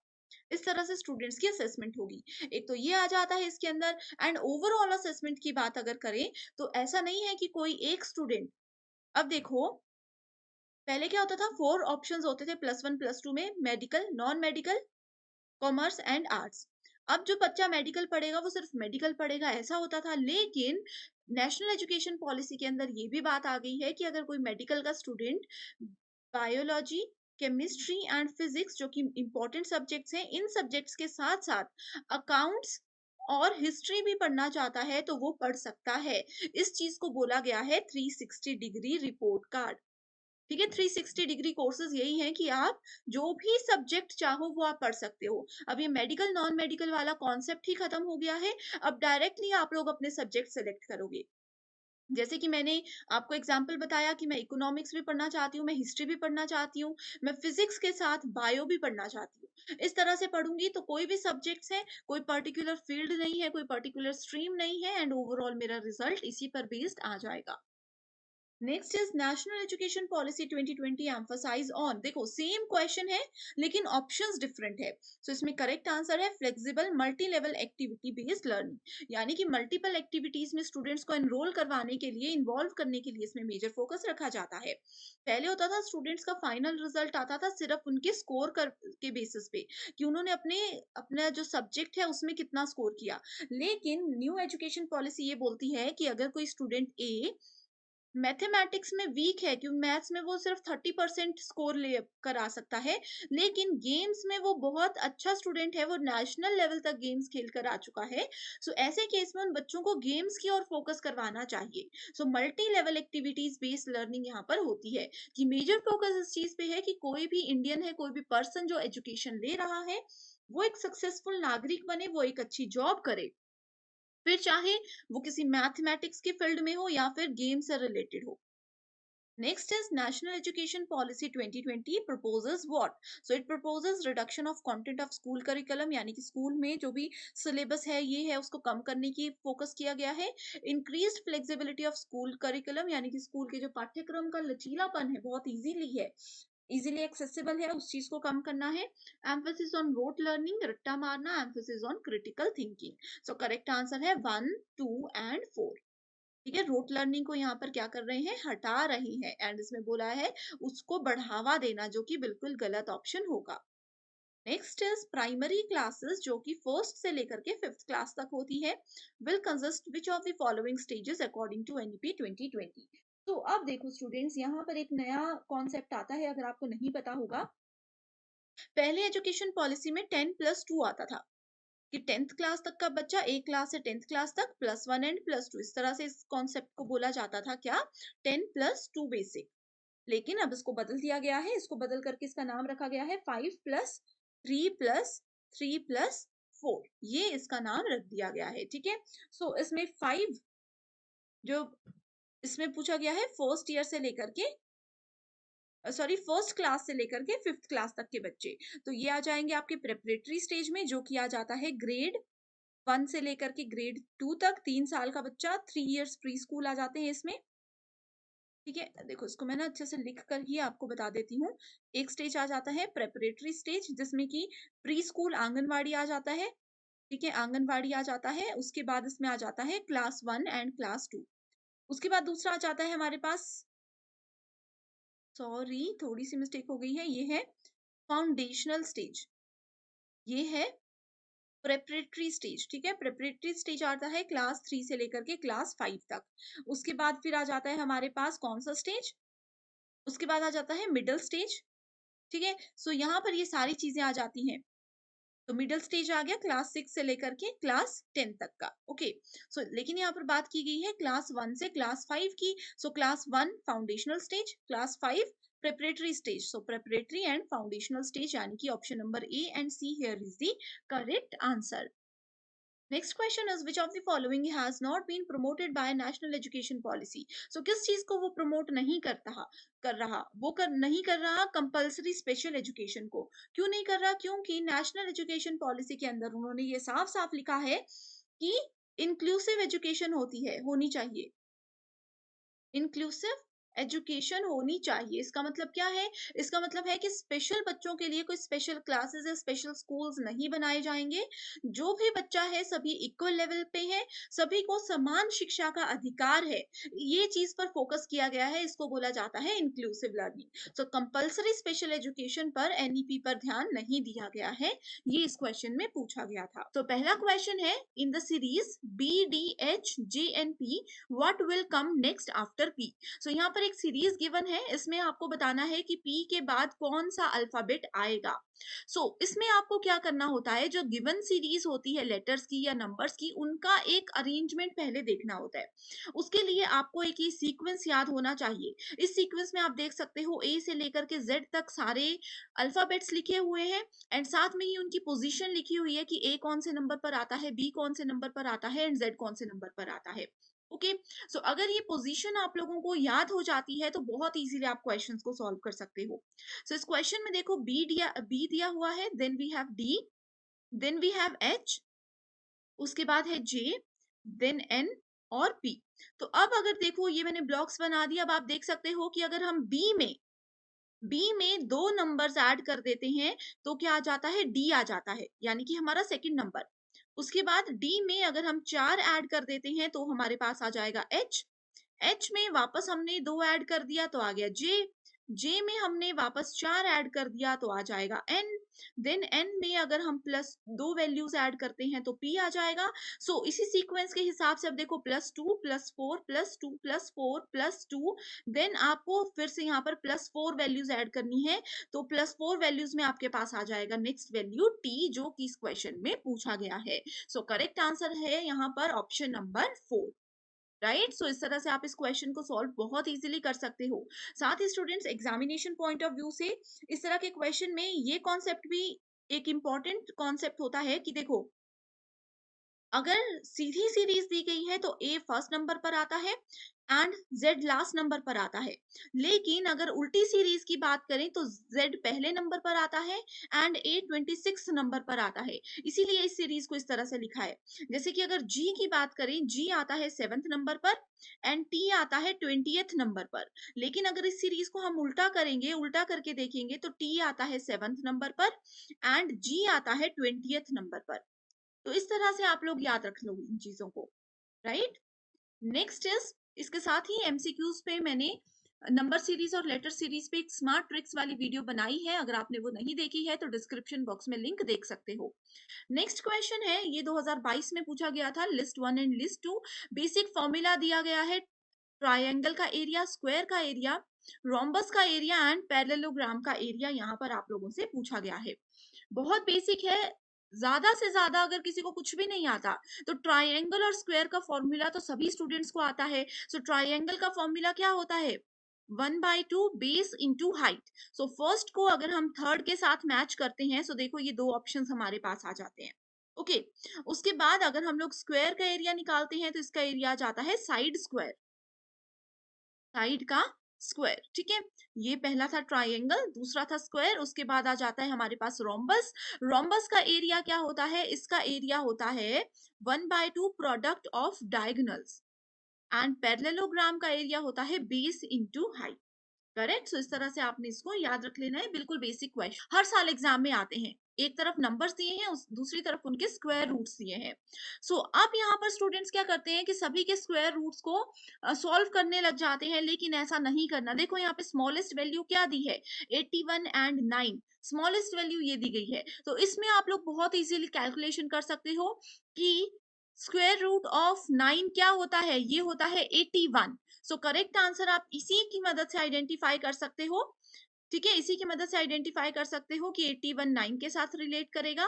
इस तरह से स्टूडेंट्स की असेसमेंट होगी। एक तो ये आ जाता है इसके अंदर। एंड ओवरऑल असेसमेंट की बात अगर करें तो ऐसा नहीं है कि कोई एक स्टूडेंट, अब देखो पहले क्या होता था, 4 ऑप्शंस होते थे +1 +2 में, medical, non medical, commerce and arts. अब जो बच्चा मेडिकल पढ़ेगा वो सिर्फ मेडिकल पढ़ेगा, ऐसा होता था। लेकिन नेशनल एजुकेशन पॉलिसी के अंदर ये भी बात आ गई है कि अगर कोई मेडिकल का student biology, chemistry and physics जो कि इंपॉर्टेंट सब्जेक्ट्स हैं, इन सब्जेक्ट्स के साथ साथ अकाउंट्स और हिस्ट्री भी पढ़ना चाहता है तो वो पढ़ सकता है। इस चीज को बोला गया है 360 डिग्री रिपोर्ट कार्ड। ठीक है, 360 डिग्री कोर्सेज यही है कि आप जो भी सब्जेक्ट चाहो वो आप पढ़ सकते हो। अब ये मेडिकल नॉन मेडिकल वाला कॉन्सेप्ट ही खत्म हो गया है। अब डायरेक्टली आप लोग अपने सब्जेक्ट सेलेक्ट करोगे। जैसे कि मैंने आपको एग्जाम्पल बताया कि मैं इकोनॉमिक्स भी पढ़ना चाहती हूँ, मैं हिस्ट्री भी पढ़ना चाहती हूँ, मैं फिजिक्स के साथ बायो भी पढ़ना चाहती हूँ। इस तरह से पढ़ूंगी तो कोई भी सब्जेक्ट्स है, कोई पर्टिकुलर फील्ड नहीं है, कोई पर्टिकुलर स्ट्रीम नहीं है, एंड ओवरऑल मेरा रिजल्ट इसी पर बेस्ड आ जाएगा। Next is national education policy 2020 emphasize on. देखो सेम क्वेश्चन है लेकिन ऑप्शंस डिफरेंट है। सो इसमें करेक्ट आंसर है flexible multi level activity based learning, यानी कि मल्टीपल एक्टिविटीज में स्टूडेंट्स को एनरोल करवाने के लिए, इन्वॉल्व करने के लिए इसमें मेजर फोकस रखा जाता है। पहले होता था स्टूडेंट्स का फाइनल रिजल्ट आता था सिर्फ उनके स्कोर के बेसिस पे कि उन्होंने अपने अपना जो सब्जेक्ट है उसमें कितना स्कोर किया। लेकिन न्यू एजुकेशन पॉलिसी ये बोलती है कि अगर कोई स्टूडेंट ए मैथमेटिक्स में वीक है, क्योंकि मैथ्स में वो सिर्फ 30% स्कोर ले कर आ सकता है, लेकिन गेम्स में वो बहुत अच्छा स्टूडेंट है, वो नेशनल लेवल तक गेम्स खेल कर आ चुका है। सो ऐसे केस में उन बच्चों को गेम्स की ओर फोकस करवाना चाहिए। So multi level activities based learning यहाँ पर होती है कि मेजर फोकस इस चीज पे है कि कोई भी इंडियन है, कोई भी पर्सन जो एजुकेशन ले रहा है वो एक सक्सेसफुल नागरिक बने, वो एक अच्छी जॉब करे, फिर चाहे वो किसी मैथमेटिक्स के फील्ड में हो या फिर गेम से रिलेटेड हो। Next is National Education Policy 2020 proposes what? So it proposes reduction of content of school curriculum, यानी कि स्कूल में जो भी सिलेबस है ये है उसको कम करने की फोकस किया गया है। Increased flexibility of school curriculum, यानी कि स्कूल के जो पाठ्यक्रम का लचीलापन है, बहुत इजीली है, इजीली एक्सेसिबल है, उस चीज को कम करना है। एम्फोसिस ऑन रोट लर्निंग, रट्टा मारना, emphasis on critical thinking. So correct answer है 1, 2 एंड 4। ठीक है, रूट लर्निंग को यहाँ पर क्या कर रहे हैं, हटा रहे हैं, एंड इसमें बोला है उसको बढ़ावा देना, जो कि बिल्कुल गलत ऑप्शन होगा। नेक्स्ट इज प्राइमरी क्लासेस जो कि फर्स्ट से लेकर के 5th क्लास तक होती है, will consist which of the following stages according to NEP 2020। तो अब देखो स्टूडेंट्स, यहाँ पर एक नया कॉन्सेप्ट आता है, अगर आपको नहीं पता होगा। पहले एजुकेशन पॉलिसी में 10+2 आता था कि 10th क्लास तक का बच्चा, एक क्लास से 10th क्लास तक, +1 एंड +2, इस तरह से इस कॉन्सेप्ट को बोला जाता था क्या, 10+2 बेसिक। लेकिन अब इसको बदल दिया गया है, इसको बदल करके इसका नाम रखा गया है 5+3+3+4, ये इसका नाम रख दिया गया है। ठीक है, सो इसमें 5 जो इसमें पूछा गया है फर्स्ट ईयर से लेकर के, सॉरी फर्स्ट क्लास से लेकर के 5th क्लास तक के बच्चे, तो ये आ जाएंगे आपके प्रेपरेटरी स्टेज में, जो कि आ जाता है ग्रेड 1 से लेकर के ग्रेड 2 तक। 3 साल का बच्चा, 3 इयर्स प्री स्कूल आ जाते हैं इसमें। ठीक है, देखो इसको मैं ना अच्छे से लिख कर ही आपको बता देती हूँ। एक स्टेज आ जाता है प्रेपरेटरी स्टेज, जिसमें कि प्री स्कूल आंगनवाड़ी आ जाता है। ठीक है, आंगनवाड़ी आ जाता है। उसके बाद इसमें आ जाता है क्लास 1 एंड क्लास 2। उसके बाद दूसरा आ जाता है हमारे पास, सॉरी थोड़ी सी मिस्टेक हो गई है, ये है फाउंडेशनल स्टेज, ये है प्रेपरेटरी स्टेज। ठीक है, प्रेपरेटरी स्टेज आता है क्लास 3 से लेकर के क्लास 5 तक। उसके बाद फिर आ जाता है हमारे पास कौन सा स्टेज, उसके बाद आ जाता है मिडिल स्टेज। ठीक है, सो यहाँ पर ये सारी चीजें आ जाती हैं। तो मिडिल स्टेज आ गया क्लास 6 से लेकर के क्लास 10 तक का। ओके, सो लेकिन यहाँ पर बात की गई है क्लास 1 से क्लास 5 की। So class 1 foundational stage, class 5 preparatory stage. So preparatory and foundational stage, यानी कि option number A and C here is the correct answer. Next question is which of the following has not been promoted by national education policy. So किस चीज को वो promote नहीं नहीं कर रहा कंपल्सरी स्पेशल एजुकेशन को। क्यों नहीं कर रहा, क्योंकि नेशनल एजुकेशन पॉलिसी के अंदर उन्होंने ये साफ साफ लिखा है कि इंक्लूसिव एजुकेशन होनी चाहिए, इंक्लूसिव एजुकेशन होनी चाहिए। इसका मतलब क्या है, इसका मतलब है कि स्पेशल बच्चों के लिए कोई स्पेशल क्लासेस या स्पेशल स्कूल्स नहीं बनाए जाएंगे। जो भी बच्चा है सभी इक्वल लेवल पे है, सभी को समान शिक्षा का अधिकार है, ये चीज पर फोकस किया गया है। इसको बोला जाता है इंक्लूसिव लर्निंग। सो कंपल्सरी स्पेशल एजुकेशन पर एनईपी पर ध्यान नहीं दिया गया है, ये इस क्वेश्चन में पूछा गया था। तो पहला क्वेश्चन है, in the series B D H J N P what will come next after P. So यहाँ पर एक सीरीज गिवन है, इसमें आपको बताना है कि पी के बाद कौन सा अल्फाबेट आएगा। इसमें आपको क्या करना होता है, जो गिवन सीरीज होती है लेटर्स की या नंबर्स की, उनका एक अरेंजमेंट पहले देखना होता है। उसके लिए आपको एक ही सीक्वेंस याद होना चाहिए। इस सीक्वेंस में आप देख सकते हो ए से लेकर के जेड तक सारे अल्फाबेट्स लिखे हुए हैं, एंड साथ में ही उनकी पोजीशन लिखी हुई है कि ए कौन से नंबर पर आता है, बी कौन से नंबर पर आता है, एंड जेड कौन से नंबर पर आता है। ओके, सो अगर ये पोजीशन आप लोगों को याद हो जाती है तो बहुत इजीली आप क्वेश्चंस को सॉल्व कर सकते हो। सो इस क्वेश्चन में देखो बी दिया हुआ है, then we have D, then we have H, उसके बाद है जे, देन एन और पी। तो अब अगर देखो ये मैंने ब्लॉक्स बना दिया, अब आप देख सकते हो कि अगर हम बी में 2 नंबर्स ऐड कर देते हैं तो क्या आ जाता है, डी आ जाता है, यानी कि हमारा सेकंड नंबर। उसके बाद डी में अगर हम 4 ऐड कर देते हैं तो हमारे पास आ जाएगा एच, एच में वापस हमने 2 ऐड कर दिया तो आ गया जे, जे में हमने वापस 4 ऐड कर दिया तो आ जाएगा एन, देन एन में अगर हम प्लस 2 वैल्यूज ऐड करते हैं तो पी आ जाएगा। इसी सीक्वेंस के हिसाब से अब देखो +2 +4 +2 +4 +2, देन आपको फिर से यहाँ पर +4 वैल्यूज ऐड करनी है, तो +4 वैल्यूज में आपके पास आ जाएगा नेक्स्ट वैल्यू टी, जो कि इस क्वेश्चन में पूछा गया है। करेक्ट आंसर है यहाँ पर ऑप्शन नंबर 4, राइट। इस तरह से आप इस क्वेश्चन को सॉल्व बहुत इजीली कर सकते हो। साथ ही students, examination point of view से इस तरह के क्वेश्चन में ये कॉन्सेप्ट भी एक इंपॉर्टेंट कॉन्सेप्ट होता है कि देखो, अगर सीधी सीरीज दी गई है तो ए फर्स्ट नंबर पर आता है एंड जेड लास्ट नंबर पर आता है, लेकिन अगर उल्टी सीरीज की बात करें तो जेड पहले नंबर पर आता है एंड ए 26 नंबर पर आता है। इसीलिए इस सीरीज को इस तरह से लिखा है। जैसे कि अगर जी की बात करें, जी आता है 7th नंबर पर एंड टी आता है 20th नंबर पर, लेकिन अगर इस सीरीज को हम उल्टा करेंगे, उल्टा करके देखेंगे तो टी आता है 7th नंबर पर एंड जी आता है 20th नंबर पर। तो इस तरह से आप लोग याद रख लो इन चीजों को, राइट। नेक्स्ट इज, इसके साथ ही एमसीक्यूज पे मैंने नंबर सीरीज और लेटर सीरीज पे एक स्मार्ट ट्रिक्स वाली वीडियो बनाई है, अगर आपने वो नहीं देखी है तो डिस्क्रिप्शन बॉक्स में लिंक देख सकते हो। नेक्स्ट क्वेश्चन है, ये 2022 में पूछा गया था, list 1 and list 2। Basic formula दिया गया है ट्रायंगल का एरिया, स्क्वायर का एरिया, रोम्बस का एरिया एंड पैरेललोग्राम का एरिया यहाँ पर आप लोगों से पूछा गया है। बहुत बेसिक है, ज्यादा से ज्यादा अगर किसी को कुछ भी नहीं आता तो ट्रायंगल और स्क्वायर का फॉर्मूला तो सभी स्टूडेंट्स को आता है। सो ट्रायंगल का फॉर्मूला क्या होता है, 1/2 base into height. So first को अगर हम थर्ड के साथ मैच करते हैं, सो देखो ये दो ऑप्शन हमारे पास आ जाते हैं। ओके उसके बाद अगर हम लोग स्क्वायर का एरिया निकालते हैं तो इसका एरिया आ जाता है साइड स्क्वायर, साइड का स्क्वायर। ठीक है, ये पहला था ट्रायंगल, दूसरा था स्क्वायर, उसके बाद आ जाता है हमारे पास रोम्बस। रोम्बस का एरिया क्या होता है, इसका एरिया होता है 1/2 product of diagonals and parallelogram का एरिया होता है बेस इंटू हाइट। करेक्ट। सो इस तरह से आपने इसको याद रख लेना है, बिल्कुल बेसिक क्वेश्चन हर साल एग्जाम में आते हैं। एक तरफ नंबर्स दिए हैं, उस दूसरी तरफ उनके स्क्वायर रूट्स दिए हैं। सो अब यहाँ पर स्टूडेंट्स क्या करते हैं कि सभी के स्क्वायर रूट्स को सॉल्व करने लग जाते हैं, लेकिन ऐसा नहीं करना। देखो यहाँ पे स्मॉलेस्ट वैल्यू क्या दी है, 81 एंड 9, स्मॉलेस्ट वैल्यू ये दी गई है। तो इसमें आप लोग बहुत इजीली कैलकुलेशन कर सकते हो कि स्क्वायर रूट ऑफ 9 क्या होता है, ये होता है 81। सो करेक्ट आंसर आप इसी की मदद से आइडेंटिफाई कर सकते हो। ठीक है, इसी की मदद से आइडेंटिफाई कर सकते हो कि 81 9 के साथ रिलेट करेगा।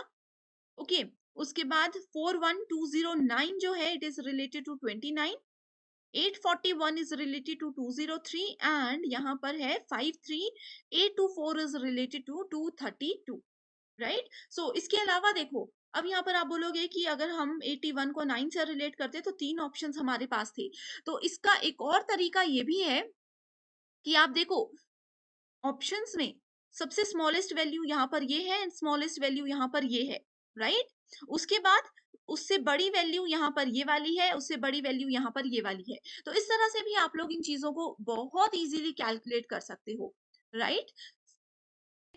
ओके उसके बाद 41209 जो है it is related to 29, 841 is related to 203 and यहाँ पर है 53824 is related to 232। Right. So इसके अलावा देखो, अब यहाँ पर आप बोलोगे कि अगर हम 81 को 9 से रिलेट करते तो तीन ऑप्शंस हमारे पास थे। तो इसका एक और तरीका ये भी है कि आप देखो ऑप्शंस में सबसे स्मॉलेस्ट वैल्यू यहाँ पर ये है एंड स्मॉलेस्ट वैल्यू यहाँ पर ये है। राइट। उसके बाद उससे बड़ी वैल्यू यहाँ पर ये वाली है, उससे बड़ी वैल्यू यहाँ पर ये वाली है। तो इस तरह से भी आप लोग इन चीजों को बहुत इजीली कैलकुलेट कर सकते हो। Right.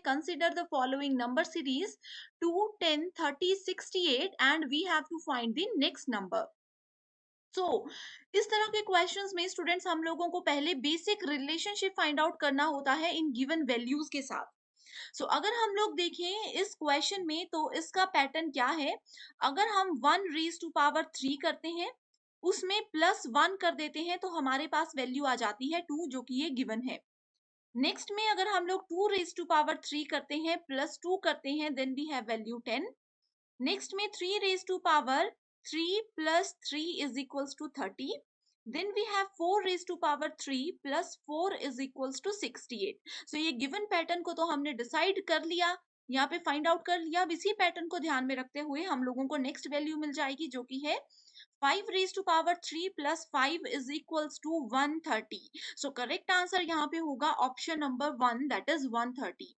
Consider the following number series 2, 10, 30, 68 and we have to find the next number. इस तरह के क्वेश्चंस में स्टूडेंट्स हम लोगों को पहले बेसिक रिलेशनशिप फाइंड आउट करना होता है इन गिवन वैल्यूज के साथ। अगर हम लोग देखें इस क्वेश्चन में तो इसका पैटर्न क्या है, अगर हम 1 raised to power 3 करते हैं उसमें +1 कर देते हैं तो हमारे पास वैल्यू आ जाती है 2 जो कि ये गिवन है। नेक्स्ट में अगर हम लोग 2 raised to power 3 करते हैं +2 करते हैं then we have value 10। Next में 3 raised to power 3 plus 3 is equals to 30। Then we have 4 raised to power 3 plus 4 is equals to 68। So ये given पैटर्न को तो हमने डिसाइड कर लिया, यहाँ पे फाइंड आउट कर लिया। अब इसी पैटर्न को ध्यान में रखते हुए हम लोगों को नेक्स्ट वैल्यू मिल जाएगी जो कि है 5 raised to power 3 plus 5 is equals to 130। So correct answer यहाँ पे होगा ऑप्शन नंबर 1 दैट इज 130।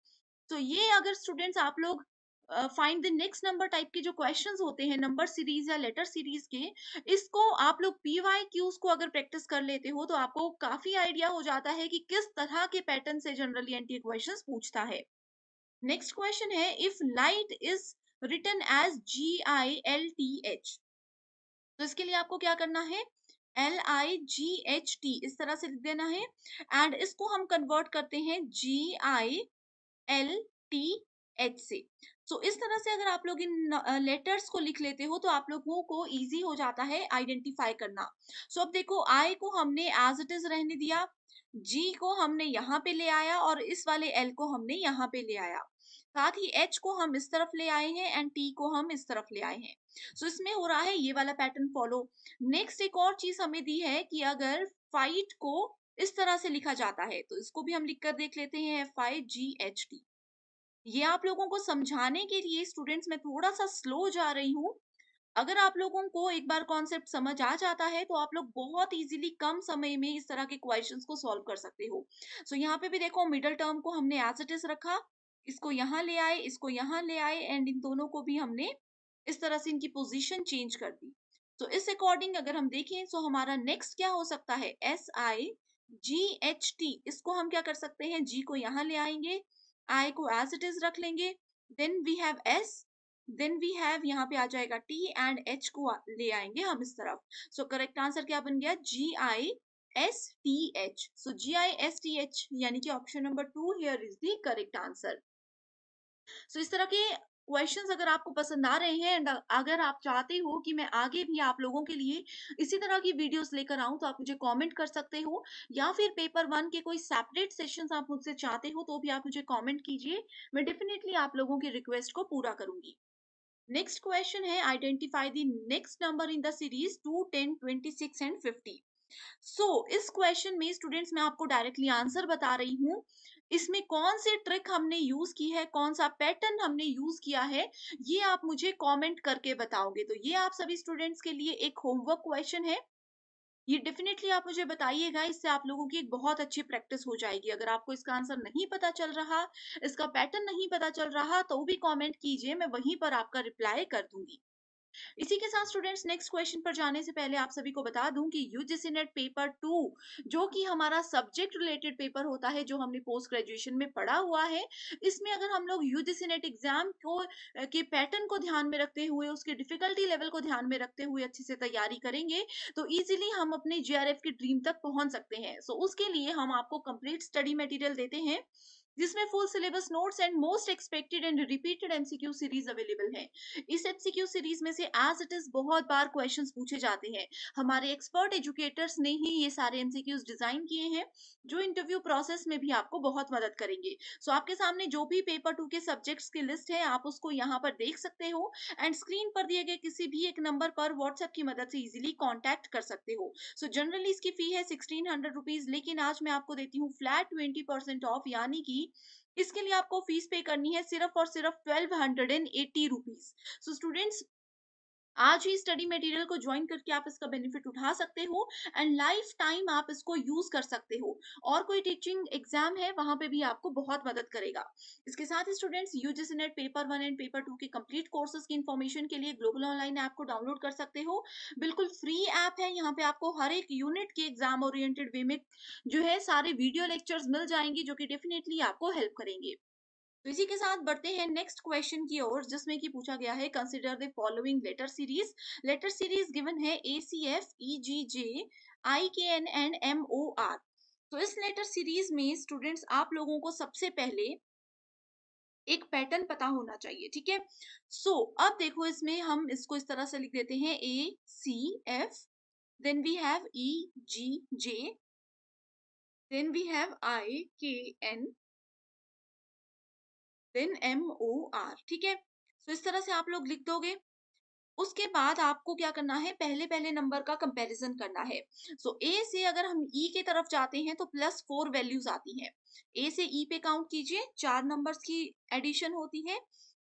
तो ये अगर स्टूडेंट्स आप लोग find the next number type के जो क्वेश्चंस होते हैं नंबर सीरीज या लेटर सीरीज के, इसको आप लोग PYQs को अगर प्रैक्टिस कर लेते हो तो आपको काफी आइडिया हो जाता है कि किस तरह के पैटर्न से जनरली एनटीए क्वेश्चंस पूछता है। नेक्स्ट क्वेश्चन है if light is written as GILTH, तो इसके लिए आपको क्या करना है, LIGHT इस तरह से लिख देना है एंड इसको हम कन्वर्ट करते हैं GILTH से। इस तरह से अगर आप लोग इन लेटर्स को लिख लेते हो तो आप लोगों को इजी हो जाता है आइडेंटिफाई करना। अब देखो I को हमने एज इट इज रहने दिया, G को हमने यहाँ पे ले आया और इस वाले L को हमने यहाँ पे ले आया, साथ ही H को हम इस तरफ ले आए हैं एंड T को हम इस तरफ ले आए हैं। इसमें हो रहा है ये वाला पैटर्न फॉलो। नेक्स्ट एक और चीज हमें दी है कि अगर फाइट को इस तरह से लिखा जाता है तो इसको भी हम लिखकर देख लेते हैं FIGHT। ये आप लोगों को समझाने के लिए स्टूडेंट्स मैं थोड़ा सा स्लो जा रही हूँ। अगर आप लोगों को एक बार कॉन्सेप्ट समझ आ जाता है तो आप लोग बहुत इजीली कम समय में इस तरह के क्वेश्चंस को सॉल्व कर सकते हो। यहाँ पे भी देखो मिडिल टर्म को हमने एज इट इज रखा, इसको यहाँ ले आए, इसको यहाँ ले आए एंड इन दोनों को भी हमने इस तरह से इनकी पोजीशन चेंज कर दी। इस अकॉर्डिंग अगर हम देखें तो हमारा नेक्स्ट क्या हो सकता है, SIGHT, इसको हम क्या कर सकते हैं, G को यहाँ ले आएंगे, I को एज इट इज रख लेंगे, then we have S, then we have यहाँ पे आ जाएगा T एंड H को ले आएंगे हम इस तरफ। करेक्ट आंसर क्या बन गया, GISTH। GISTH यानी कि option number 2 here is the correct answer. इस तरह के क्वेश्चंस अगर आपको पसंद आ रहे हैं एंड अगर आप चाहते हो कि मैं आगे भी आप लोगों के लिए इसी तरह की वीडियोस लेकर आऊं, तो आप मुझे कमेंट कर सकते हो, या फिर पेपर 1 के कोई सेपरेट सेशंस आप मुझसे चाहते हो तो भी आप मुझे कमेंट कीजिए। मैं डेफिनेटली आप लोगों की रिक्वेस्ट को पूरा करूंगी। नेक्स्ट क्वेश्चन है, identify the next number in the series 2, 10, 26 and 50। इस क्वेश्चन में स्टूडेंट्स मैं आपको डायरेक्टली आंसर बता रही हूँ। इसमें कौन सी ट्रिक हमने यूज की है, कौन सा पैटर्न हमने यूज किया है, ये आप मुझे कमेंट करके बताओगे। तो ये आप सभी स्टूडेंट्स के लिए एक होमवर्क क्वेश्चन है। ये डेफिनेटली आप मुझे बताइएगा, इससे आप लोगों की एक बहुत अच्छी प्रैक्टिस हो जाएगी। अगर आपको इसका आंसर नहीं पता चल रहा, इसका पैटर्न नहीं पता चल रहा, तो भी कमेंट कीजिए, मैं वहीं पर आपका रिप्लाई कर दूंगी। इसी के साथ स्टूडेंट्स नेक्स्ट क्वेश्चन पर जाने से पहले आप सभी को बता दूं कि यूजीसी नेट पेपर 2, जो कि हमारा सब्जेक्ट रिलेटेड पेपर होता है, जो हमने पोस्ट ग्रेजुएशन में पढ़ा हुआ है, इसमें अगर हम लोग यूजीसी नेट एग्जाम को के पैटर्न को ध्यान में रखते हुए, उसके डिफिकल्टी लेवल को ध्यान में रखते हुए अच्छे से तैयारी करेंगे, तो इजीली हम अपने जीआरएफ की ड्रीम तक पहुंच सकते हैं। उसके लिए हम आपको कंप्लीट स्टडी मटेरियल देते हैं, जिसमें full syllabus notes and most expected and repeated MCQ series available है। इस एमसीक्यू सीरीज में से एज इट इज बहुत बार क्वेश्चंस पूछे जाते हैं। हमारे एक्सपर्ट एजुकेटर्स ने ही ये सारे एमसीक्यूज डिजाइन किए हैं, जो इंटरव्यू प्रोसेस में भी आपको बहुत मदद करेंगे। आपके सामने जो भी पेपर 2 के सब्जेक्ट्स की लिस्ट है, आप उसको यहाँ पर देख सकते हो एंड स्क्रीन पर दिए गए किसी भी एक नंबर पर व्हाट्सएप की मदद से इजीली कॉन्टैक्ट कर सकते हो। जनरली इसकी फी है 1600 रुपीज, लेकिन आज मैं आपको देती हूँ फ्लैट 20% ऑफ, यानी कि इसके लिए आपको फीस पे करनी है सिर्फ और सिर्फ 1280 रुपीज। स्टूडेंट्स, आज ही स्टडी मटेरियल को ज्वाइन करके आप इसका बेनिफिट उठा सकते हो एंड लाइफ टाइम आप इसको यूज कर सकते हो। और कोई टीचिंग एग्जाम है, वहां पे भी आपको बहुत मदद करेगा। इसके साथ ही students, UGC NET paper 1 and paper 2 के कंप्लीट कोर्सेज की इन्फॉर्मेशन के लिए ग्लोबल ऑनलाइन ऐप को डाउनलोड कर सकते हो। बिल्कुल फ्री ऐप है। यहाँ पे आपको हर एक यूनिट के एग्जाम ओरिएंटेड वे में जो है सारे वीडियो लेक्चर्स मिल जाएंगे, जो कि डेफिनेटली आपको हेल्प करेंगे। तो इसी के साथ बढ़ते हैं नेक्स्ट क्वेश्चन की ओर, जिसमें कि पूछा गया है, consider the following letter series. Letter series given है ACF, EGJ, IKN and MOR। तो इस लेटर सीरीज में स्टूडेंट्स आप लोगों को सबसे पहले एक पैटर्न पता होना चाहिए, ठीक है। अब देखो, इसमें हम इसको इस तरह से लिख देते हैं, ACF, then we have EGJ, then we have IKN, then MOR, ठीक है। इस तरह से आप लोग लिख दोगे। उसके बाद आपको क्या करना है, पहले पहले नंबर का कंपैरिजन करना है। ए से अगर हम ई के तरफ जाते हैं तो +4 वैल्यूज आती हैं। ए से ई पे काउंट कीजिए, 4 नंबर्स की एडिशन होती है।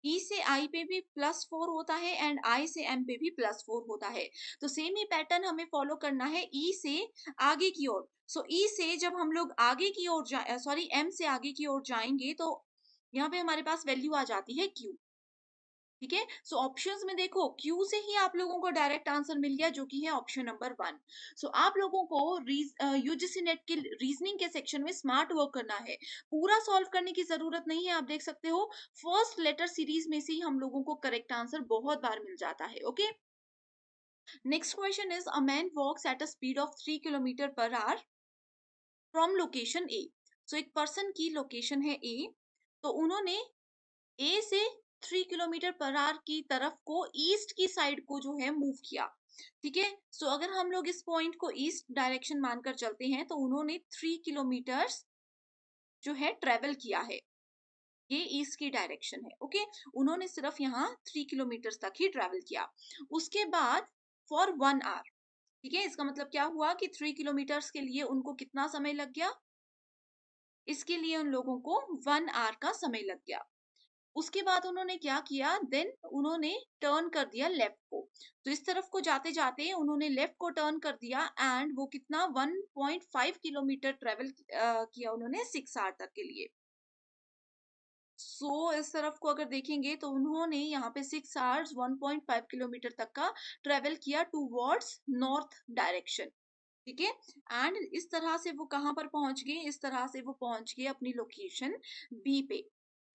ई से आई पे भी +4 होता है एंड आई से एम पे भी +4 होता है। तो सेम ही पैटर्न हमें फॉलो करना है ई से आगे की ओर। ई से जब हम लोग आगे की ओर सॉरी, एम से आगे की ओर जाएंगे, तो यहाँ पे हमारे पास वैल्यू आ जाती है क्यू, ठीक है। ऑप्शंस में देखो, क्यू से ही आप लोगों को डायरेक्ट आंसर मिल गया, जो कि है ऑप्शन नंबर 1। आप लोगों को यूजीसी नेट के रीजनिंग के सेक्शन में स्मार्ट वर्क करना है। पूरा सॉल्व करने की जरूरत नहीं है। आप देख सकते हो, फर्स्ट लेटर सीरीज में से ही हम लोगों को करेक्ट आंसर बहुत बार मिल जाता है। Okay, next question is, a man walks at a speed of 3 kilometre per hour from location A. एक पर्सन की लोकेशन है ए, तो उन्होंने ए से 3 किलोमीटर पर आवर की तरफ को, ईस्ट की साइड को जो है मूव किया, ठीक है। अगर हम लोग इस पॉइंट को ईस्ट डायरेक्शन मानकर चलते हैं, तो उन्होंने 3 किलोमीटर्स जो है ट्रेवल किया है। ये ईस्ट की डायरेक्शन है, ओके। उन्होंने सिर्फ यहाँ 3 किलोमीटर तक ही ट्रेवल किया। उसके बाद फॉर 1 आवर, ठीक है। इसका मतलब क्या हुआ कि 3 किलोमीटर्स के लिए उनको कितना समय लग गया, इसके लिए उन लोगों को 1 आवर का समय लग गया। उसके बाद उन्होंने क्या किया, देन उन्होंने टर्न कर दिया लेफ्ट को। इस तरफ को जाते जाते उन्होंने लेफ्ट को टर्न कर दिया एंड वो कितना 1.5 किलोमीटर ट्रेवल किया उन्होंने 6 आवर तक के लिए। इस तरफ को अगर देखेंगे, तो उन्होंने यहाँ पे 6 आवर्स 1.5 किलोमीटर तक का ट्रेवल किया टूवर्ड्स नॉर्थ डायरेक्शन, ठीक है। एंड इस तरह से वो कहाँ पर पहुंच गए, इस तरह से वो पहुंच गए अपनी लोकेशन बी पे।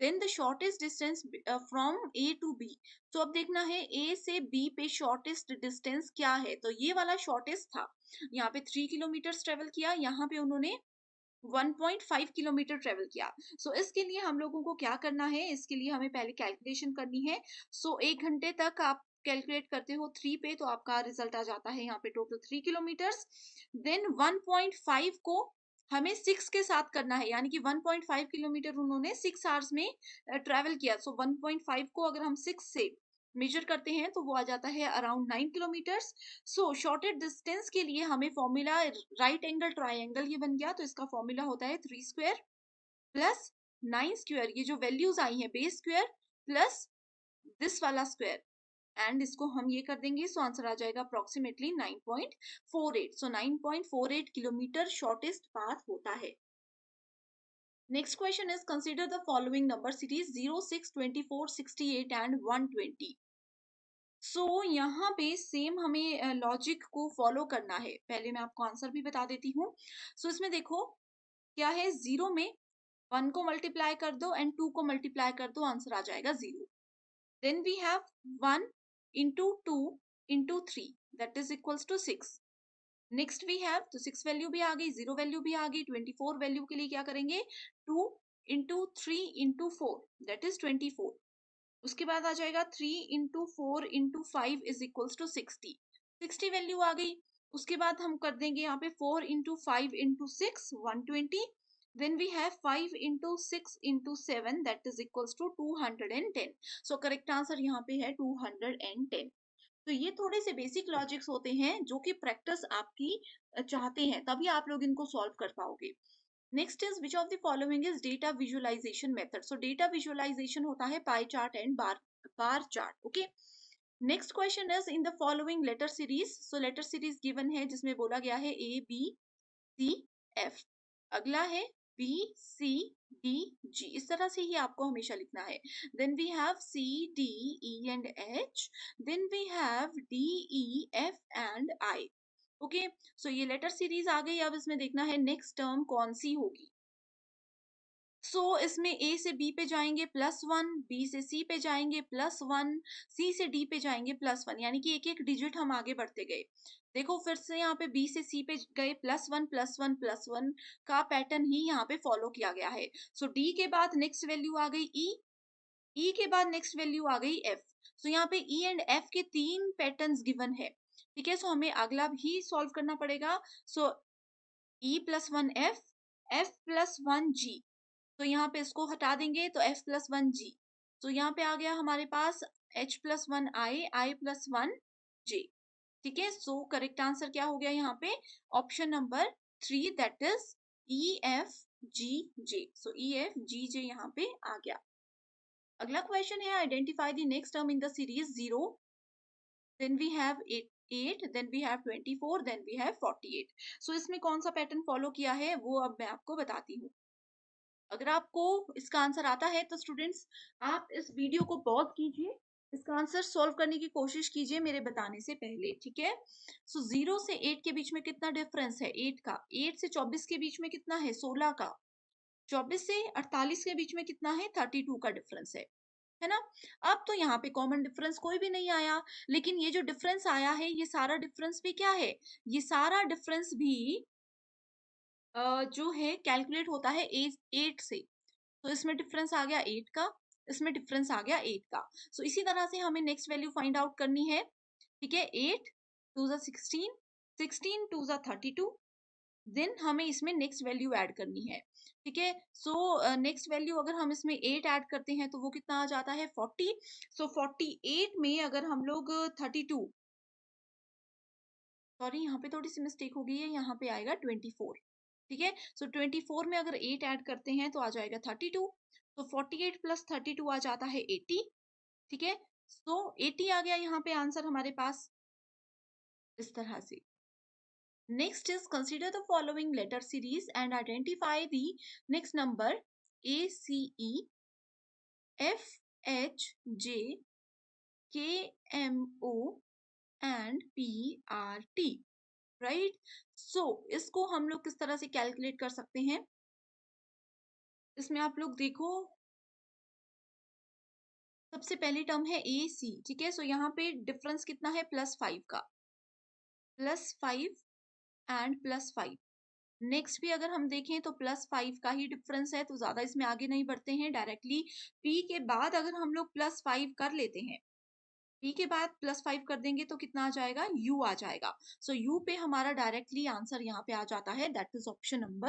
Then the shortest distance from A to B. अब देखना है ए से बी पे शॉर्टेस्ट डिस्टेंस क्या है, तो ये वाला शॉर्टेस्ट था। यहाँ पे 3 किलोमीटर ट्रेवल किया, यहाँ पे उन्होंने 1.5 किलोमीटर ट्रेवल किया। सो इसके लिए हम लोगों को क्या करना है, इसके लिए हमें पहले कैलकुलेशन करनी है। सो 1 घंटे तक आप कैलकुलेट करते हो 3 पे, तो आपका रिजल्ट आ जाता है यहाँ पे टोटल 3 किलोमीटर्स। देन 1.5 को हमें 6 के साथ करना है, यानी कि 1.5 किलोमीटर उन्होंने 6 आवर्स में ट्रेवल किया। सो 1.5 को अगर हम 6 से मेजर करते हैं तो वो आ जाता है अराउंड 9 किलोमीटर्स। सो शॉर्टेड डिस्टेंस के लिए हमें फॉर्मूला राइट एंगल ट्राइंगल ये बन गया, तो इसका फॉर्मूला होता है 3 स्क्वायर प्लस 9 स्क्वायर, ये जो वैल्यूज आई हैं बेस स्क्वायर प्लस दिस वाला स्क्वायर, एंड इसको हम ये कर देंगे। सो आंसर आ जाएगा अप्रोक्सीमेटली 9.48। सो 9.48 किलोमीटर शॉर्टेस्ट पाथ होता है। Next question is consider the following number series 0, 6, 24, 68 and 120। सो यहाँ पे सेम हमें लॉजिक को फॉलो करना है। पहले मैं आपको आंसर भी बता देती हूँ। सो इसमें देखो क्या है, 0 में 1 को मल्टीप्लाई कर दो एंड 2 को मल्टीप्लाई कर दो, आंसर आ जाएगा 0। Then we have 1 into 2 into 3 that is equals to 6। Next we have, तो 6 वैल्यू भी आ गई, 0 वैल्यू भी आ गई। 24 वैल्यू के लिए क्या करेंगे, 2 इंटू 3 इंटू 4 दैट इज 24। उसके बाद आ जाएगा 3 into 4 into 5 is equals to 60। 60 value आ गई। उसके बाद हम कर देंगे यहाँ पे 4 into 5 into 6 120। Then we have 5 into 6 into 7 that is equals to 210। So correct answer यहाँ पे है 210। तो ये थोड़े से बेसिक लॉजिक्स होते हैं जो कि प्रैक्टिस आपकी चाहते हैं, तभी आप लोग इनको सॉल्व कर पाओगे। Next is which of the following is data visualization method. So data visualization होता है pie chart and bar chart. Okay, next question is in the following letter series. So letter series given है जिसमें बोला गया है A B C F, अगला है B C D G, इस तरह से ही आपको हमेशा लिखना है। Then we have C D E and H, then we have D E F and I. Okay, so ये लेटर सीरीज आ गई। अब इसमें देखना है नेक्स्ट टर्म कौन सी होगी। सो इसमें ए से बी पे जाएंगे +1, बी से सी पे जाएंगे +1, सी से डी पे जाएंगे +1, यानी कि एक एक डिजिट हम आगे बढ़ते गए। देखो फिर से यहाँ पे बी से सी पे गए +1 +1 +1 का पैटर्न ही यहाँ पे फॉलो किया गया है। सो डी के बाद नेक्स्ट वैल्यू आ गई ई, ई के बाद नेक्स्ट वैल्यू आ गई एफ। सो यहाँ पे ई एंड एफ के 3 पैटर्न्स गिवन है। ठीक है, सो हमें अगला भी सॉल्व करना पड़ेगा। सो E+1 एफ, F+1 जी, तो यहाँ पे इसको हटा देंगे तो F+1 जी। तो यहाँ पे आ गया हमारे पास H+1 I+1 J। ठीक है, सो करेक्ट आंसर क्या हो गया यहाँ पे, option number 3 that is EFGJ। So EFGJ यहाँ पे आ गया। अगला क्वेश्चन है identify the next term in the series 0, then we have 8, then we have 24, then we have 48। So इसमें कौन सा पैटर्न फॉलो किया है वो अब मैं आपको बताती हूँ। अगर आपको इसका आंसर आता है तो स्टूडेंट्स आप इस वीडियो को पॉज कीजिए, इसका आंसर सॉल्व करने की कोशिश कीजिए मेरे बताने से पहले। ठीक है, सो 0 से 8 के बीच में कितना डिफरेंस है 8 का, 8 से 24 के बीच में कितना है 16 का, 24 से 48 के बीच में कितना है 32 का डिफरेंस है ना। अब तो यहाँ पे कॉमन डिफरेंस कोई भी नहीं आया, लेकिन ये जो डिफरेंस आया है ये सारा डिफरेंस भी क्या है, ये सारा डिफरेंस भी जो है कैलकुलेट होता है 8 से। तो इसमें डिफरेंस आ गया 8 का, इसमें डिफरेंस आ गया 8 का। सो इसी तरह से हमें नेक्स्ट वैल्यू फाइंड आउट करनी है। ठीक है, 8 2 16, 16 2 32, देन हमें इसमें नेक्स्ट वैल्यू ऐड करनी है। ठीक है, सो नेक्स्ट वैल्यू अगर हम इसमें 8 ऐड करते हैं तो वो कितना आ जाता है 40। सो 48 में अगर हम लोग 32, सॉरी यहाँ पे थोड़ी सी मिस्टेक हो गई है, यहाँ पे आएगा 24। ठीक है, सो 24 में अगर 8 ऐड करते हैं तो आ जाएगा 32। तो 48 प्लस 32 आ जाता है 80। ठीक है, सो 80 आ गया यहाँ पे आंसर हमारे पास इस तरह से। Next is consider the following letter series and identify the next number ACE FHJ KMO and PRT। Right, so इसको हम लोग किस तरह से कैलकुलेट कर सकते हैं, इसमें आप लोग देखो सबसे पहली टर्म है AC। ठीक है, सो यहाँ पे डिफरेंस कितना है +5 का, +5 एंड +5। नेक्स्ट भी अगर हम देखें तो +5 का ही डिफरेंस है, तो ज़्यादा इसमें आगे नहीं बढ़ते हैं। डायरेक्टली P के बाद अगर हम लोग +5 कर लेते हैं, P के बाद +5 कर देंगे तो कितना आ जाएगा? U आ जाएगा। सो U पे हमारा डायरेक्टली आंसर यहाँ पे आ जाता है, दैट इज़ ऑप्शन नंबर